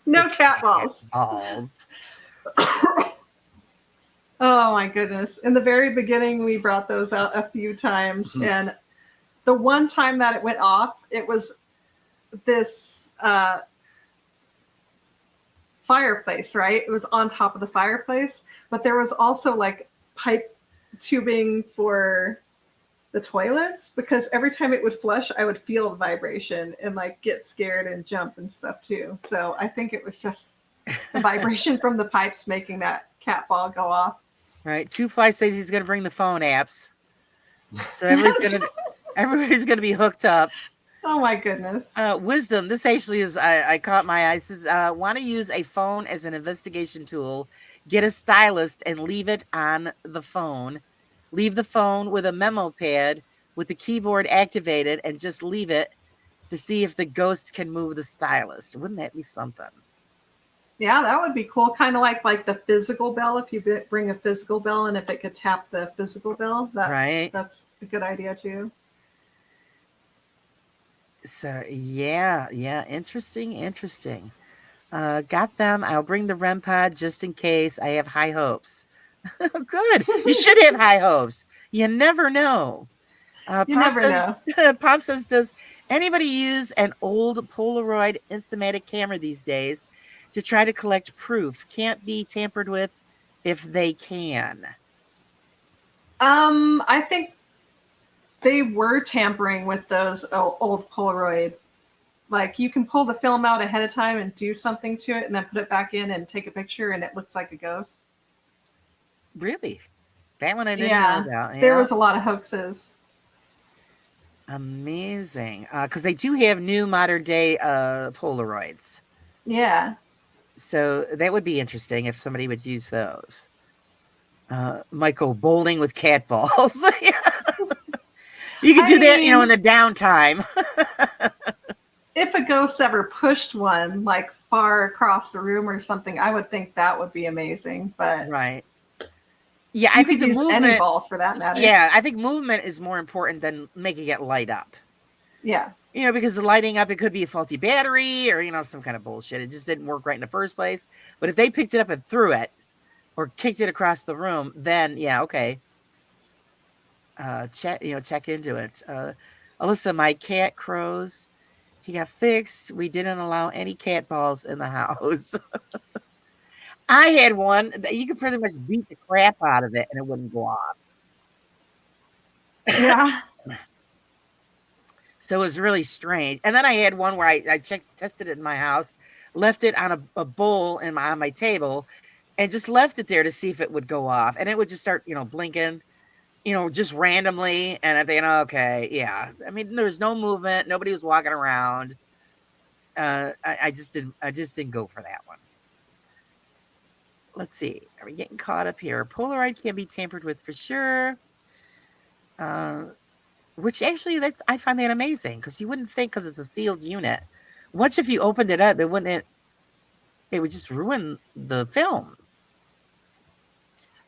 No cat balls. Balls. Oh my goodness. In the very beginning, we brought those out a few times. Mm-hmm. And the one time that it went off, it was this fireplace, right? It was on top of the fireplace. But there was also like pipe tubing for the toilets, because every time it would flush, I would feel the vibration and like get scared and jump and stuff too. So I think it was just the vibration from the pipes making that cat ball go off. Right. Two Fly says he's going to bring the phone apps, so everybody's going to be hooked up. Oh my goodness. Wisdom. This actually is. I caught my eye. Says, want to use a phone as an investigation tool? Get a stylus and leave it on the phone. Leave the phone with a memo pad with the keyboard activated, and just leave it to see if the ghost can move the stylus. Wouldn't that be something? Yeah, that would be cool. Kind of like the physical bell. If you bring a physical bell, and if it could tap the physical bell, that's a good idea too. So yeah, interesting. Got them. I'll bring the REM pod just in case. I have high hopes. Good. You should have high hopes. You never know. Pop says, does anybody use an old Polaroid Instamatic camera these days to try to collect proof? Can't be tampered with if they can. I think they were tampering with those old Polaroid. Like, you can pull the film out ahead of time and do something to it and then put it back in and take a picture and it looks like a ghost. Really? That one I didn't know about. Yeah. There was a lot of hoaxes. Amazing. Because they do have new modern day Polaroids. Yeah. So that would be interesting if somebody would use those. Might go bowling with cat balls. You could I do that, in mean, the downtime. if a ghost ever pushed one like far across the room or something, I would think that would be amazing. But Right. Yeah, I you think could the use any movement. ball for that matter. Yeah, I think movement is more important than making it light up. Yeah. Because the lighting up, it could be a faulty battery or, some kind of bullshit. It just didn't work right in the first place. But if they picked it up and threw it or kicked it across the room, then yeah, okay. Check into it. Alyssa, my cat crows. He got fixed. We didn't allow any cat balls in the house. I had one that you could pretty much beat the crap out of it and it wouldn't go off. Yeah. So it was really strange. And then I had one where I tested it in my house, left it on a bowl on my table, and just left it there to see if it would go off. And it would just start, blinking, just randomly. And I think, okay, yeah. I mean, there was no movement. Nobody was walking around. I just didn't go for that one. Let's see. Are we getting caught up here? Polaroid can be tampered with for sure. Which actually, I find that amazing because you wouldn't think, because it's a sealed unit. Once if you opened it up, it would just ruin the film.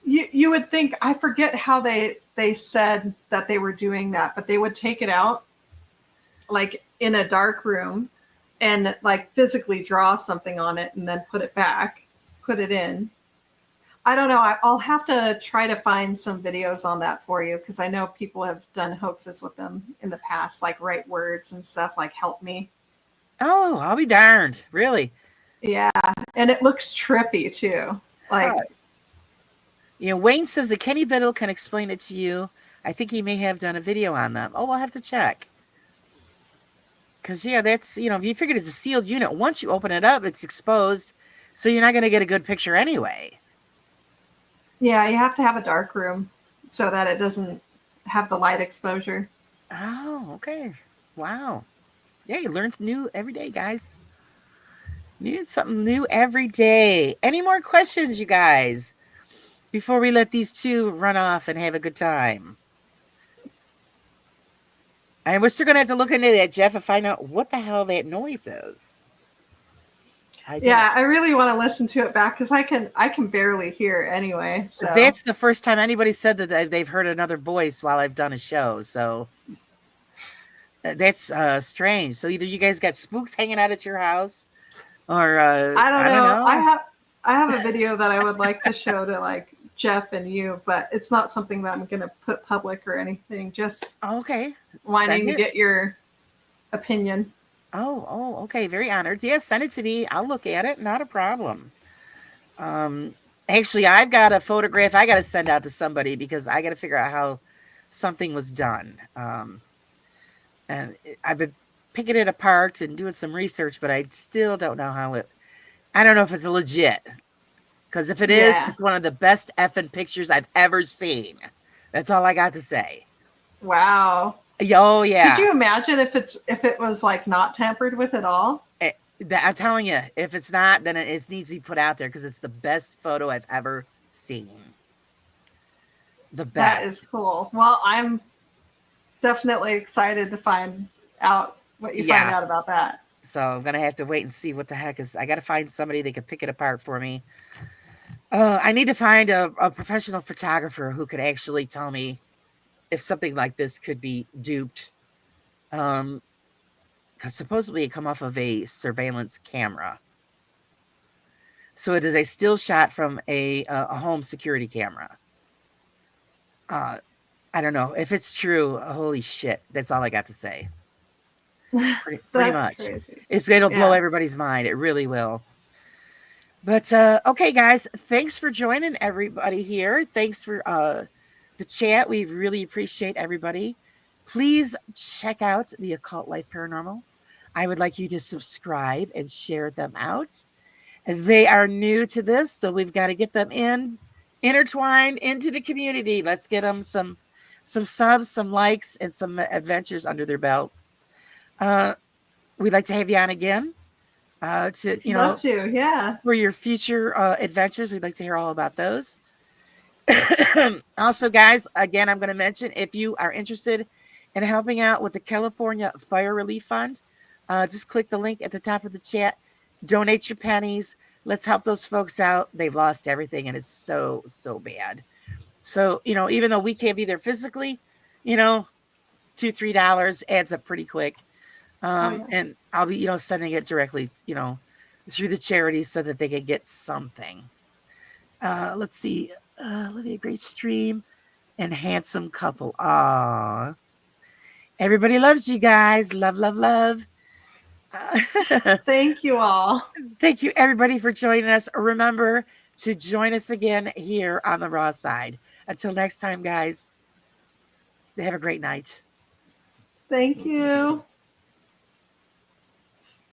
You would think, I forget how they said that they were doing that, but they would take it out like in a dark room and like physically draw something on it and then put it back, put it in. I don't know. I'll have to try to find some videos on that for you because I know people have done hoaxes with them in the past, like write words and stuff like "help me." Oh, I'll be darned! Really? Yeah, and it looks trippy too. Like, Wayne says that Kenny Biddle can explain it to you. I think he may have done a video on them. Oh, I'll have to check. Because that's if you figured it's a sealed unit, once you open it up, it's exposed, so you're not going to get a good picture anyway. yeah, you have to have a dark room so that it doesn't have the light exposure. Oh, okay. Wow. Yeah, you learn new every day, guys. You need something new every day. Any more questions, you guys, before we let these two run off and have a good time? And we're still going to have to look into that, Jeff, and find out what the hell that noise is. I really want to listen to it back because I can barely hear anyway. So that's the first time anybody said that they've heard another voice while I've done a show. So that's strange. So either you guys got spooks hanging out at your house, or I don't know. I have a video that I would like to show to like Jeff and you, but it's not something that I'm going to put public or anything. Just okay, wanting to get your opinion. Oh, okay. Very honored. Yes, send it to me. I'll look at it. Not a problem. Actually, I've got a photograph I got to send out to somebody because I got to figure out how something was done. And I've been picking it apart and doing some research, but I still don't know I don't know if it's legit. Because if it is, it's one of the best effing pictures I've ever seen. That's all I got to say. Wow. Oh yeah. Could you imagine if it was like not tampered with at all? I'm telling you, if it's not, then it needs to be put out there because it's the best photo I've ever seen. The best. That is cool. Well, I'm definitely excited to find out what you find out about that. So I'm gonna have to wait and see what the heck is. I got to find somebody that can pick it apart for me. I need to find a professional photographer who could actually tell me if something like this could be duped. Because supposedly it come off of a surveillance camera. So it is a still shot from a home security camera. I don't know. If it's true, holy shit. That's all I got to say. Pretty much. Crazy. It'll blow everybody's mind. It really will. But, okay, guys. Thanks for joining everybody here. Thanks for the chat. We really appreciate everybody. Please check out the Occult Life Paranormal. I would like you to subscribe and share them out. They are new to this, so we've got to get them intertwined into the community. Let's get them some some subs, some likes, and some adventures under their belt. We'd like to have you on again. To Love to, yeah. for your future adventures. We'd like to hear all about those. Also, guys, again, I'm going to mention if you are interested in helping out with the California Fire Relief Fund, just click the link at the top of the chat. Donate your pennies. Let's help those folks out. They've lost everything, and it's so, so bad. So, even though we can't be there physically, $2, $3 adds up pretty quick. Yeah. And I'll be, sending it directly, through the charities so that they can get something. Let's see. Olivia, great stream and handsome couple. Aww. Everybody loves you guys. Love, love, love. Thank you all. Thank you, everybody, for joining us. Remember to join us again here on the Raw Side. Until next time, guys, have a great night. Thank you.